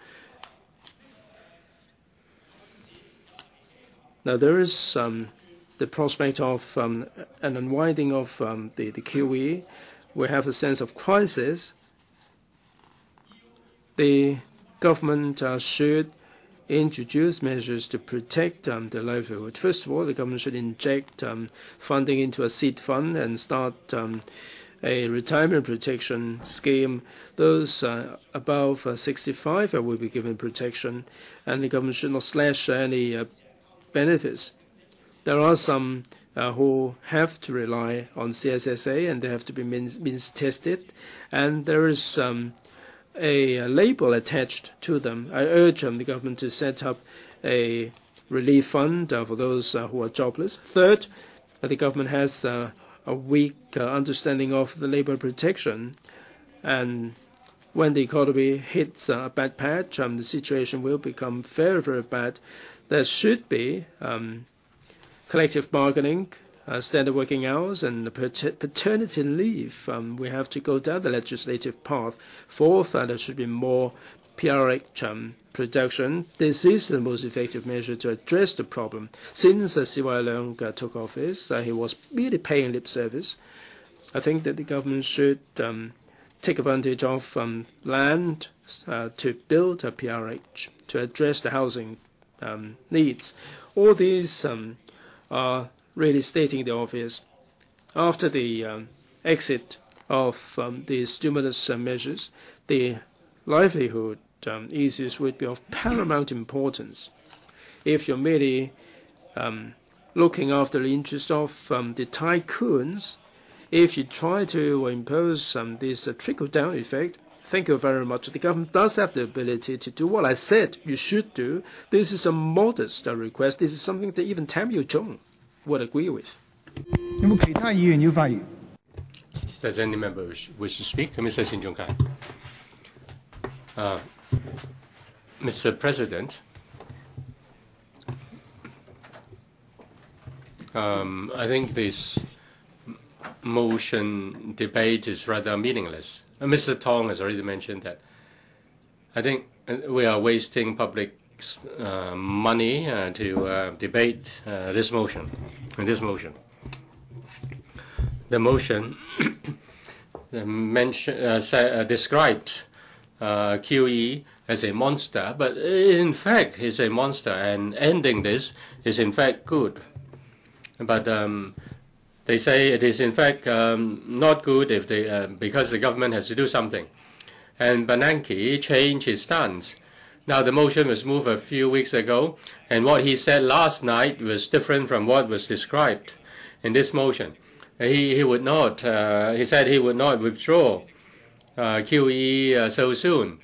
Now, there is the prospect of an unwinding of the QE. We have a sense of crisis. The government should introduce measures to protect the livelihood. First of all, the government should inject funding into a seed fund and start a retirement protection scheme. Those above 65 will be given protection, and the government should not slash any benefits. There are some who have to rely on CSSA, and they have to be means tested, and there is a label attached to them. I urge the government to set up a relief fund for those who are jobless. Third, the government has a weak understanding of the labor protection, and when the economy hits a bad patch, the situation will become very, very bad. There should be collective bargaining, standard working hours, and paternity leave. We have to go down the legislative path. Fourth, there should be more PRH production. This is the most effective measure to address the problem. Since C.Y. Leung took office, he was really paying lip service. I think that the government should take advantage of land to build a PRH to address the housing needs. All these are really stating the obvious. After the exit of the stimulus measures, the livelihood issues would be of paramount importance. If you're merely looking after the interest of the tycoons, if you try to impose this trickle-down effect, thank you very much. The government does have the ability to do what I said you should do. This is a modest request. This is something that even Tam Yu-chung would agree with. 有冇其他議員要發言？ Does any member wish to speak? Mr. Chung-kai. Mr. President, I think this motion debate is rather meaningless. Mr. Tong has already mentioned that. I think we are wasting public money to debate this motion. The motion described QE as a monster, but in fact it's a monster, and ending this is in fact good. But they say it is in fact not good if because the government has to do something. And Bernanke changed his stance. Now the motion was moved a few weeks ago, and what he said last night was different from what was described in this motion. He would not. He said he would not withdraw QE so soon.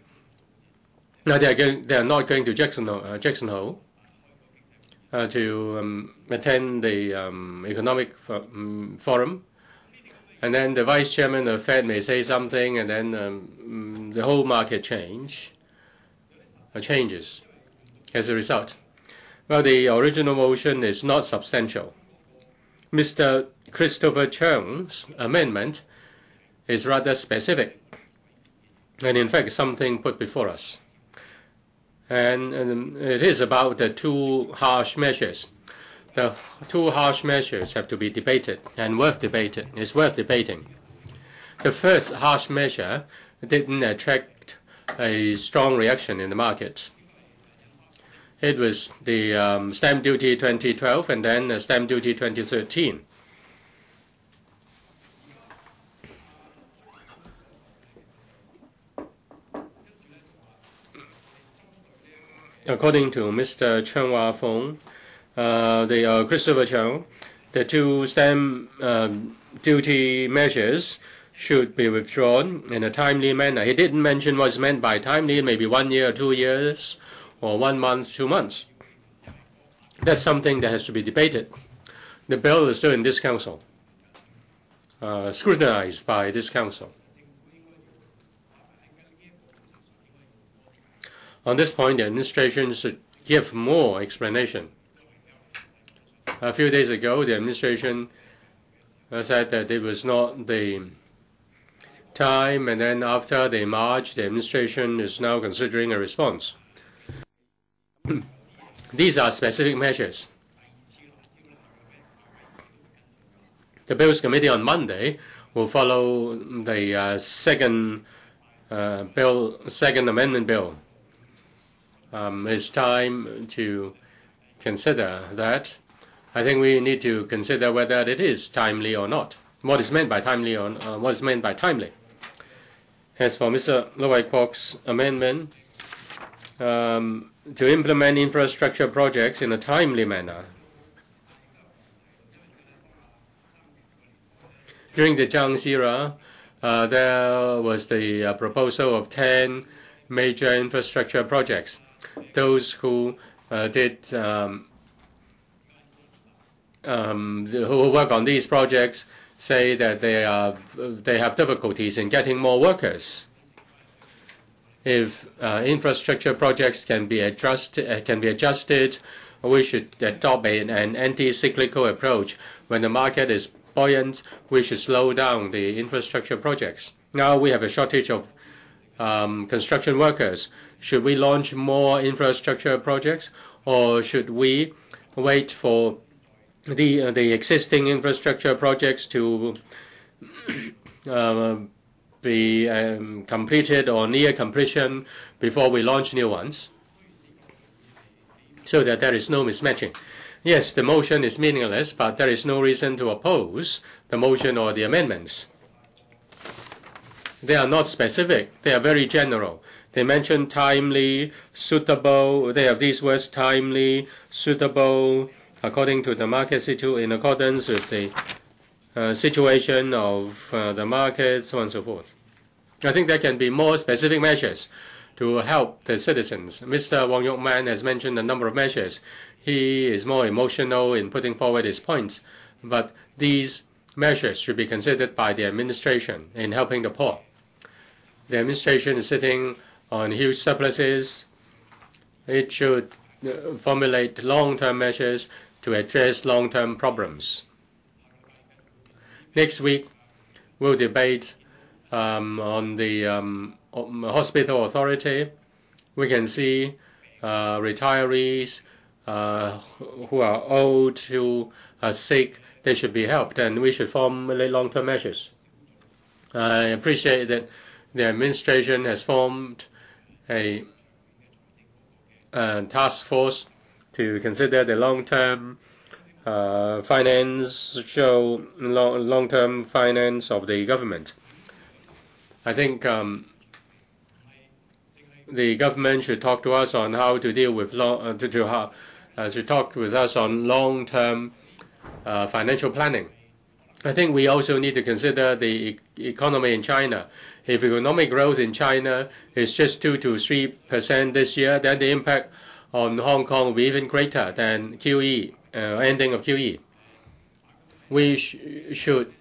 Now they are not going to Jackson Hole to attend the economic forum, and then the vice chairman of Fed may say something, and then the whole market changes as a result. Well, the original motion is not substantial. Mr. Christopher Chung's amendment is rather specific, and in fact something put before us. And it is about the two harsh measures. The two harsh measures have to be debated and it's worth debating. The first harsh measure didn't attract a strong reaction in the market. It was the stamp duty 2012 and then stamp duty 2013. according to Mr. Chen Wah-fong, Christopher Chung, the two stamp duty measures should be withdrawn in a timely manner. He didn't mention what's meant by timely, maybe 1 year or 2 years, or 1 month, 2 months. That's something that has to be debated. The bill is still in this council, scrutinized by this council. On this point, the administration should give more explanation. A few days ago, the administration said that it was not the time, and then after they marched, the administration is now considering a response. These are specific measures. The Bills Committee on Monday will follow the second amendment bill. It's time to consider that. I think we need to consider whether it is timely or not. What is meant by timely or what is meant by timely? As for Mr. Wai-kwok's amendment to implement infrastructure projects in a timely manner. During the Zhang's era, there was the proposal of 10 major infrastructure projects. Those who who work on these projects say that they have difficulties in getting more workers. If infrastructure projects can be adjusted, we should adopt an anti-cyclical approach. When the market is buoyant, we should slow down the infrastructure projects. Now we have a shortage of construction workers. Should we launch more infrastructure projects, or should we wait for the existing infrastructure projects to be completed or near completion before we launch new ones, so that there is no mismatching? Yes, the motion is meaningless, but there is no reason to oppose the motion or the amendments. They are not specific. They are very general. They mention timely, suitable. They have these words: timely, suitable, according to the market situation, in accordance with the situation of the market, so on and so forth. I think there can be more specific measures to help the citizens. Mr. Yuk-man has mentioned a number of measures. He is more emotional in putting forward his points, but these measures should be considered by the administration in helping the poor. The administration is sitting on huge surpluses. It should formulate long-term measures to address long-term problems. Next week, we'll debate on the hospital authority. We can see retirees who are old, who are sick. They should be helped, and we should formulate long-term measures. I appreciate that the administration has formed a task force to consider the long-term long-term finance of the government. I think the government should talk to us on how to deal with should talk with us on long-term financial planning. I think we also need to consider the economy in China. If economic growth in China is just 2 to 3% this year, then the impact on Hong Kong will be even greater than QE, ending of QE. We should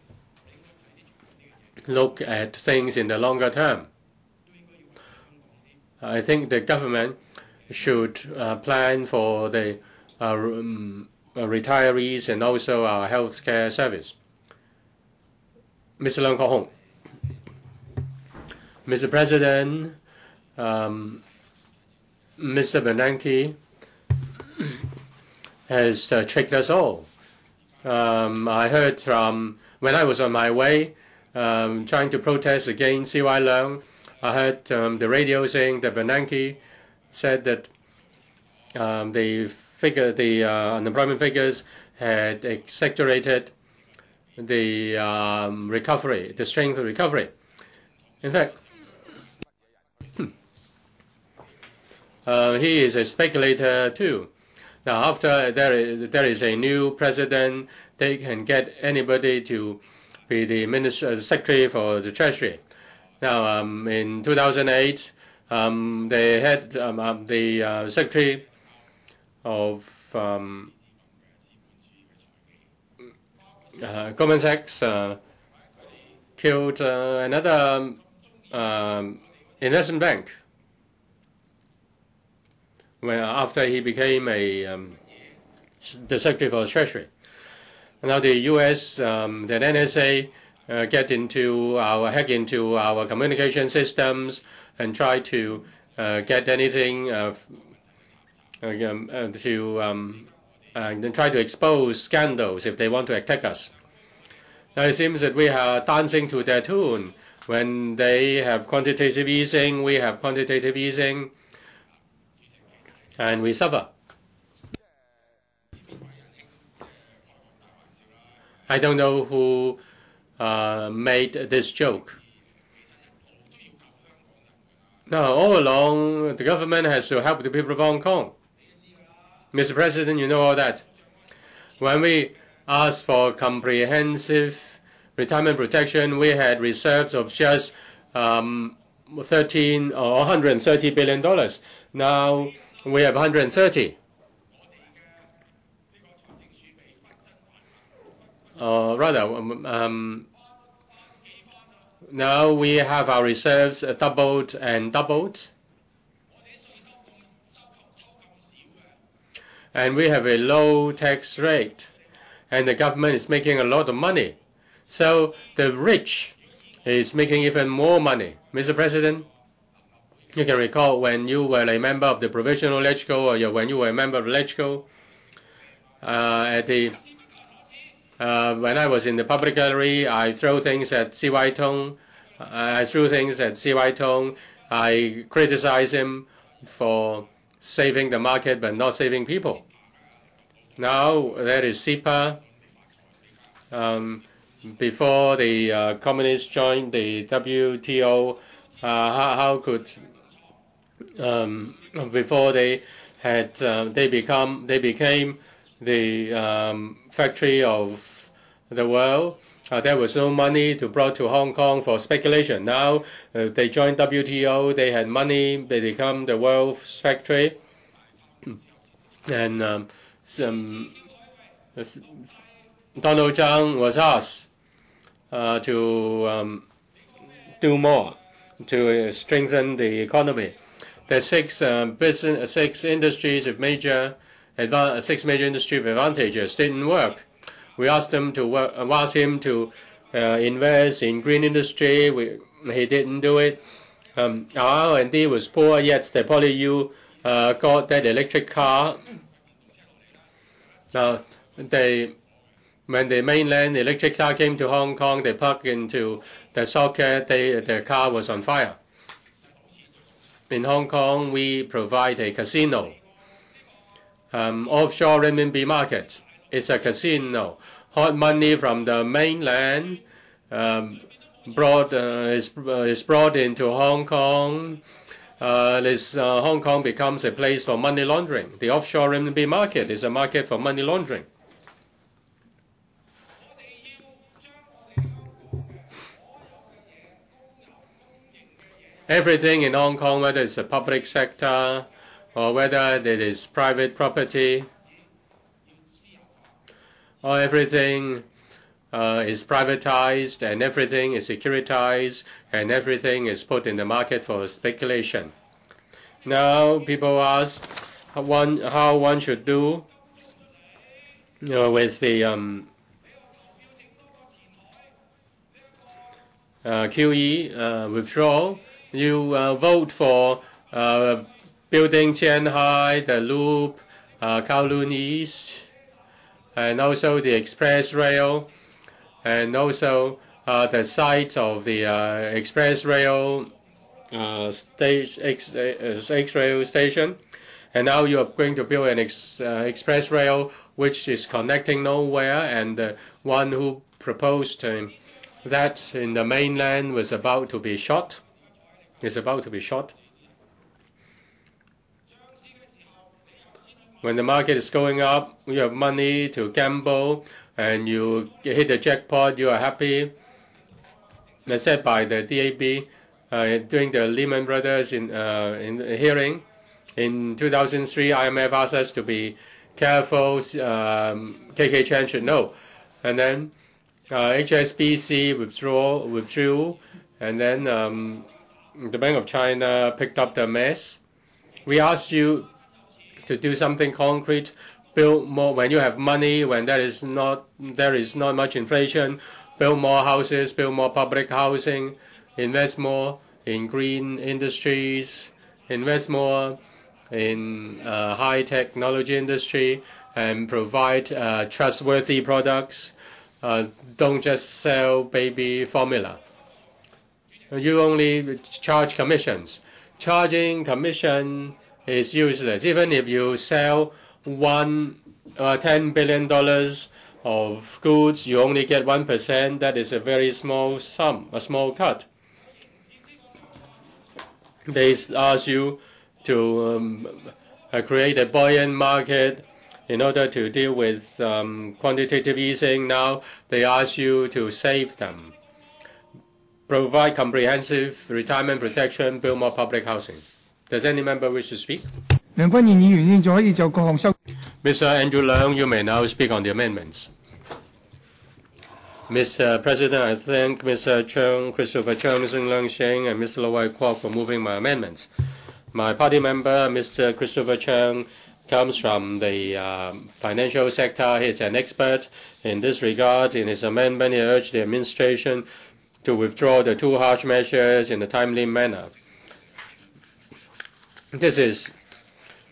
look at things in the longer term. I think the government should plan for the retirees and also our healthcare service. Mr. Leung, Kwok-hung. Mr. President, Mr. Bernanke has tricked us all. I heard from when I was on my way trying to protest against C.Y. Leung, I heard the radio saying that Bernanke said that the unemployment figures had exaggerated the recovery, the strength of recovery. In fact, he is a speculator too. Now, after there is a new president, they can get anybody to be the secretary for the treasury. Now, in 2008, they had the secretary of Goldman Sachs killed another investment bank after he became the secretary for the treasury. Now the U.S., the NSA, hack into our communication systems and try to get anything and try to expose scandals if they want to attack us. Now it seems that we are dancing to their tune. When they have quantitative easing, we have quantitative easing, and we suffer. I don't know who made this joke. Now, all along, the government has to help the people of Hong Kong. Mr. President, you know all that. When we asked for comprehensive retirement protection, we had reserves of just $130 billion. Now we have 130. Now we have our reserves doubled and doubled. And we have a low tax rate. And the government is making a lot of money. So the rich is making even more money. Mr. President, you can recall when you were a member of the Provisional LegCo or when you were a member of LegCo, when I was in the public gallery, I threw things at C.Y. Tong. I criticized him for saving the market but not saving people. Now there is CEPA. Before the communists joined the WTO, how could before they had they became the factory of the world. There was no money to brought to Hong Kong for speculation. Now they joined WTO. They had money. They become the world's factory. And Donald Trump was asked to do more to strengthen the economy. There's six industries with major industry advantages didn't work. We asked him to invest in green industry. He didn't do it. Our R&D was poor, yet the PolyU got that electric car. Now, when the mainland electric car came to Hong Kong, they plugged into the socket, the car was on fire. In Hong Kong, we provide a casino. Offshore renminbi market. It's a casino. Hot money from the mainland is brought into Hong Kong. Hong Kong becomes a place for money laundering. The offshore renminbi market is a market for money laundering. Everything in Hong Kong, whether it's the public sector or whether it is private property, or everything is privatized and everything is securitized and everything is put in the market for speculation. Now people ask how one should do with the QE withdrawal. You vote for building Qianhai, the Loop, Kowloon East, and also the express rail, and also the site of the express rail X-rail station. And now you are going to build an express rail which is connecting nowhere, and the one who proposed that in the mainland was about to be shot. Is about to be shot. When the market is going up, you have money to gamble, and you hit the jackpot, you are happy. As said by the DAB during the Lehman Brothers in the hearing in 2003, IMF asked us to be careful. KK Chan should know, and then HSBC withdrew, and then the Bank of China picked up the mess. We asked you to do something concrete, build more when you have money, when there is not much inflation. Build more houses, build more public housing, invest more in green industries, invest more in high technology industry, and provide trustworthy products. Don't just sell baby formula. You only charge commissions. Charging commission is useless. Even if you sell $10 billion of goods, you only get 1%. That is a very small sum, a small cut. They ask you to create a buoyant market in order to deal with quantitative easing. Now they ask you to save them. Provide comprehensive retirement protection, build more public housing. Does any member wish to speak? Mr. Andrew Leung, you may now speak on the amendments. Mr. President, I thank Mr. Chung, Christopher Chung, Mr. Leung-sing, and Mr. Wai-kwok for moving my amendments. My party member, Mr. Christopher Chung, comes from the financial sector. He is an expert in this regard. In his amendment, he urged the administration to withdraw the two harsh measures in a timely manner. This is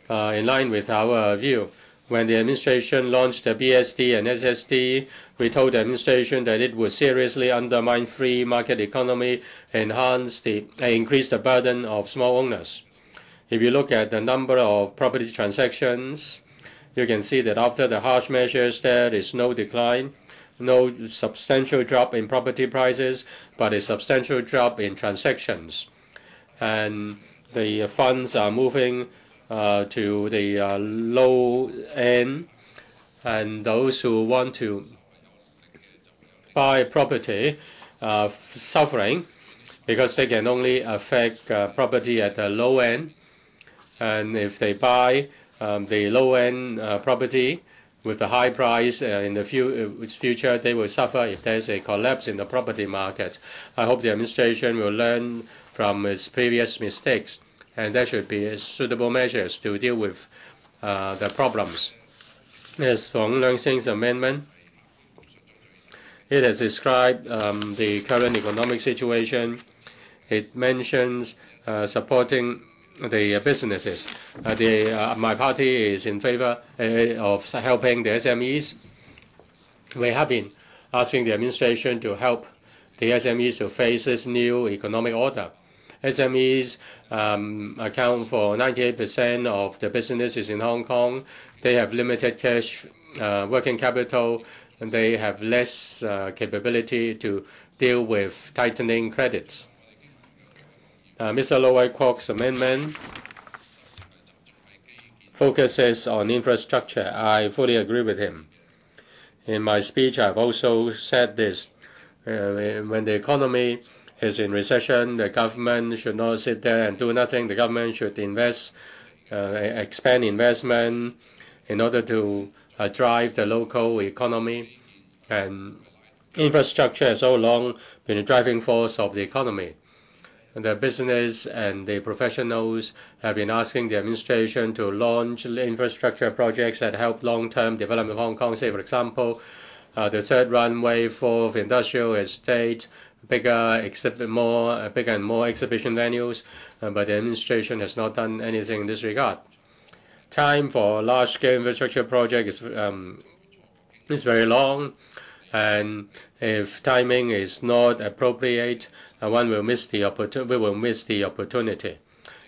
in line with our view. When the administration launched the BSD and SSD, we told the administration that it would seriously undermine free market economy, increase the burden of small owners. If you look at the number of property transactions, you can see that after the harsh measures, there is no decline, no substantial drop in property prices, but a substantial drop in transactions. And the funds are moving to the low end, and those who want to buy property are suffering because they can only affect property at the low end. And if they buy the low end property with the high price in the future, they will suffer if there's a collapse in the property market. I hope the administration will learn from its previous mistakes, and there should be suitable measures to deal with the problems. As for Leung-sing's amendment, it has described the current economic situation. It mentions supporting the businesses. My party is in favor of helping the SMEs. We have been asking the administration to help the SMEs to face this new economic order. SMEs account for 98% of the businesses in Hong Kong. They have limited cash working capital, and they have less capability to deal with tightening credits. Mr. Wai-kwok's amendment focuses on infrastructure. I fully agree with him. In my speech, I've also said this. When the economy is in recession, the government should not sit there and do nothing. The government should invest, expand investment in order to drive the local economy. And infrastructure has so long been the driving force of the economy. And the business and the professionals have been asking the administration to launch infrastructure projects that help long-term development of Hong Kong. Say, for example, the third runway, fourth industrial estate, bigger and more exhibition venues, but the administration has not done anything in this regard. Time for large-scale infrastructure project is very long, and if timing is not appropriate, one will miss the opportunity. We will miss the opportunity,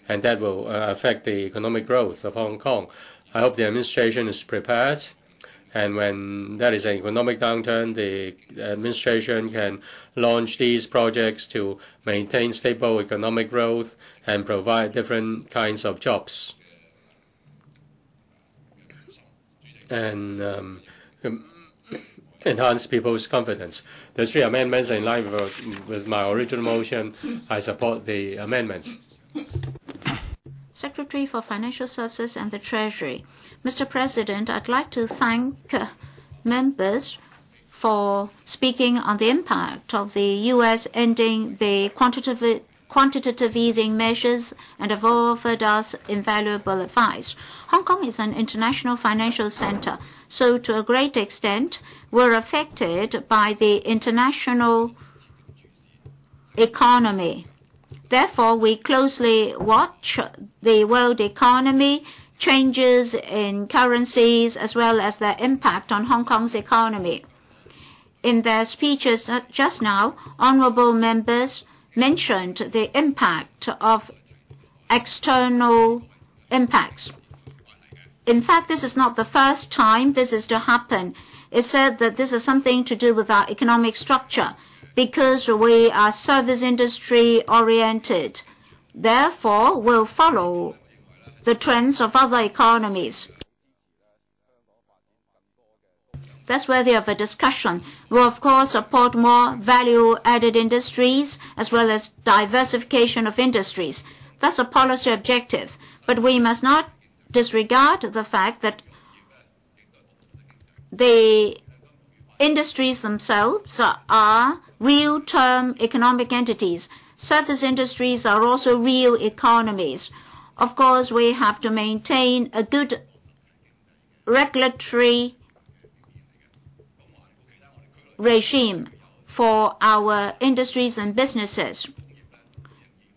and that will affect the economic growth of Hong Kong. I hope the administration is prepared, and when there is an economic downturn, the administration can launch these projects to maintain stable economic growth and provide different kinds of jobs. and enhance people's confidence. The 3 amendments are in line with my original motion. I support the amendments. Secretary for Financial Services and the Treasury. Mr. President, I'd like to thank members for speaking on the impact of the U.S. ending the quantitative easing measures and have offered us invaluable advice. Hong Kong is an international financial center, so to a great extent, we're affected by the international economy. Therefore, we closely watch the world economy, changes in currencies, as well as their impact on Hong Kong's economy. In their speeches just now, honorable members mentioned the impact of external impacts. In fact, this is not the first time this is to happen. It's said that this is something to do with our economic structure because we are service industry oriented. Therefore, we'll follow the trends of other economies. That's worthy of a discussion. We'll, of course, support more value-added industries as well as diversification of industries. That's a policy objective. But we must not disregard the fact that the industries themselves are real-term economic entities. Service industries are also real economies. Of course, we have to maintain a good regulatory regime for our industries and businesses.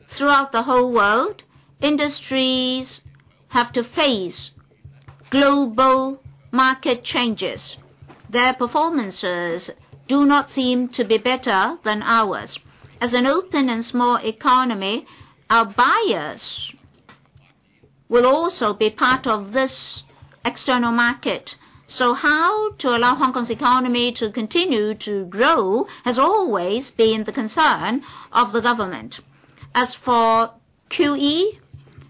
Throughout the whole world, industries have to face global market changes. Their performances do not seem to be better than ours. As an open and small economy, our buyers will also be part of this external market. So how to allow Hong Kong's economy to continue to grow has always been the concern of the government. As for QE,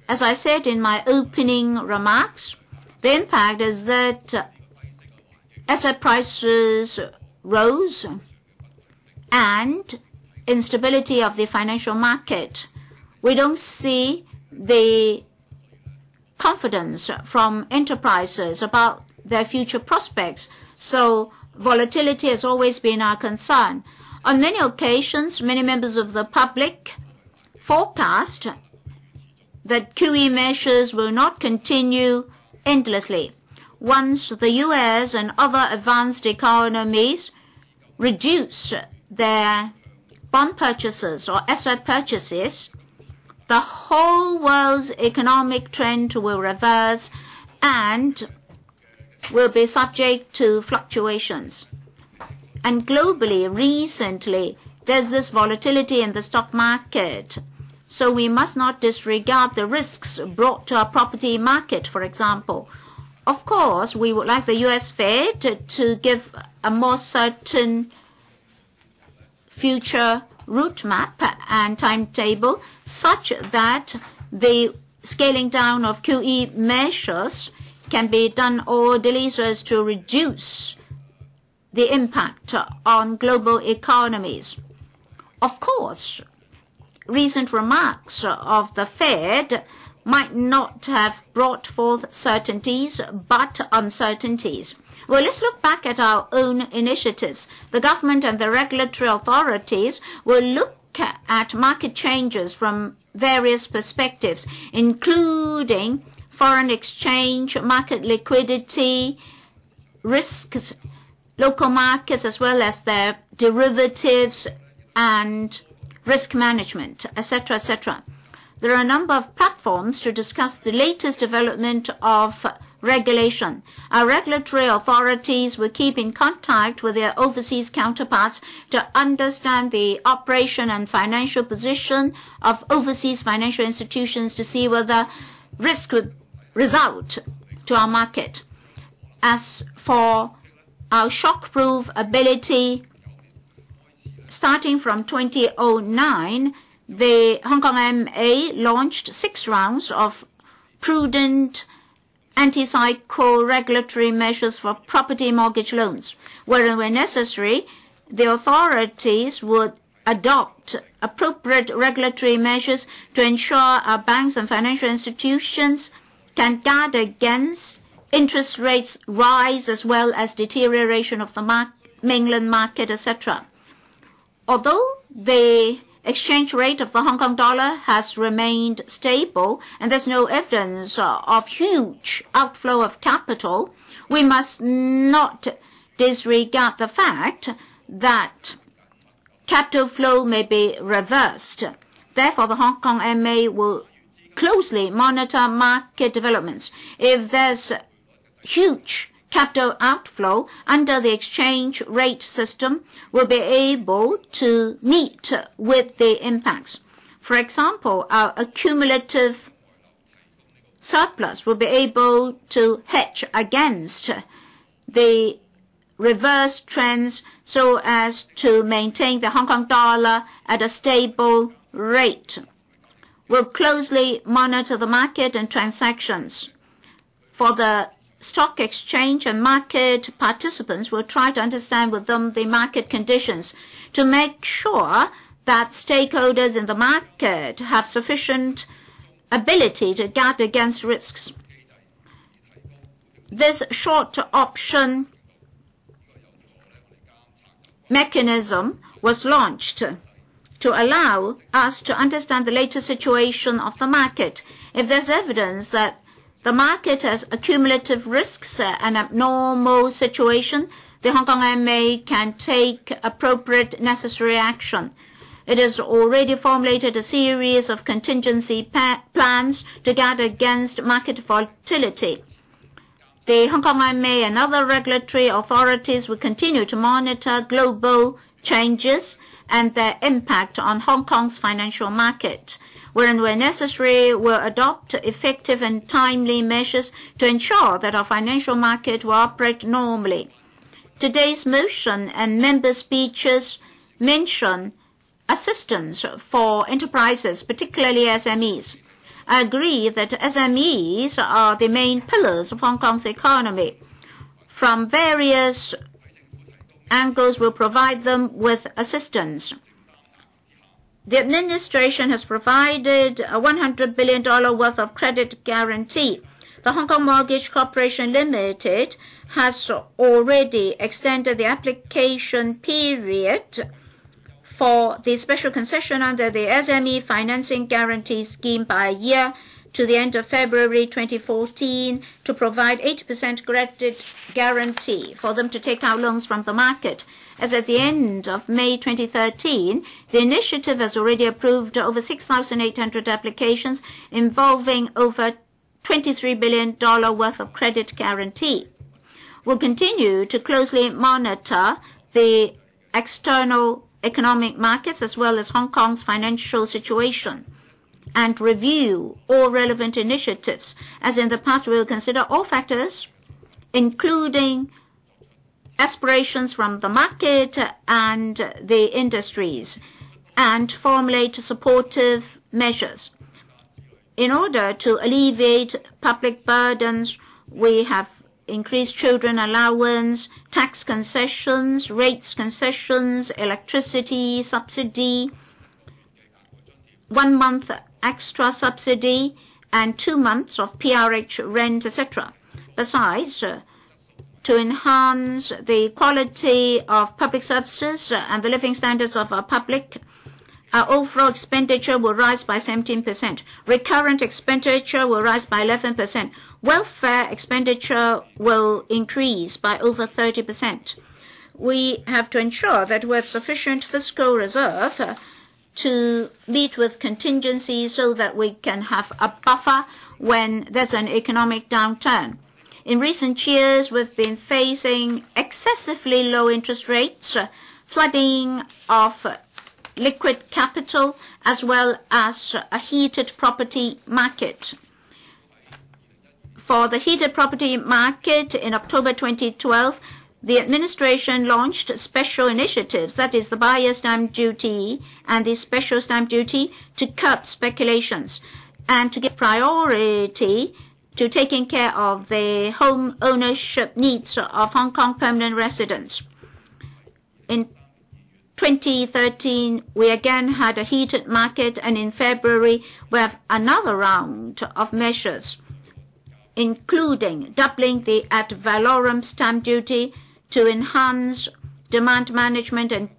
as I said in my opening remarks, the impact is that asset prices rose and instability of the financial market. We don't see the confidence from enterprises about their future prospects. So volatility has always been our concern. On many occasions, many members of the public forecast that QE measures will not continue endlessly. Once the U.S. and other advanced economies reduce their bond purchases or asset purchases, the whole world's economic trend will reverse and will be subject to fluctuations. And globally, recently, there's this volatility in the stock market. So we must not disregard the risks brought to our property market, for example. Of course, we would like the U.S. Fed to give a more certain future route map and timetable such that the scaling down of QE measures can be done orderly so as to reduce the impact on global economies. Of course, recent remarks of the Fed might not have brought forth certainties, but uncertainties. Well, let's look back at our own initiatives. The government and the regulatory authorities will look at market changes from various perspectives, including foreign exchange, market liquidity, risks, local markets, as well as their derivatives and risk management, etc., etc. There are a number of platforms to discuss the latest development of regulation. Our regulatory authorities will keep in contact with their overseas counterparts to understand the operation and financial position of overseas financial institutions to see whether risk would result to our market. As for our shock-proof ability, starting from 2009, the Hong Kong MA launched 6 rounds of prudent anti-cycle regulatory measures for property mortgage loans, wherein when necessary, the authorities would adopt appropriate regulatory measures to ensure our banks and financial institutions can guard against interest rates rise as well as deterioration of the mainland market, etc. Although the exchange rate of the Hong Kong dollar has remained stable and there's no evidence of huge outflow of capital, we must not disregard the fact that capital flow may be reversed. Therefore, the Hong Kong MA will closely monitor market developments. If there's huge capital outflow under the exchange rate system, we'll be able to meet with the impacts. For example, our accumulative surplus will be able to hedge against the reverse trends so as to maintain the Hong Kong dollar at a stable rate. We'll closely monitor the market and transactions. For the stock exchange and market participants will try to understand with them the market conditions to make sure that stakeholders in the market have sufficient ability to guard against risks. This short option mechanism was launched to allow us to understand the latest situation of the market. If there's evidence that the market has accumulative risks, an abnormal situation, the Hong Kong MA can take appropriate necessary action. It has already formulated a series of contingency plans to guard against market volatility. The Hong Kong MA and other regulatory authorities will continue to monitor global changes and their impact on Hong Kong's financial market, wherein where necessary will adopt effective and timely measures to ensure that our financial market will operate normally. Today's motion and member speeches mention assistance for enterprises, particularly SMEs. I agree that SMEs are the main pillars of Hong Kong's economy. From various angles, will provide them with assistance. The administration has provided a $100 billion worth of credit guarantee. The Hong Kong Mortgage Corporation Limited has already extended the application period for the special concession under the SME Financing Guarantee Scheme by a year to the end of February 2014 to provide 80% credit guarantee for them to take out loans from the market. As at the end of May 2013, the initiative has already approved over 6,800 applications involving over $23 billion worth of credit guarantee. We'll continue to closely monitor the external economic markets as well as Hong Kong's financial situation and review all relevant initiatives. As in the past, we will consider all factors, including aspirations from the market and the industries, and formulate supportive measures. In order to alleviate public burdens, we have increased children allowance, tax concessions, rates concessions, electricity subsidy, 1 month extra subsidy, and 2 months of PRH rent, etc. Besides, to enhance the quality of public services and the living standards of our public, our overall expenditure will rise by 17%. Recurrent expenditure will rise by 11%. Welfare expenditure will increase by over 30%. We have to ensure that we have sufficient fiscal reserve to meet with contingencies so that we can have a buffer when there's an economic downturn. In recent years, we've been facing excessively low interest rates, flooding of liquid capital, as well as a heated property market. For the heated property market in October 2012, the administration launched special initiatives, that is the buyer stamp duty and the special stamp duty, to curb speculations and to give priority to taking care of the home ownership needs of Hong Kong permanent residents. In 2013, we again had a heated market, and in February, we have another round of measures, including doubling the ad valorem stamp duty to enhance demand management and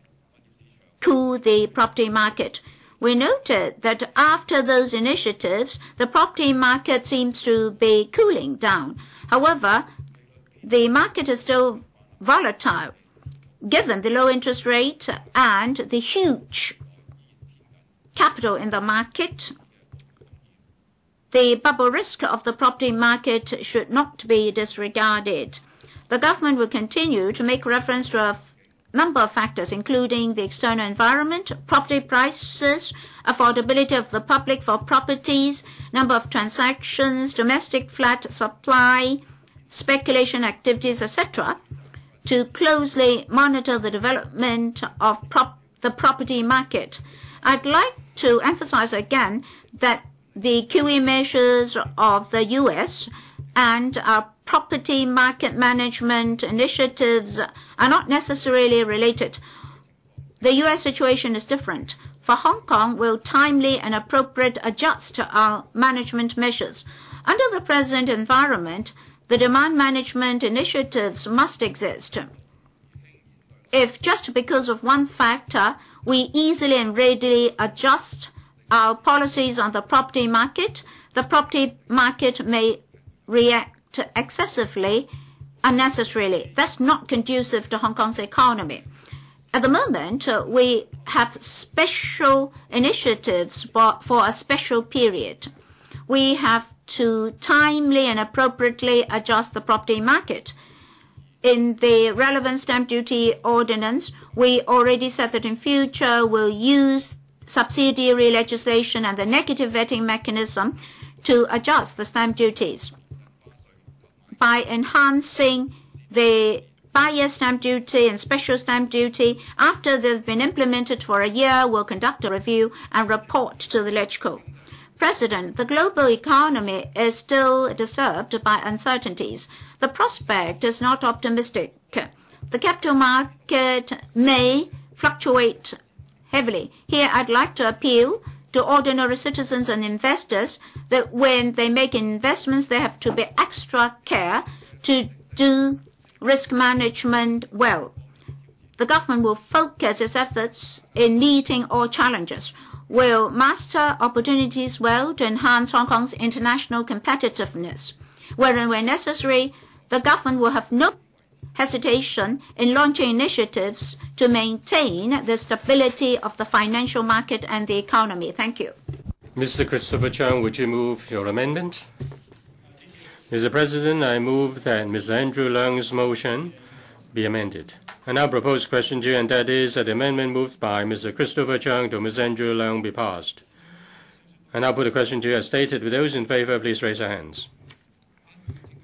cool the property market. We noted that after those initiatives, the property market seems to be cooling down. However, the market is still volatile, given the low interest rate and the huge capital in the market. The bubble risk of the property market should not be disregarded. The government will continue to make reference to a number of factors, including the external environment, property prices, affordability of the public for properties, number of transactions, domestic flat supply, speculation activities, etc., to closely monitor the development of the property market. I'd like to emphasize again that the QE measures of the U.S. and our property market management initiatives are not necessarily related. The U.S. situation is different. For Hong Kong, we'll timely and appropriate adjust our management measures. Under the present environment, the demand management initiatives must exist. If just because of one factor, we easily and readily adjust our policies on the property market may react excessively, unnecessarily. That's not conducive to Hong Kong's economy. At the moment, we have special initiatives for a special period. We have to timely and appropriately adjust the property market. In the relevant stamp duty ordinance, we already said that in future we'll use subsidiary legislation and the negative vetting mechanism to adjust the stamp duties. By enhancing the buyer stamp duty and special stamp duty, after they've been implemented for a year, we'll conduct a review and report to the LegCo. President, the global economy is still disturbed by uncertainties. The prospect is not optimistic. The capital market may fluctuate heavily. Here, I'd like to appeal to ordinary citizens and investors that when they make investments, they have to be extra care to do risk management well. The government will focus its efforts in meeting all challenges, will master opportunities well to enhance Hong Kong's international competitiveness. Wherein necessary, the government will have no hesitation in launching initiatives to maintain the stability of the financial market and the economy. Thank you. Mr. Christopher Chung, would you move your amendment? Mr. President, I move that Mr. Andrew Leung's motion be amended. I now propose question 2, and that is that the amendment moved by Mr. Christopher Chung to Mr. Andrew Leung be passed. I now put the question 2 as stated. With those in favor, please raise your hands.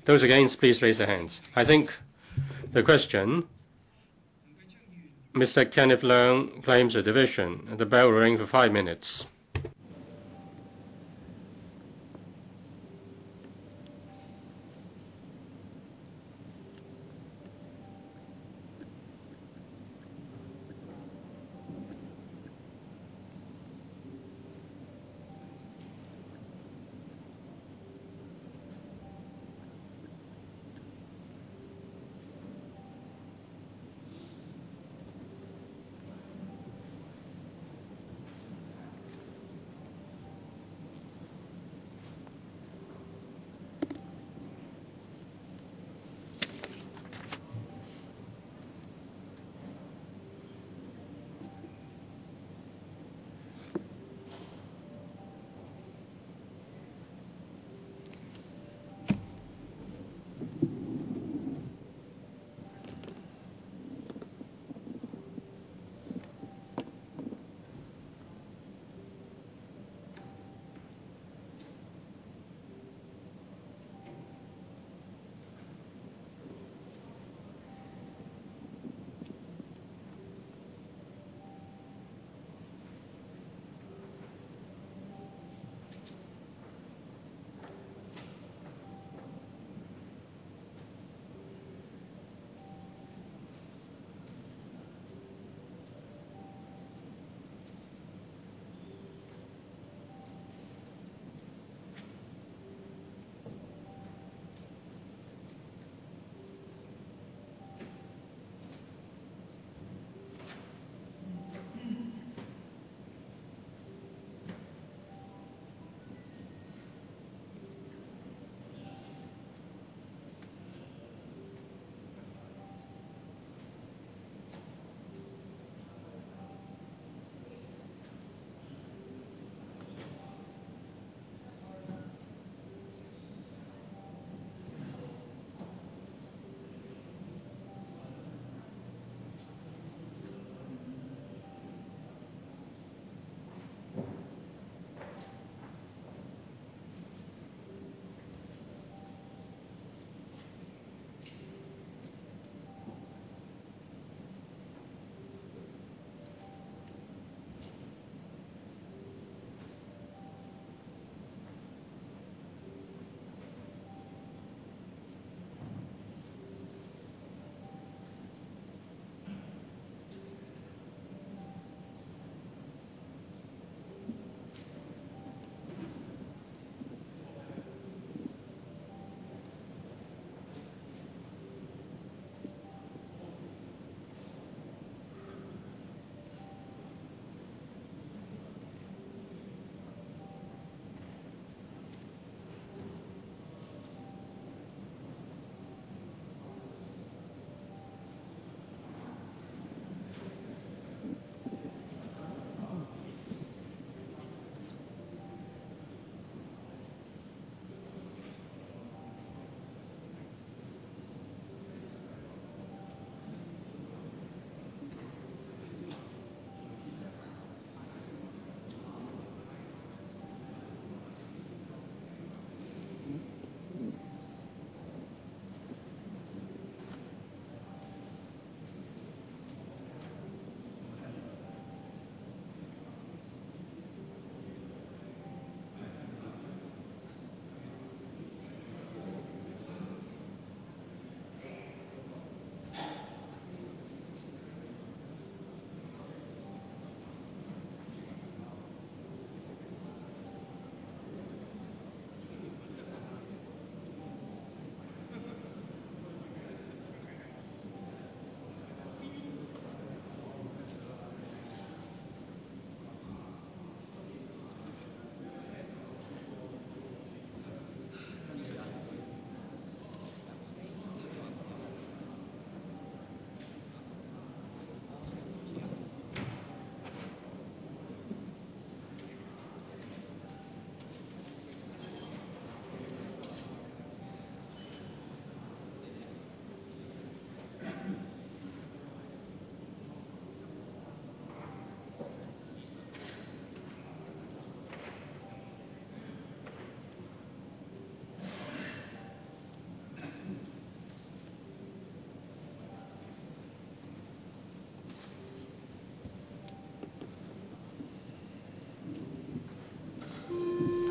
Those against, please raise your hands. I think the question, Mr. Kenneth Leung claims a division. The bell will ring for 5 minutes.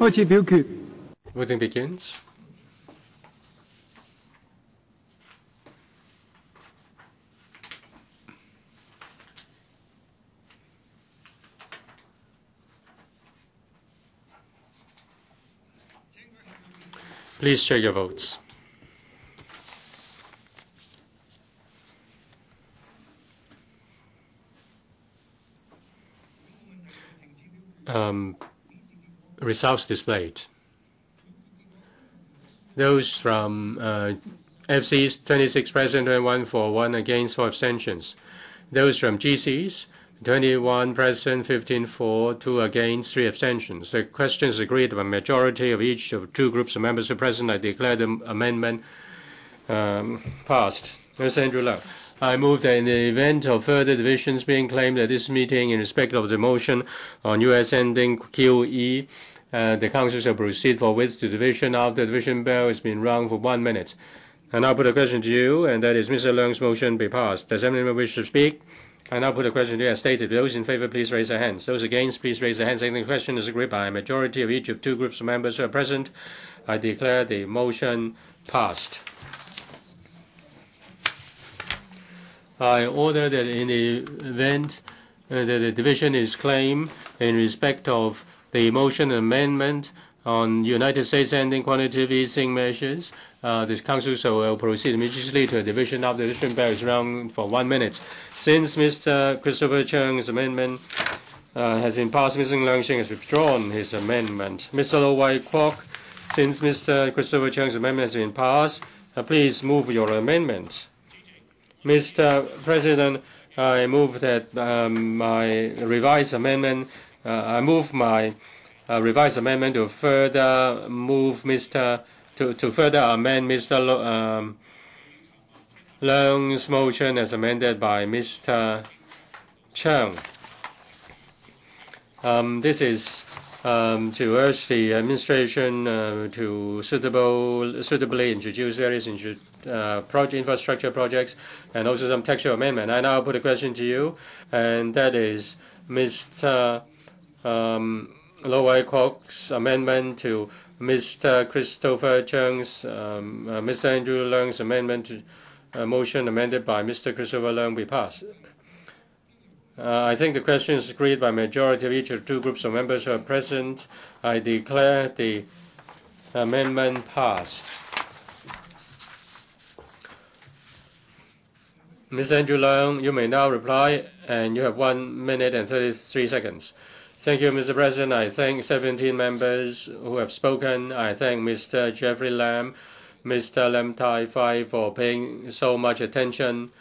開始表決。Voting begins. Please share your votes. Results displayed. Those from FCs, 26 present, 21 for, 1 against, 4 abstentions. Those from GCs, 21 present, 15 for, 2 against, 3 abstentions. The question is agreed by a majority of each of 2 groups of members who are present. I declare the amendment passed. Mr. Andrew LEUNG. I move that in the event of further divisions being claimed at this meeting in respect of the motion on U.S. ending QE, the Council shall proceed forthwith to division after the division bell has been rung for 1 minute. And I put a question to you, and that is Mr. Leung's motion be passed. Does anyone wish to speak? I now put a question to you as stated. Those in favor, please raise their hands. Those against, please raise their hands. The question is agreed by a majority of each of 2 groups of members who are present. I declare the motion passed. I order that in the event that the division is claimed in respect of the motion amendment on United States ending quantitative easing measures, the Council shall proceed immediately to a division after the division bell is rung for 1 minute. Since Mr. Christopher Chung's amendment has been passed, Mr. Leung-sing has withdrawn his amendment. Mr. Wai-kwok, since Mr. Christopher Chung's amendment has been passed, please move your amendment. Mr. President, I move that my revised amendment. I move my revised amendment to further move to further amend Mr. Leung's motion as amended by Mr. Chung. This is to urge the administration to suitably introduce various infrastructure projects and also some textual amendment. I now put a question to you, and that is Mr. Wai-kwok's amendment to Mr. Christopher Chung's, Mr. Andrew Leung's amendment to motion amended by Mr. Christopher Leung be passed. I think the question is agreed by majority of each of 2 groups of members who are present. I declare the amendment passed. Ms. Andrew Leung, you may now reply, and you have 1 minute and 33 seconds. Thank you, Mr. President. I thank 17 members who have spoken. I thank Mr. Jeffrey Lam, Mr. Lam Tai-fai for paying so much attention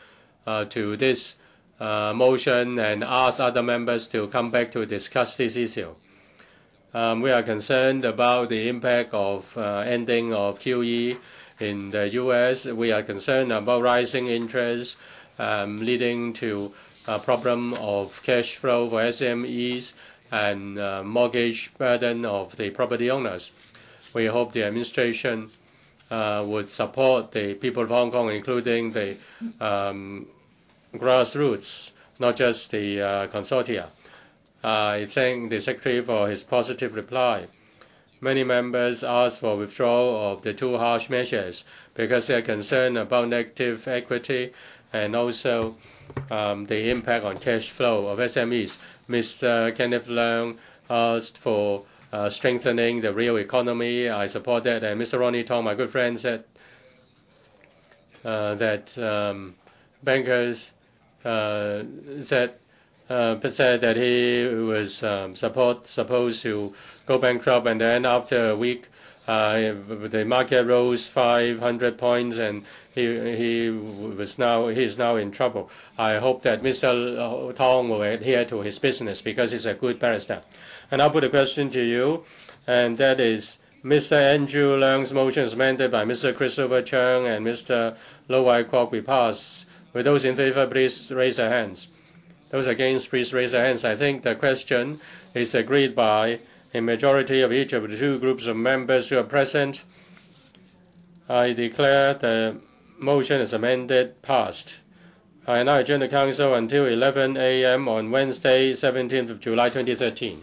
to this motion and ask other members to come back to discuss this issue. We are concerned about the impact of ending of QE in the U.S. We are concerned about rising interest leading to a problem of cash flow for SMEs and mortgage burden of the property owners. We hope the administration would support the people of Hong Kong, including the grassroots, not just the consortia. I thank the Secretary for his positive reply. Many members asked for withdrawal of the 2 harsh measures because they are concerned about negative equity and also the impact on cash flow of SMEs. Mr. Kenneth Leung asked for strengthening the real economy. I support that. And Mr. Ronnie Tong, my good friend, said that bankers said that he was supposed to go bankrupt, and then after a week, the market rose 500 points, and he is now in trouble. I hope that Mr. Tong will adhere to his business because he's a good barrister. And I'll put a question to you, and that is Mr. Andrew Leung's motion is amended by Mr. Christopher Chung and Mr. Wai-kwok be passed. With those in favor, please raise their hands. Those against, please raise their hands. I think the question is agreed by a majority of each of the 2 groups of members who are present. I declare the motion is amended passed. I now adjourn the Council until 11 a.m. on Wednesday, 17th of July, 2013.